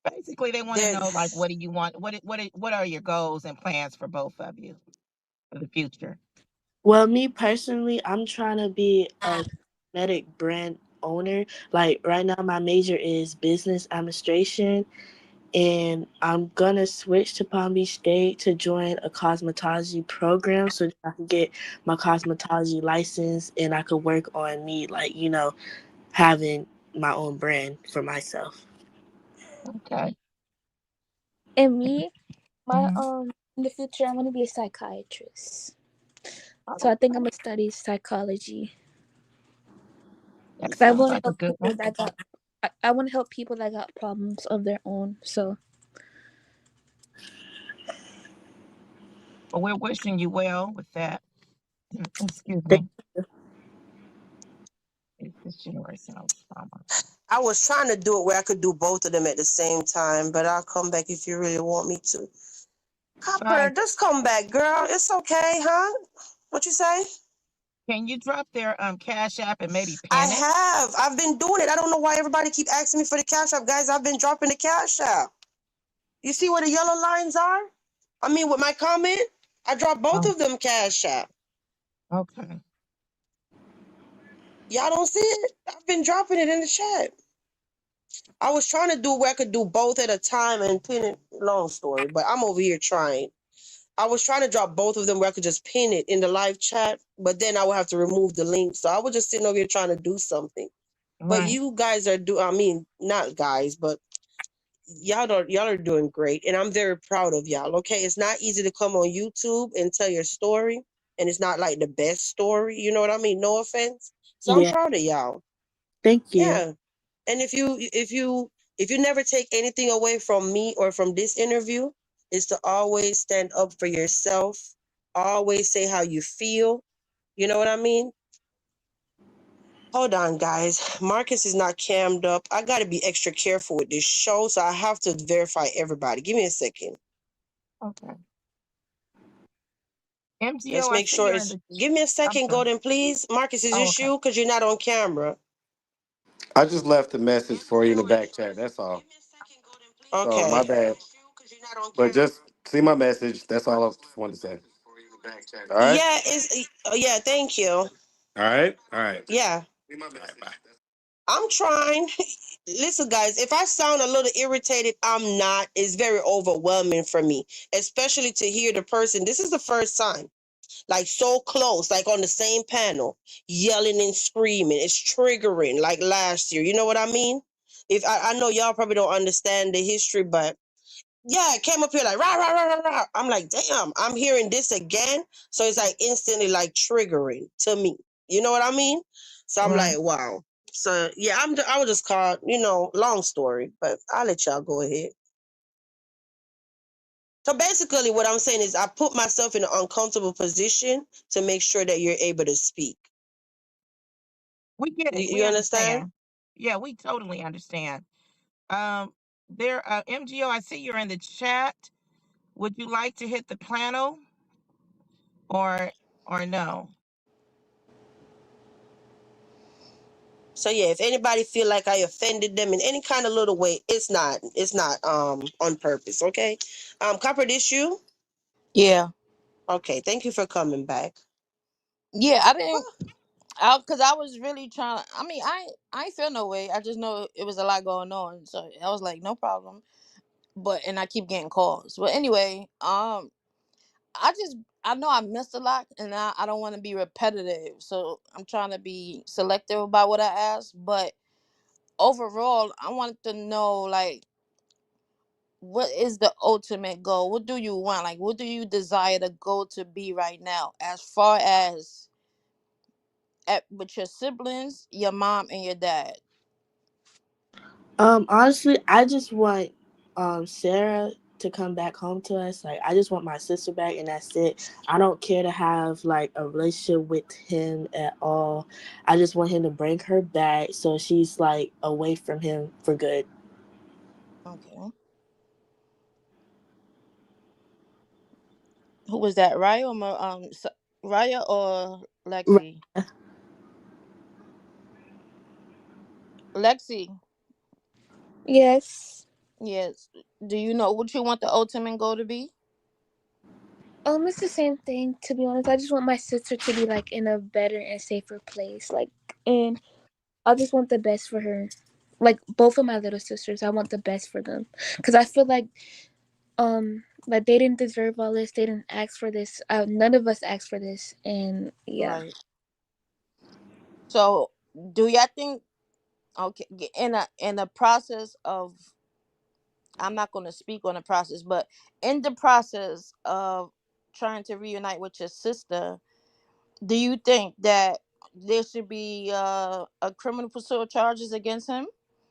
Basically, they want to there, know, like, what do you want? What are your goals and plans for both of you for the future? Well, me personally, I'm trying to be a cosmetic brand owner. Like right now, my major is business administration, and I'm gonna switch to Palm Beach State to join a cosmetology program so that I can get my cosmetology license and I could work on me, like, having my own brand for myself. Okay. And me, my Mhm. in the future, I want to be a psychiatrist. So I think I'm gonna study psychology That because I sounds want to like a help good people one. that got. I want to help people that got problems of their own. So Well, we're wishing you well with that. Excuse Thank me. It's this generational trauma. I was trying to do it where I could do both of them at the same time, but I'll come back if you really want me to. Copper, Bye. just come back, girl. It's okay, huh? What you say? Can you drop their Cash App and maybe I pin it? have. I've been doing it. I don't know why everybody keep asking me for the Cash App, guys. I've been dropping the Cash App. You see where the yellow lines are? I mean, with my comment, I dropped both Oh, of them Cash App. okay. Y'all don't see it? I've been dropping it in the chat. I was trying to do where I could do both at a time and pin it. Long story, but I'm over here trying. I was trying to drop both of them where I could just pin it in the live chat, but then I would have to remove the link. So I was just sitting over here trying to do something. But Right. you guys are I mean, not guys, but y'all are doing great, and I'm very proud of y'all. Okay, it's not easy to come on YouTube and tell your story, and it's not like the best story. You know what I mean? No offense. So I'm Yeah, proud of y'all. thank you. Yeah. And if you never take anything away from me or from this interview, is to always stand up for yourself. Always say how you feel. You know what I mean? Hold on, guys. Marcus is not cammed up. I got to be extra careful with this show, so I have to verify everybody. Give me a second. Okay. MGO, Let's I make see sure you're in it's. the. Give me a I'm second, sorry. Golden, please. Marcus, is Oh, this okay. you? Because you're not on camera. I just left a message for you in the back chat. That's all. So Okay. my bad. But just see my message. That's all I wanted to say. All right. Yeah, yeah, thank you. All right. All right. Yeah. All right, bye. I'm trying. Listen, guys, if I sound a little irritated, I'm not. It's very overwhelming for me, especially to hear the person. This is the first time, like so close, like on the same panel, yelling and screaming. It's triggering, like last year. You know what I mean? If I know y'all probably don't understand the history, but yeah, it came up here like rah rah rah rah rah. I'm like, damn, I'm hearing this again. So it's like instantly like triggering to me. You know what I mean? So I'm Right. like, wow. So yeah, I was just caught, long story, but I'll let y'all go ahead. So basically what I'm saying is I put myself in an uncomfortable position to make sure that you're able to speak. We get it. You We understand? understand. Yeah, we totally understand. Um, MGO, I see you're in the chat. Would you like to hit the panel or no? So yeah, if anybody feel like I offended them in any kind of little way, it's not on purpose, okay? Copper, this you? Yeah. Okay, thank you for coming back. Yeah, I didn't. Cause I was really trying. I mean, I ain't feel no way. I just know it was a lot going on, so I was like, no problem. But and I keep getting calls. But anyway, I know I missed a lot, and I don't want to be repetitive, so I'm trying to be selective about what I ask. But overall, I wanted to know like, what is the ultimate goal? What do you want? Like, what do you desire the goal to be right now, as far as with your siblings, your mom, and your dad? Honestly, I just want Sarah to come back home to us. Like, I just want my sister back, and that's it. I don't care to have like a relationship with him at all. I just want him to bring her back so she's like away from him for good. Okay. Who was that? Raya or Right. Lexi? Lexi. Yes. Yes. Do you know what you want the ultimate goal to be? It's the same thing, to be honest. I just want my sister to be like in a better and safer place. Like, and I just want the best for her. Like both of my little sisters, I want the best for them. Cause I feel like they didn't deserve all this. They didn't ask for this. None of us asked for this. And yeah. Right. So, do y'all think, okay, in a process of, I'm not going to speak on the process, but in the process of trying to reunite with your sister, do you think that there should be a criminal pursuit charges against him?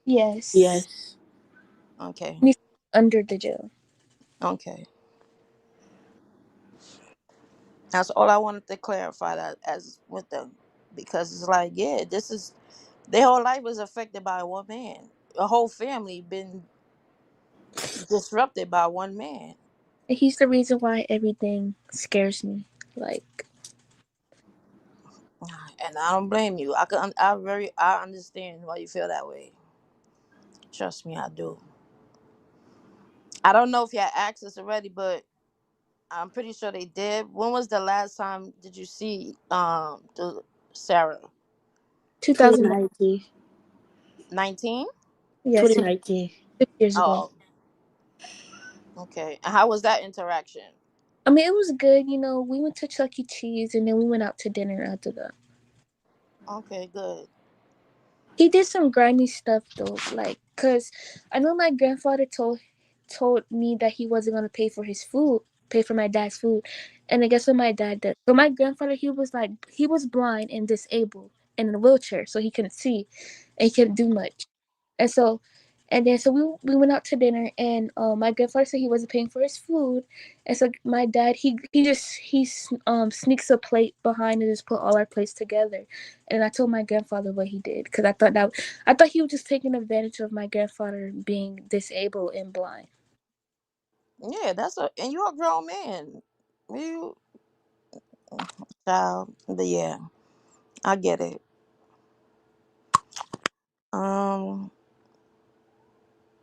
Yes. Yes. Okay. He's under the jail. Okay. That's all I wanted to clarify, that as with them, because it's like, yeah, this is their whole life was affected by one man. A whole family been disrupted by one man. He's the reason why everything scares me. Like, And I don't blame you. I understand why you feel that way. Trust me, I do. I don't know if you had access already, but I'm pretty sure they did. When was the last time did you see the Sarah? 2019. 19? Yes, 2019. 6 years ago. Oh, okay. And how was that interaction? I mean, it was good. You know, we went to Chuck E. Cheese and then we went out to dinner after that. Okay, good. He did some grimy stuff though, like, cause I know my grandfather told me that he wasn't gonna pay for his food, pay for my dad's food, and I guess what my dad did. So my grandfather, he was blind and disabled and in a wheelchair, so he couldn't see, and he couldn't do much, and so. And then so we went out to dinner and my grandfather said he wasn't paying for his food, and so my dad he sneaks a plate behind and just put all our plates together, and I told my grandfather what he did because I thought he was just taking advantage of my grandfather being disabled and blind. Yeah, and you're a grown man. You child. But yeah, I get it. Um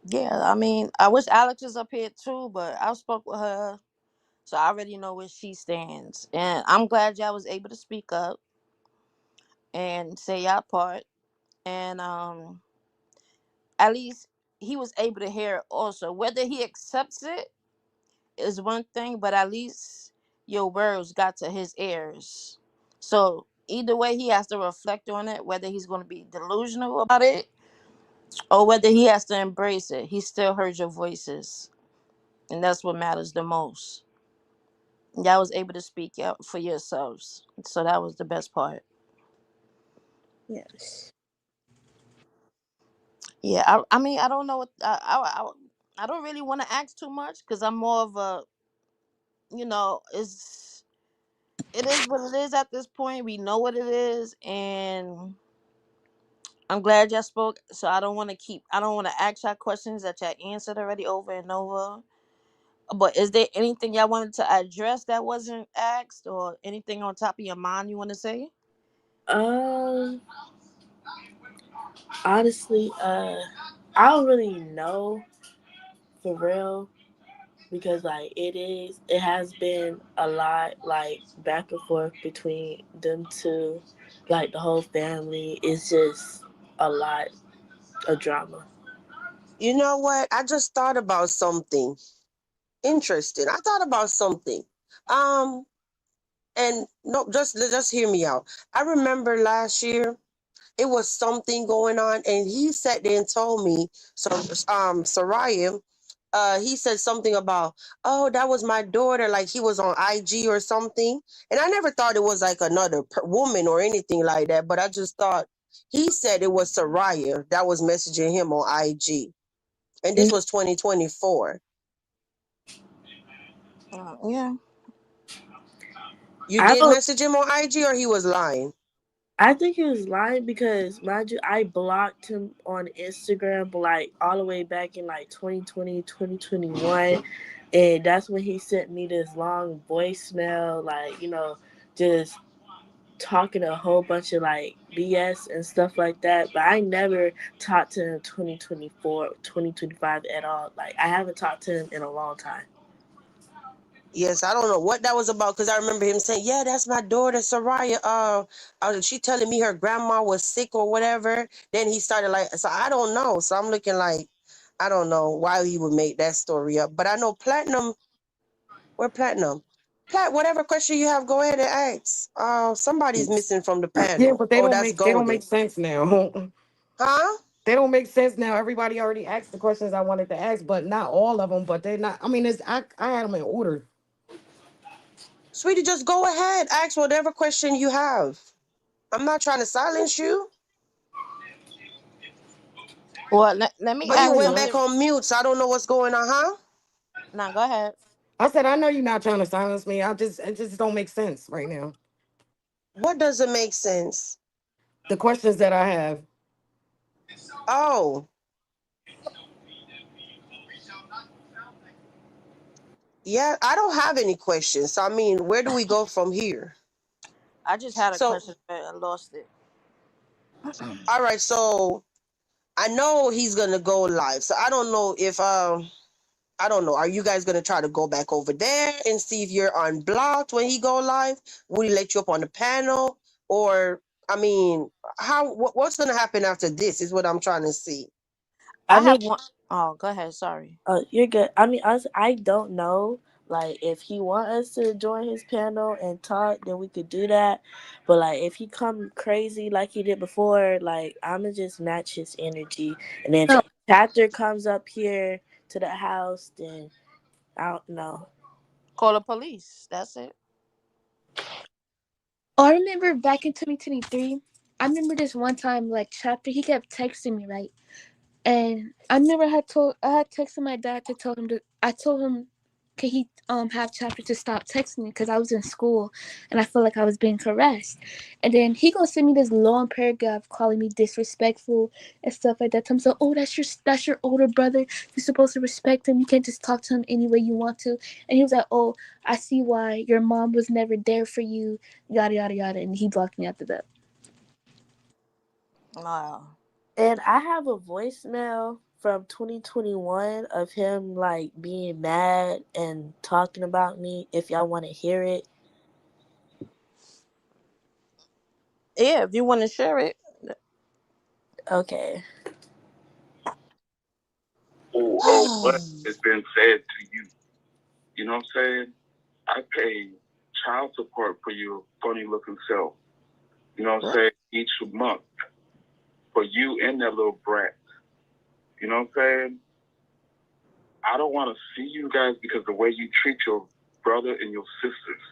yeah, I mean, I wish Alex was up here too, but I spoke with her, so I already know where she stands. And I'm glad y'all was able to speak up and say y'all part. And at least he was able to hear it also. Whether he accepts it is one thing, but at least your words got to his ears. So either way, he has to reflect on it, whether he's going to be delusional about it or whether he has to embrace it. He still heard your voices, and that's what matters the most. Y'all was able to speak out for yourselves, so that was the best part. Yes. Yeah, I mean, I don't know what I don't really want to ask too much because I'm more of a, it is what it is at this point. We know what it is, and I'm glad y'all spoke. So I don't want to ask y'all questions that y'all answered already over and over. But is there anything y'all wanted to address that wasn't asked, or anything on top of your mind you want to say? Um, honestly, I don't really know for real because like it has been a lot like back and forth between them two, like the whole family. It's just a lot of drama. You know what? I just thought about something interesting. I thought about something. Um, and no, just hear me out. I remember last year it was something going on, and he sat there and told me. So, Soraya, he said something about, oh, that was my daughter. Like he was on IG or something, and I never thought it was like another woman or anything like that. But I just thought he said it was Soraya that was messaging him on IG, and this Mm. was 2024. Yeah. You I did don't. message him on IG, or he was lying? I think he was lying because, mind you, I blocked him on Instagram like all the way back in like 2020, 2021. And that's when he sent me this long voicemail, like, just talking a whole bunch of like BS and stuff like that. But I never talked to him 2024, 2025 at all. Like, I haven't talked to him in a long time. Yes, I don't know what that was about because I remember him saying, "Yeah, that's my daughter, Soraya. She telling me her grandma was sick or whatever." Then he started like, so I don't know. So I'm looking like, I don't know why he would make that story up. But I know Platinum. Where Platinum? Whatever question you have, go ahead and ask. Somebody's missing from the Yeah, panel. but Oh, that's they don't make Golden. sense now. Huh? They don't make sense now. Everybody already asked the questions I wanted to ask, but not all of them. But they're not. I mean, I had them in order. Sweetie, just go ahead. Ask whatever question you have. I'm not trying to silence you. Well, let me But I you know ask you're went not. back something. on mute, so I don't know what's going on, huh? Now, go ahead. I said I know you're not trying to silence me. It just don't make sense right now. What doesn't make sense? The questions that I have. Oh, yeah, I don't have any questions. So, I mean, where do we go from here? I just had a So, question, but I lost it. all right. So I know he's gonna go live. So I don't know if I don't know. Are you guys gonna try to go back over there and see if you're unblocked when he go live? Will he let you up on the panel? Or I mean, what's gonna happen after this is what I'm trying to see. I I mean, have one. Oh, go ahead. Sorry. you're good. I mean, honestly, I don't know. Like, if he want us to join his panel and talk, then we could do that. But like, if he come crazy like he did before, like, I'ma just match his energy. And then if No. chapter comes up here to the house, then I don't know. Call the police. That's it. I remember back in 2023, I remember this one time, like, Chapter, he kept texting me, right? And I remember I had texted my dad to tell him I told him, could he have Chapter to stop texting me because I was in school and I felt like I was being harassed. And then he gonna send me this long paragraph calling me disrespectful and stuff like that. So, oh, that's your older brother. You're supposed to respect him. You can't just talk to him any way you want to. And he was like, oh, I see why your mom was never there for you, yada yada yada. And he blocked me after that. Wow. And I have a voicemail from 2021 of him like being mad and talking about me. If y'all want to hear it, Yeah, if you want to share it. okay. What has been said to you. You know what I'm saying? I pay child support for your funny looking self. You know what I'm saying? Each month for you and that little brat. You know what I'm saying? I don't want to see you guys because the way you treat your brother and your sisters.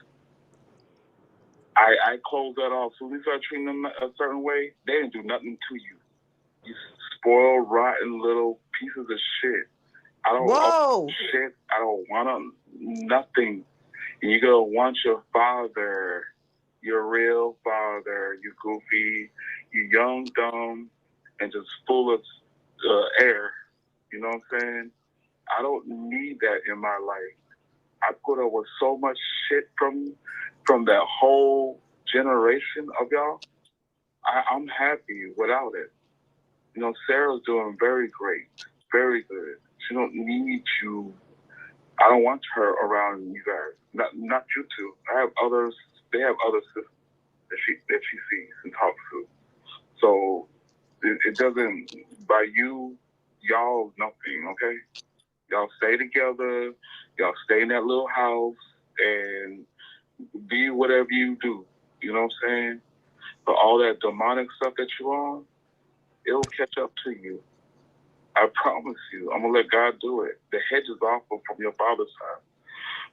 I close that off. So we start treating them a certain way, they didn't do nothing to you. You spoiled, rotten little pieces of shit. I don't Whoa. shit. I don't want nothing. And you're gonna want your father, your real father, you goofy, you young, dumb, and just full of air. You know what I'm saying? I don't need that in my life. I put up with so much shit from that whole generation of y'all. I'm happy without it. You know, Sarah's doing very great, very good. She don't need you. I don't want her around you guys. Not you two. I have others. They have other sisters that she sees and talks to. So it doesn't. By y'all nothing. Okay. Y'all stay together. Y'all stay in that little house and be whatever you do. You know what I'm saying? But all that demonic stuff that you're on, it'll catch up to you. I promise you. I'm going to let God do it. The hedge is off from your father's side.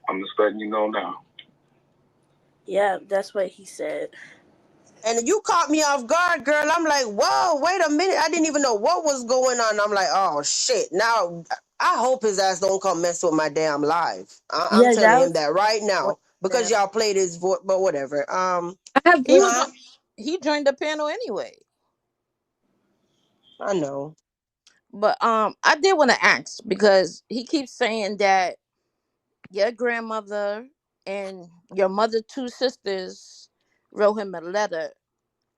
I'm just letting you know now. Yeah, that's what he said. And you caught me off guard, girl. I'm like, whoa, wait a minute. I didn't even know what was going on. I'm like, oh, shit. Now, I hope his ass don't come mess with my damn live. I'm Yeah, telling that him that right now. Because y'all played his voice, but whatever. I have He voice. was he joined the panel anyway. I know. But I did want to ask because he keeps saying that your grandmother and your mother two sisters wrote him a letter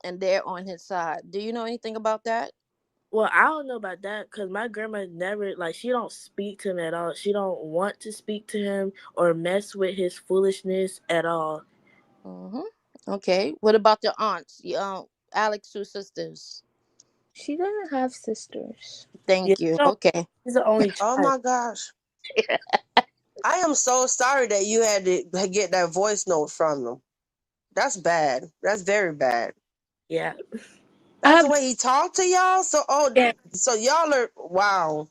and they're on his side. Do you know anything about that? Well, I don't know about that because my grandma never, like, she don't speak to him at all. She don't want to speak to him or mess with his foolishness at all. Okay. What about your aunts? Alex two sisters. She doesn't have sisters. Yeah, Thank you. Okay. he's the only Oh, child. my gosh. I am so sorry that you had to get that voice note from him. That's bad. That's very bad. Yeah. That's the way he talked to y'all? So, Yeah. so y'all are, wow.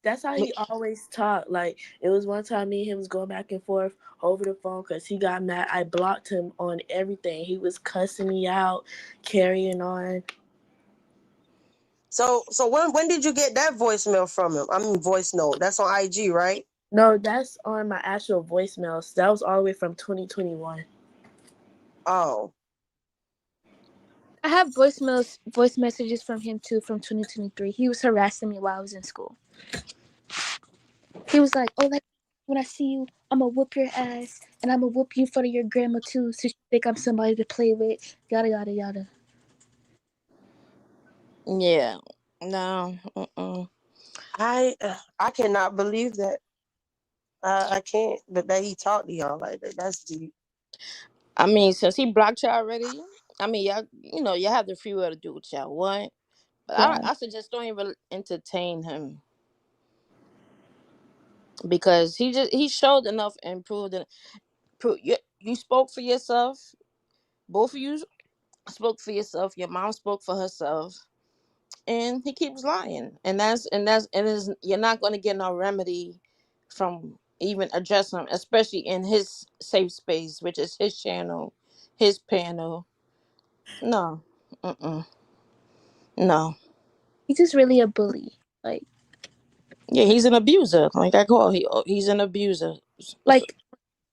That's how he always talked. Like, it was one time me and him was going back and forth over the phone because he got mad. I blocked him on everything. He was cussing me out, carrying on. So when did you get that voicemail from him? I mean, voice note. That's on IG, right? No, that's on my actual voicemails. That was all the way from 2021. Oh. I have voice messages from him too from 2023. He was harassing me while I was in school. He was like, "Oh, when I see you, I'm gonna whoop your ass, and I'm gonna whoop you in front of your grandma too, so she think I'm somebody to play with. Yada yada yada. Yeah. No. Mm-mm. I cannot believe that. I can't. That he talked to y'all like that. That's deep. I mean, since he blocked you already, I mean, y'all, you have the free will to do what y'all want. But Yeah. I suggest don't even entertain him because he showed enough and proved it. You spoke for yourself. Both of you spoke for yourself. Your mom spoke for herself, and he keeps lying. You're not going to get no remedy from even addressing him, especially in his safe space, which is his channel, his panel. No, mm-mm. No. He's just really a bully. Yeah, he's an abuser. Like I call, he's an abuser. Like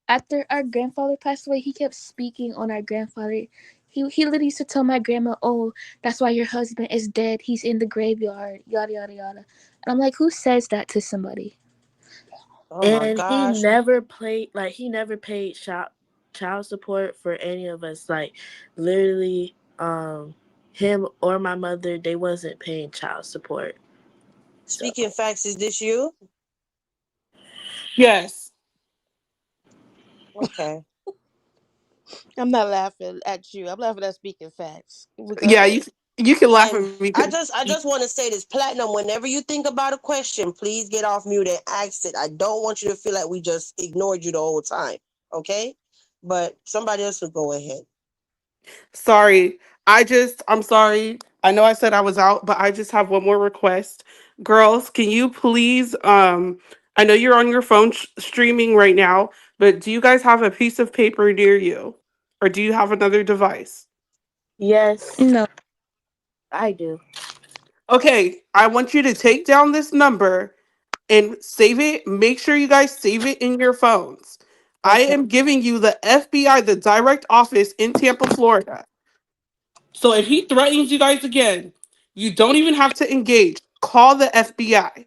after our grandfather passed away, he kept speaking on our grandfather. He literally used to tell my grandma, "Oh, that's why your husband is dead. He's in the graveyard." Yada yada yada. And I'm like, who says that to somebody? Oh my And he gosh. never played like he never paid child support for any of us. Like literally, him or my mother, they wasn't paying child support. So Speaking facts, is this you? Yes. Okay. I'm not laughing at you. I'm laughing at speaking facts. But go Yeah, ahead. you can laugh And at me I 'cause just want to say this, Platinum. Whenever you think about a question, please get off mute and ask it. I don't want you to feel like we just ignored you the whole time. Okay? But somebody else will go ahead. sorry. I'm sorry. I know I said I was out, but I just have one more request. Girls, can you please I know you're on your phone streaming right now, but do you guys have a piece of paper near you? Or do you have another device? yes, No. I do. Okay, I want you to take down this number and save it. Make sure you guys save it in your phones. I Okay. am giving you the FBI, the direct office in Tampa, Florida. So if he threatens you guys again, you don't even have to engage. Call the FBI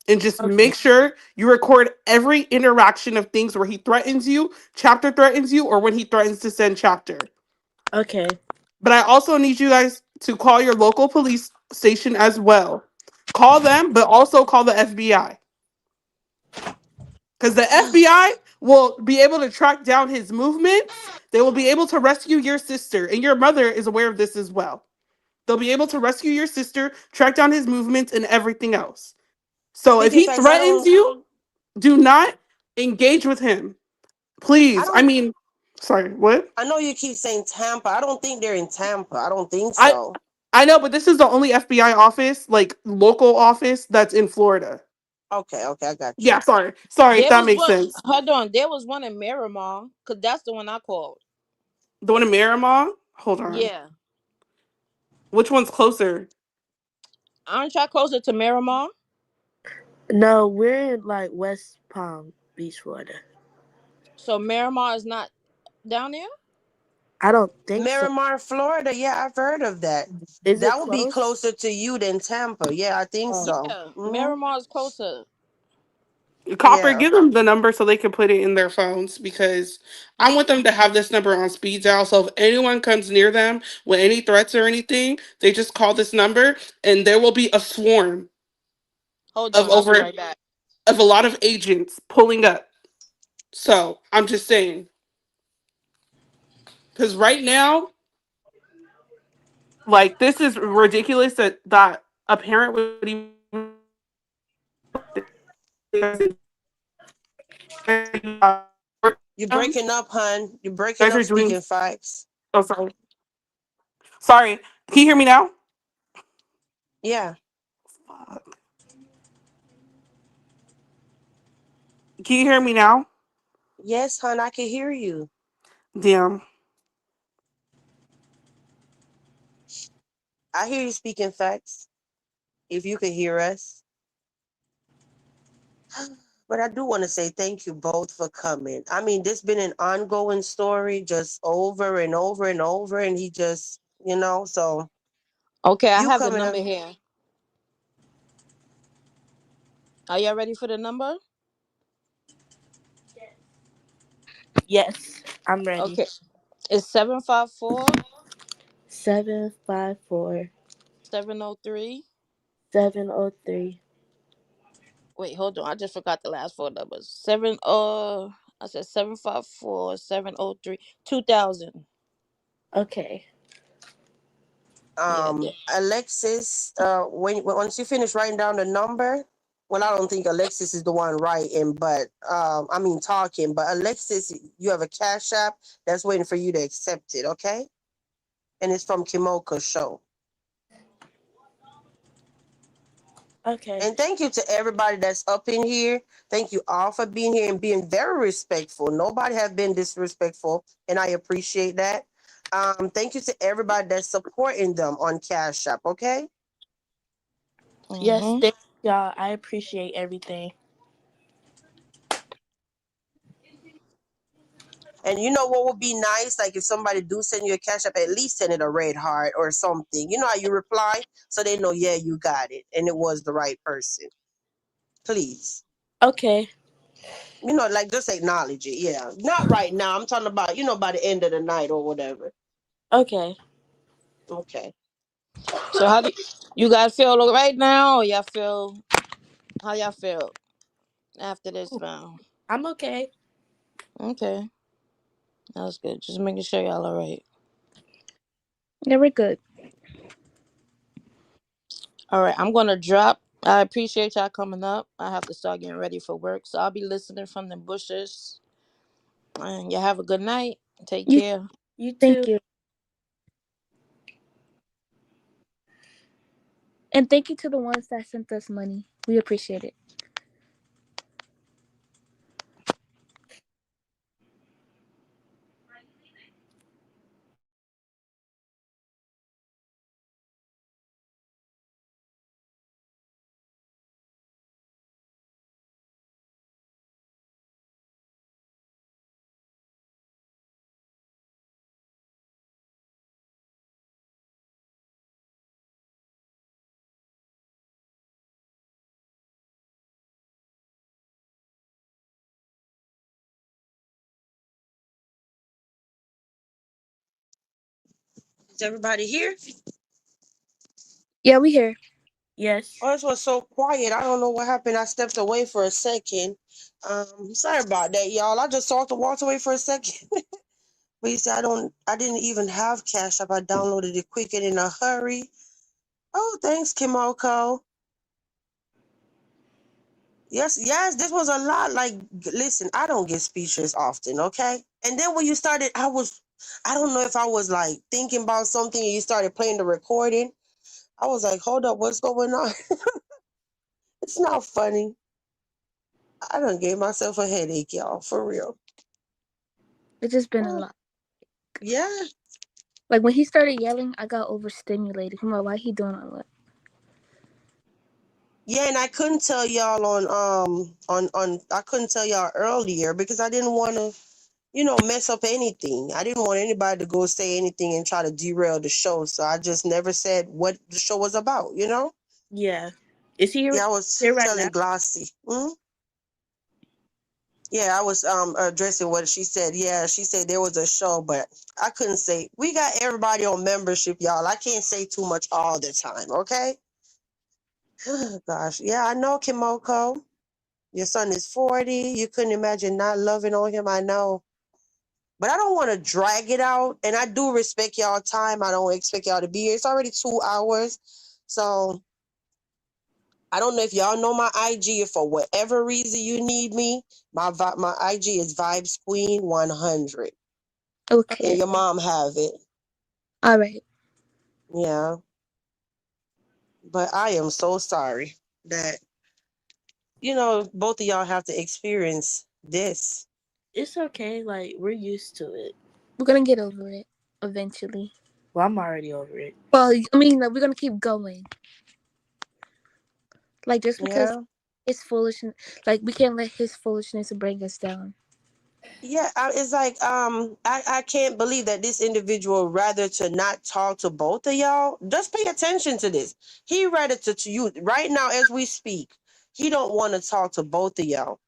and just Okay. make sure you record every interaction of things where he threatens you, chapter threatens you, or when he threatens to send chapter. Okay. But I also need you guys to call your local police station as well. Call them, but also call the FBI. Because the FBI will be able to track down his movements. They will be able to rescue your sister, and your mother is aware of this as well. They'll be able to rescue your sister, track down his movements, and everything else. So if Speaking he facts, I threatens don't you, do not engage with him. I Please. I don't mean, sorry, what? I know you keep saying Tampa. I don't think they're in Tampa. I don't think I so. I know, but this is the only FBI office, like local office, that's in Florida. Okay, I got Yeah, you. sorry. Sorry if There that was makes one. sense. Hold on. There was one in Miramar, cause that's the one I called. The one in Miramar? Hold on. Yeah. Which one's closer? Aren't y'all closer to Miramar? No, we're in like West Palm Beach, Florida. So Miramar is not down there. I don't think so. Miramar, Florida. Yeah, I've heard of that. Is it That would be close? closer to you than Tampa. Yeah, I think Oh, so. Yeah, Hmm. Miramar is closer. Copper, Yeah. give them the number so they can put it in their phones because I want them to have this number on speed dial. So if anyone comes near them with any threats or anything, they just call this number and there will be a swarm Hold of on, I'll be over right back. of a lot of agents pulling up. So I'm just saying. Because right now, like this is ridiculous that a parent would even you You're breaking up, hun. You're breaking guys up are doing. speaking facts. Oh, sorry. Sorry. Can you hear me now? Yeah. Fuck. Can you hear me now? Yes, hun, I can hear you. Damn. I hear you speaking facts. If you could hear us. But I do want to say thank you both for coming. I mean, this been an ongoing story just over and over and over. And he just, so Okay, I you have the coming number up. here. Are y'all ready for the number? Yes, I'm ready. Okay. It's 754 754 703. 703. Wait, hold on. I just forgot the last four numbers. I said 754 703 2000. Okay. Yeah. Alexis, once you finish writing down the number, well, I don't think Alexis is the one writing, but I mean talking. But Alexis, you have a Cash App that's waiting for you to accept it, okay? And it's from Kimoko Show. Okay. And thank you to everybody that's up in here. Thank you all for being here and being very respectful. Nobody have been disrespectful, and I appreciate that. Thank you to everybody that's supporting them on Cash App, okay? Yes, Mm-hmm. thank y'all. I appreciate everything. And you know what would be nice? Like if somebody do send you a Cash App, at least send it a red heart or something. You know how you reply? So they know, yeah, you got it. And it was the right person. Please. Okay. You know, like just acknowledge it. Yeah. Not right now. I'm talking about, by the end of the night or whatever. Okay. Okay. So how do you guys feel right now, or y'all feel how y'all feel after this now? I'm okay. Okay, that's good. Just making sure y'all all right. Yeah, we're good. All right, I'm gonna drop. I appreciate y'all coming up. I have to start getting ready for work, so I'll be listening from the bushes. And you have a good night. Take You care. You too. thank you. And thank you to the ones that sent us money. We appreciate it. Is everybody here? Yeah, we here. Yes. Oh, this was so quiet. I don't know what happened. I stepped away for a second. Sorry about that, y'all. I just talked and walked away for a second. But you see, I didn't even have Cash App. I downloaded it quick and in a hurry. Oh, thanks, Kimoko. Yes, this was a lot. Like, listen, I don't get speeches often, okay? And then when you started, I don't know if I was like thinking about something and you started playing the recording. I was like, hold up, what's going on? It's not funny. I done gave myself a headache, y'all, for real. It's just been a Oh, lot. yeah. Like when he started yelling, I got overstimulated. I'm like, why he doing all that? Yeah, and I couldn't tell y'all on I couldn't tell y'all earlier because I didn't want to, mess up anything. I didn't want anybody to go say anything and try to derail the show. So I just never said what the show was about, Yeah. Is he Yeah, I here was right telling now? Glossy. Yeah, I was addressing what she said. Yeah, she said there was a show, but I couldn't say. We got everybody on membership, y'all. I can't say too much all the time, okay? Gosh, yeah, I know, Kimoko. Your son is 40. You couldn't imagine not loving on him, I know. But I don't want to drag it out. And I do respect y'all time. I don't expect y'all to be here. It's already 2 hours. So I don't know if y'all know my IG. If for whatever reason you need me, my IG is Vibes Queen 100. And Okay. your mom have it. All right. Yeah. But I am so sorry that, both of y'all have to experience this. It's okay. Like, we're used to it. We're gonna get over it eventually. Well, I'm already over it. Well, I mean, like, we're gonna keep going. Like just because Yeah. it's foolish, like we can't let his foolishness bring us down. Yeah, it's like I can't believe that this individual rather to not talk to both of y'all. Just pay attention to this. He rather to you right now as we speak. He don't want to talk to both of y'all.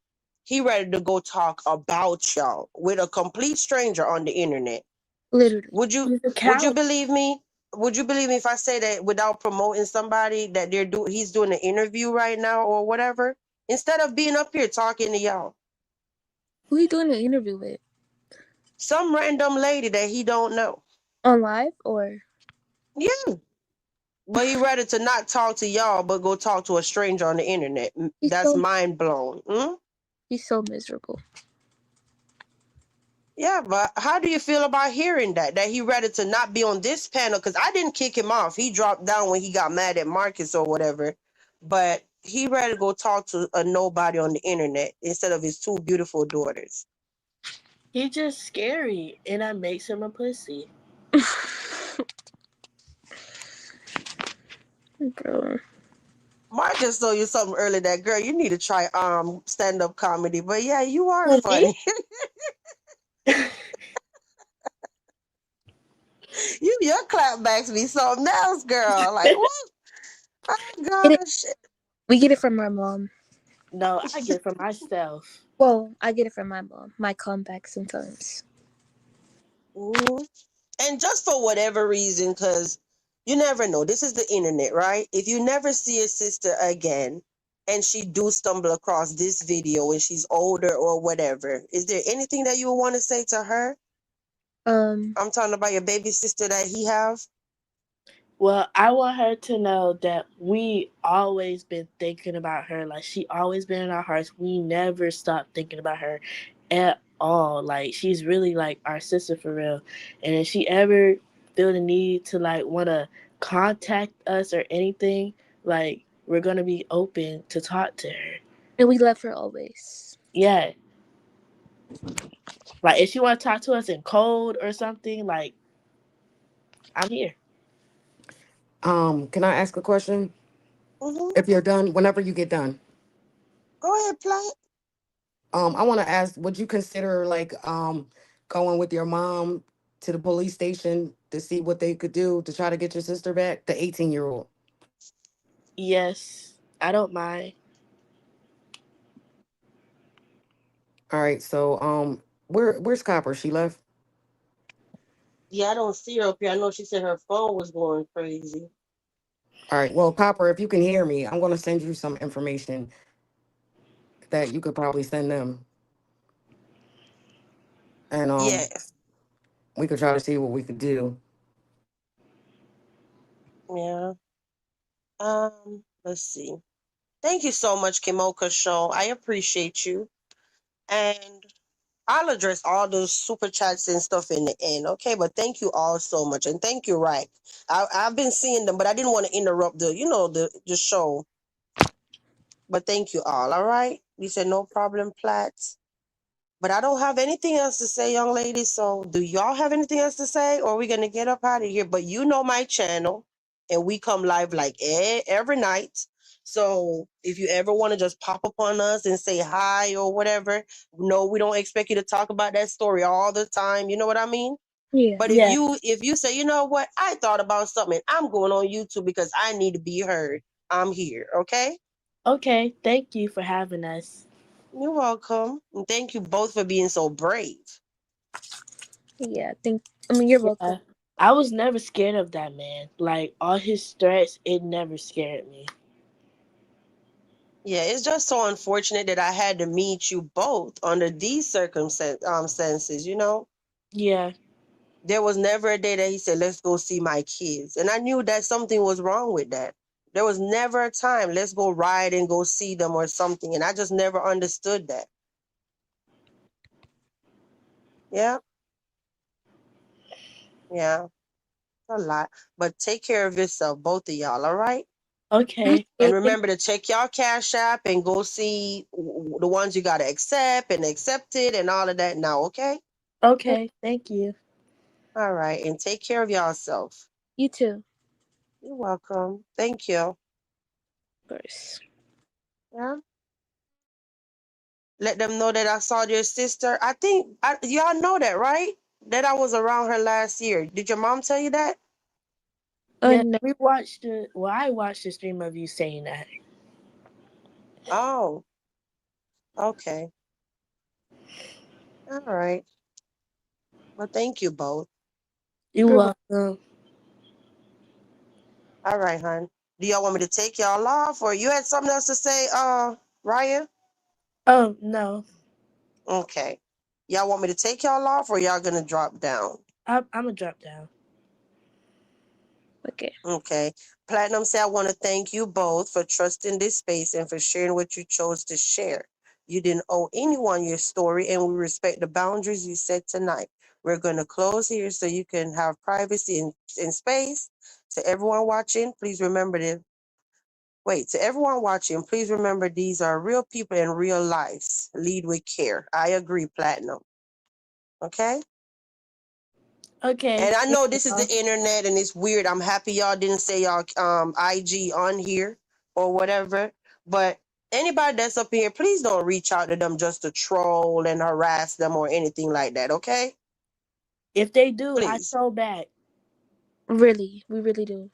he ready to go talk about y'all with a complete stranger on the internet. Literally. Would you His account. believe me? Would you believe me if I say that without promoting somebody that he's doing an interview right now or whatever? Instead of being up here talking to y'all. Who you doing an interview with? Some random lady that he don't know. On live or? Yeah. But he ready to not talk to y'all, but go talk to a stranger on the internet. He's That's so mind blown. he's so miserable. Yeah, but how do you feel about hearing that he ready to not be on this panel? Because I didn't kick him off. He dropped down when he got mad at Marcus or whatever. But he ready to go talk to a nobody on the internet instead of his two beautiful daughters. He's just scary, and that makes him a pussy. Bro. Marcus told you something earlier that girl, you need to try stand-up comedy. But yeah, you are Who, funny. Your clapbacks be something else, girl. Like, what? Oh gosh. We get it from our mom. No, I get it from myself. Well, I get it from my mom. My comeback sometimes. Mhm. And just for whatever reason, because you never know. This is the internet, right? If you never see a sister again and she do stumble across this video when she's older or whatever, is there anything that you would want to say to her? I'm talking about your baby sister that he have. Well, I want her to know that we always been thinking about her. Like, she always been in our hearts. We never stopped thinking about her at all. Like, she's really like our sister for real. And if she ever feel the need to like want to contact us or anything, like, we're gonna be open to talk to her. And we love her always. Yeah. Like, if she want to talk to us in code or something, like, I'm here. Can I ask a question? Mm-hmm. If you're done, whenever you get done. Go ahead, Plat. I want to ask, would you consider like going with your mom to the police station to see what they could do to try to get your sister back, the 18-year-old? Yes, I don't mind. All right, so where's Copper? She left? Yeah, I don't see her up here. I know she said her phone was going crazy. All right, well, Copper, if you can hear me, I'm going to send you some information that you could probably send them. And Yeah. we could try to see what we could do. Yeah. Let's see. Thank you so much, Kimoka Show. I appreciate you. And I'll address all those super chats and stuff in the end, okay? But thank you all so much, and thank you, right? I've been seeing them, but I didn't want to interrupt the show. But thank you all right? You said no problem, Platts. But I don't have anything else to say, young ladies. So do y'all have anything else to say, or are we gonna get up out of here? But you know my channel, and we come live like every night. So if you ever want to just pop up on us and say hi or whatever, no, we don't expect you to talk about that story all the time. You know what I mean? Yeah. But Yeah. if you say, you know what, I thought about something, I'm going on YouTube because I need to be heard. I'm here, okay? Okay, thank you for having us. You're welcome. And thank you both for being so brave. Yeah, you're welcome. Yeah. I was never scared of that man. Like, all his threats, it never scared me. Yeah, it's just so unfortunate that I had to meet you both under these circumstances, you know? Yeah. There was never a day that he said, let's go see my kids. And I knew that something was wrong with that. There was never a time, let's go ride and go see them or something. And I just never understood that. Yeah. Yeah. A lot. But take care of yourself, both of y'all, all right? Okay. And remember to check y'all Cash App and go see the ones you got to accept and accepted and all of that now, okay? Okay, thank you. All right. And take care of yourself. You too. You're welcome. Thank you. Of course. Yeah. Let them know that I saw your sister. I think y'all know that, right? That I was around her last year. Did your mom tell you that? Yeah, No. we watched it. Well, I watched the stream of you saying that. Oh, okay. All right. Well, thank you both. You're You're welcome. All right, hon. Do y'all want me to take y'all off, or you had something else to say, Ryan? Oh no, Okay. Y'all want me to take y'all off, or y'all gonna drop down? I'm gonna drop down. okay. Okay. Platinum say I want to thank you both for trusting this space and for sharing what you chose to share. You didn't owe anyone your story, and we respect the boundaries you set tonight. We're going to close here so you can have privacy in space. To everyone watching, please remember to to everyone watching, please remember these are real people in real lives. Lead with care. I agree, Platinum. Okay? Okay. And I Thank know you this is the all. internet and it's weird. I'm happy y'all didn't say y'all IG on here or whatever. But anybody that's up here, please don't reach out to them just to troll and harass them or anything like that, okay? If they do, I Please. throw back. Really, we really do.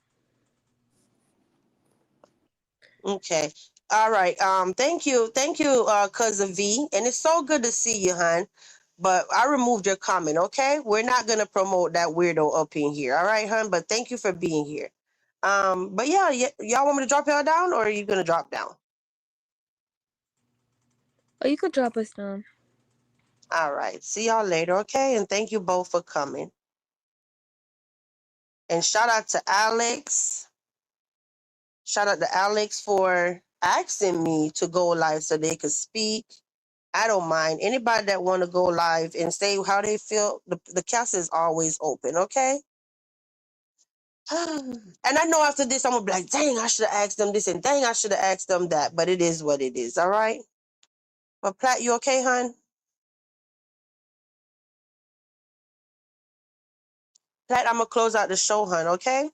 Okay. All right. Thank you. Thank you, cousin V. And it's so good to see you, hon. But I removed your comment, okay? We're not gonna promote that weirdo up in here. All right, hon. But thank you for being here. But yeah, y'all want me to drop y'all down, or are you gonna drop down? Oh, you could drop us down. All right. See y'all later, okay? And thank you both for coming. And shout out to Alex. Shout out to Alex for asking me to go live so they could speak. I don't mind. Anybody that want to go live and say how they feel, the cast is always open, okay? And I know after this, I'm going to be like, dang, I should have asked them this and dang, I should have asked them that. But it is what it is, all right? But Platt, you okay, hon? Platt, I'm going to close out the show, hon, okay?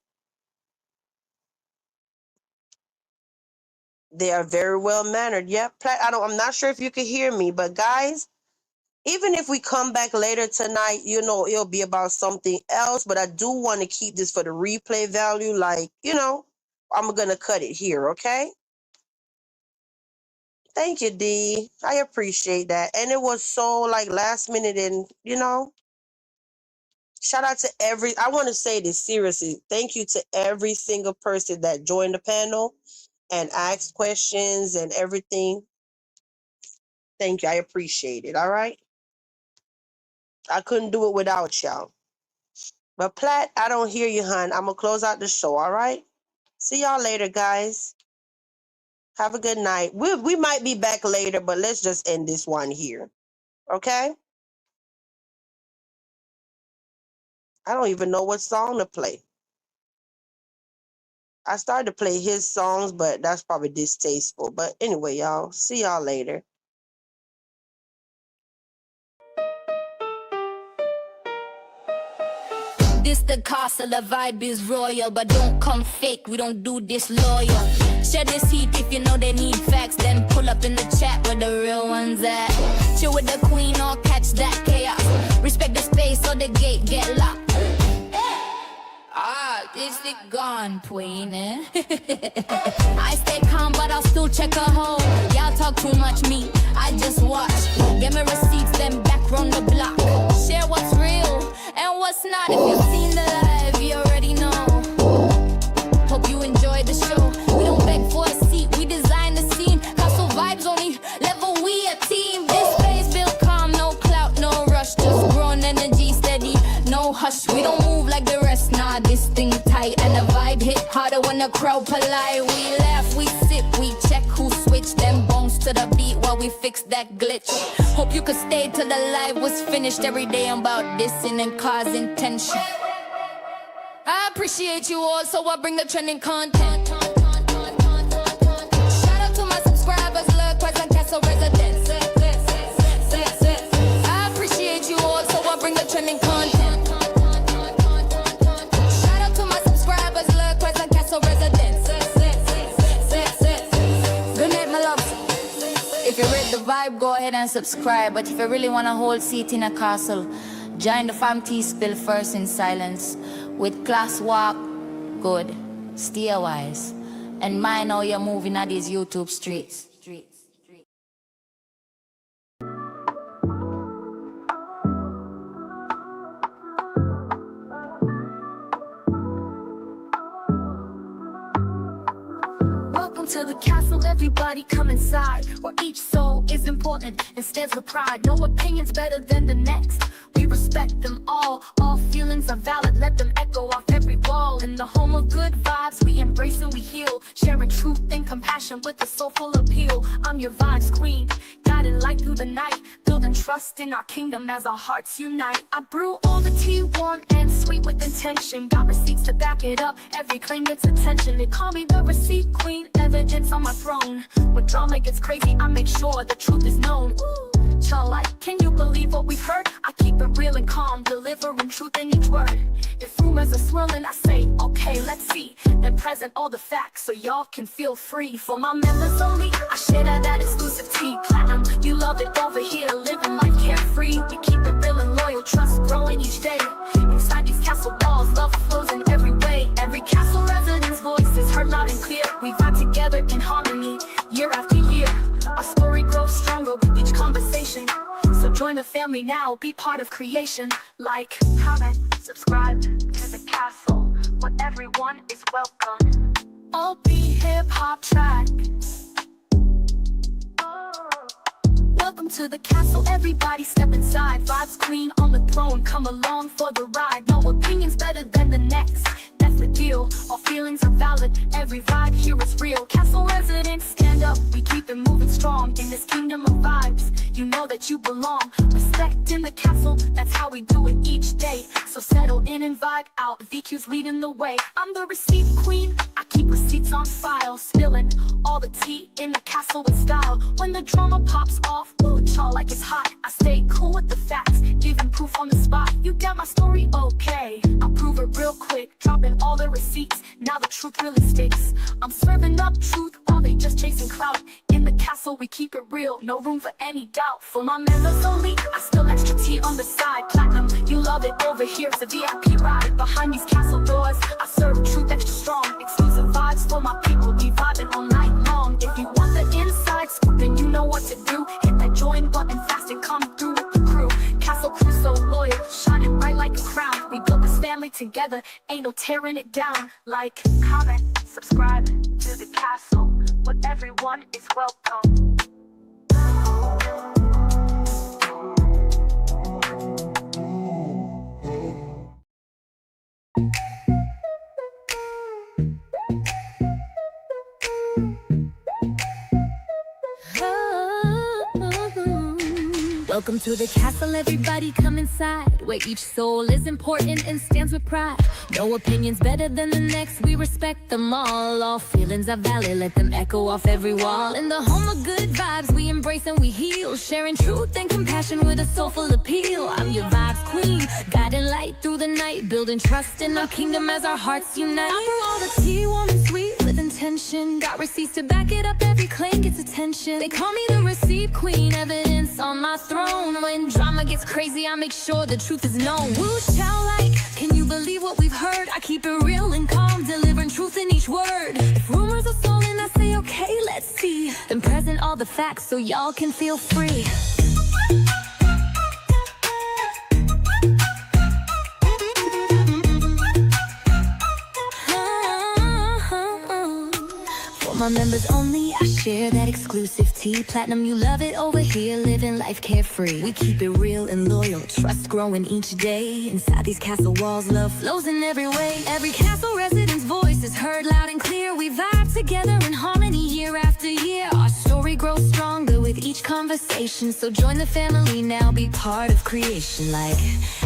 They are very well mannered. Yep. Platt, I'm not sure if you can hear me, but guys, even if we come back later tonight, it'll be about something else. But I do want to keep this for the replay value. Like, I'm going to cut it here, okay? Thank you, D. I appreciate that. And it was so like last minute and, shout out to I want to say this seriously. Thank you to every single person that joined the panel and asked questions and everything. Thank you. I appreciate it. All right. I couldn't do it without y'all. But Platt, I don't hear you, hon. I'm going to close out the show. All right. See y'all later, guys. Have a good night. We might be back later, but let's just end this one here. Okay. I don't even know what song to play. I started to play his songs, but that's probably distasteful. But anyway, y'all, see y'all later. This the castle, the vibe is royal, but don't come fake, we don't do this loyal. Share this heat if you know they need facts, then pull up in the chat where the real ones at. Chill with the queen or catch that chaos. Respect the space or the gate get locked. Is it gone, Queen? I stay calm, but I'll still check a hole. Y'all talk too much, me, I just watch. Get me receipts, then back round the block. Share what's real and what's not. If you've seen the live, you already know. Hope you enjoyed the show. We don't beg for a seat, we design the scene. Castle vibes only level, we a team. This space built calm, no clout, no rush. Just growing energy steady, no hush. We don't move like the rest, nah, this thing tight. And the vibe hit harder when the crowd polite. We laugh, we sip, we check who switched. Them bones to the beat while we fix that glitch. Hope you could stay till the live was finished. Every day I'm about dissing and causing tension. I appreciate you all, so I bring the trending content. Shout out to my subscribers, look, present castle residents. I appreciate you all, so I bring the trending content. Shout out to my subscribers, look, present castle residents. Good night, my loves. If you read the vibe, go ahead and subscribe. But if you really want to hold seat in a castle, join the fam tea spill first in silence. With class walk, good, stay wise, and mind how you're moving at these YouTube streets. to the castle, everybody come inside, where each soul is important and stands with pride. No opinion's better than the next. We respect them all feelings are valid, let them echo off every wall. In the home of good vibes, we embrace and we heal, sharing truth and compassion with a soulful appeal. I'm your vibes queen, guiding light through the night, building trust in our kingdom as our hearts unite. I brew all the tea warm and sweet with intention, got receipts to back it up, every claim gets attention. They call me the receipt queen, evidence on my throne. When drama gets crazy, I make sure the truth is known. Y'all like, can you believe what we've heard? I keep it real and calm, delivering truth in each word. If rumors are swirling, I say, okay, let's see. Then present all the facts so y'all can feel free. For my members only, I share that exclusive tea. Platinum, you love it over here, living life carefree. We keep it real and loyal, trust growing each day. Inside these castle walls, love flows in every way. Every castle resident's voice is heard loud and clear. We vibe together in harmony, year after year. Our story grows stronger with each conversation. So join the family now, be part of creation. Like, comment, subscribe to the castle, where everyone is welcome. All be hip-hop track. Welcome to the castle, everybody step inside. Vibes queen on the throne, come along for the ride. No opinion's better than the next, that's the deal. All feelings are valid, every vibe here is real. Castle residents, stand up, we keep it moving strong. In this kingdom of vibes, you know that you belong. Respect in the castle, that's how we do it each day. So settle in and vibe out, VQ's leading the way. I'm the receipt queen, I keep receipts on file, spilling all the tea in the castle with style. When the drama pops off, y'all like it's hot, I stay cool with the facts, giving proof on the spot. You got my story, okay, I'll prove it real quick, dropping all the receipts, now the truth really sticks. I'm serving up truth while they just chasing clout. In the castle we keep it real, no room for any doubt. For my members only, I spill extra tea on the side. Platinum, you love it over here, it's a VIP ride. Behind these castle doors, I serve truth extra strong. Exclusive vibes for my people, we vibing all night long. If you want the inside scoop, then you know what to do. Hit that join button fast and come through with the crew. Castle crew so loyal, shining bright like a crown. We built this family together, ain't no tearing it down. Like, comment, subscribe to the castle, where everyone is welcome. Welcome to the castle, everybody come inside, where each soul is important and stands with pride. No opinion's better than the next, we respect them all feelings are valid, let them echo off every wall. In the home of good vibes, we embrace and we heal, sharing truth and compassion with a soulful appeal. I'm your vibes queen, guiding light through the night, building trust in our kingdom as our hearts unite. I brew all the tea warm and sweet with intention, got receipts to back it up, every claim gets attention. They call me the receipt queen, evidence on my throne. When drama gets crazy, I make sure the truth is known. Woo child like, can you believe what we've heard? I keep it real and calm, delivering truth in each word. If rumors are stolen, I say okay, let's see. Then present all the facts so y'all can feel free. My members only, I share that exclusive tea. Platinum, you love it over here, living life carefree. We keep it real and loyal, trust growing each day. Inside these castle walls, love flows in every way. Every castle resident's voice is heard loud and clear. We vibe together in harmony year after year. Our story grows stronger with each conversation. So join the family now, be part of creation. Like,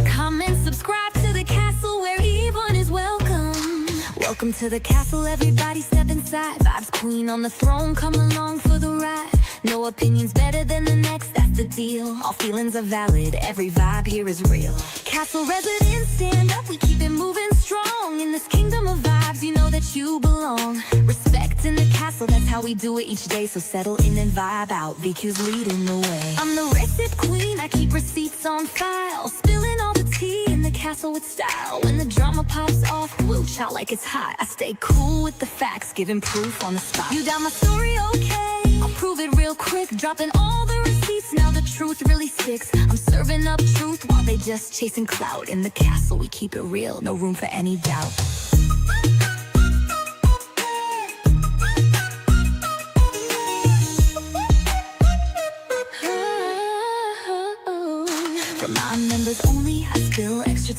comment, subscribe to the castle where everyone is welcome. Welcome to the castle, everybody step inside. Vibes queen on the throne, come along for the ride. No opinion's better than the next, that's the deal. All feelings are valid, every vibe here is real. Castle residents, stand up, we keep it moving strong. In this kingdom of vibes, you know that you belong. Respect in the castle, that's how we do it each day. So settle in and vibe out, VQ's leading the way. I'm the receipt queen, I keep receipts on file, spilling all the tea in the castle with style. When the drama pops off, woo child like it's hot, I stay cool with the facts, giving proof on the spot. You got my story, okay, I'll prove it real quick, dropping all the receipts, now the truth really sticks. I'm serving up truth while they just chasing clout. In the castle we keep it real, no room for any doubt.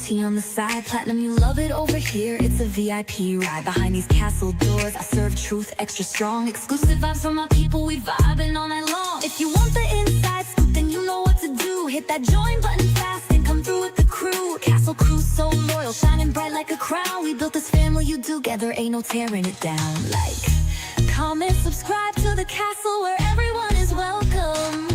royalty on the side. Platinum, you love it over here. It's a VIP ride. Behind these castle doors, I serve truth extra strong. Exclusive vibes from my people, we vibing all night long. If you want the inside scoop, then you know what to do. Hit that join button fast and come through with the crew. Castle Crew so loyal, shining bright like a crown. We built this family you together, ain't no tearing it down. Like, comment, subscribe to the castle where everyone is welcome.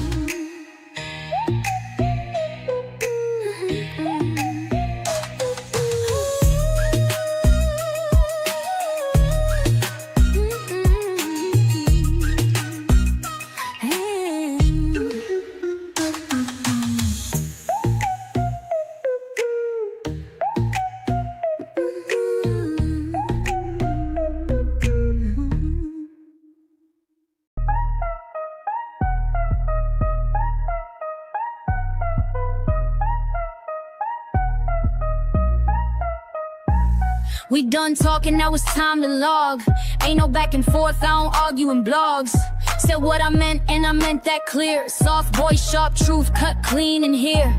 We done talking, now it's time to log. Ain't no back and forth, I don't argue in blogs. Said what I meant and I meant that clear. Soft voice, sharp truth, cut clean in here.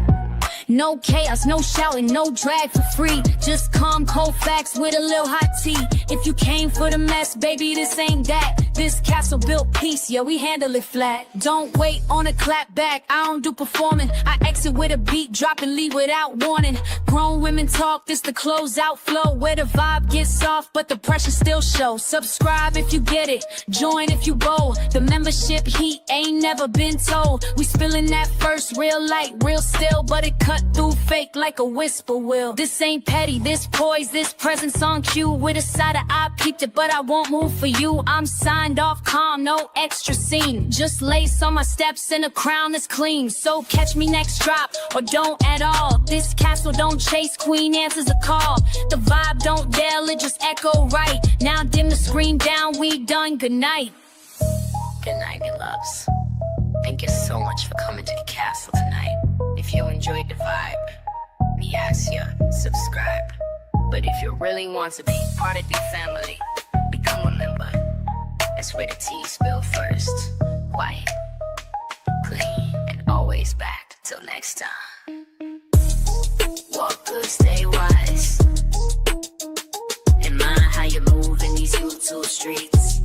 No chaos, no shouting, no drag for free. Just calm, cold facts with a little hot tea. If you came for the mess, baby, this ain't that. This castle built peace, yeah, we handle it flat. Don't wait on a clap back, I don't do performing. I exit with a beat, drop and leave without warning. Grown women talk, this the closeout flow. Where the vibe gets soft, but the pressure still shows. Subscribe if you get it, join if you bold. The membership heat ain't never been told. We spilling that first, real light, real still. But it cut through fake like a whisper will. This ain't petty, this poise, this presence on cue. With a side of eye, peeped it, but I won't move for you. I'm signed off calm, no extra scene. Just lace on my steps and a crown that's clean. So catch me next drop, or don't at all. This castle don't chase, queen answers a call. The vibe don't yell, it just echo right. Now dim the screen down, we done, good night. Good night, me loves. Thank you so much for coming to the castle tonight. If you enjoyed the vibe, me ask you, subscribe. But if you really want to be part of the family, become a member. That's where the tea spill first. Quiet, clean, and always back. Till next time. Walk good, stay wise. And mind how you move in these YouTube streets.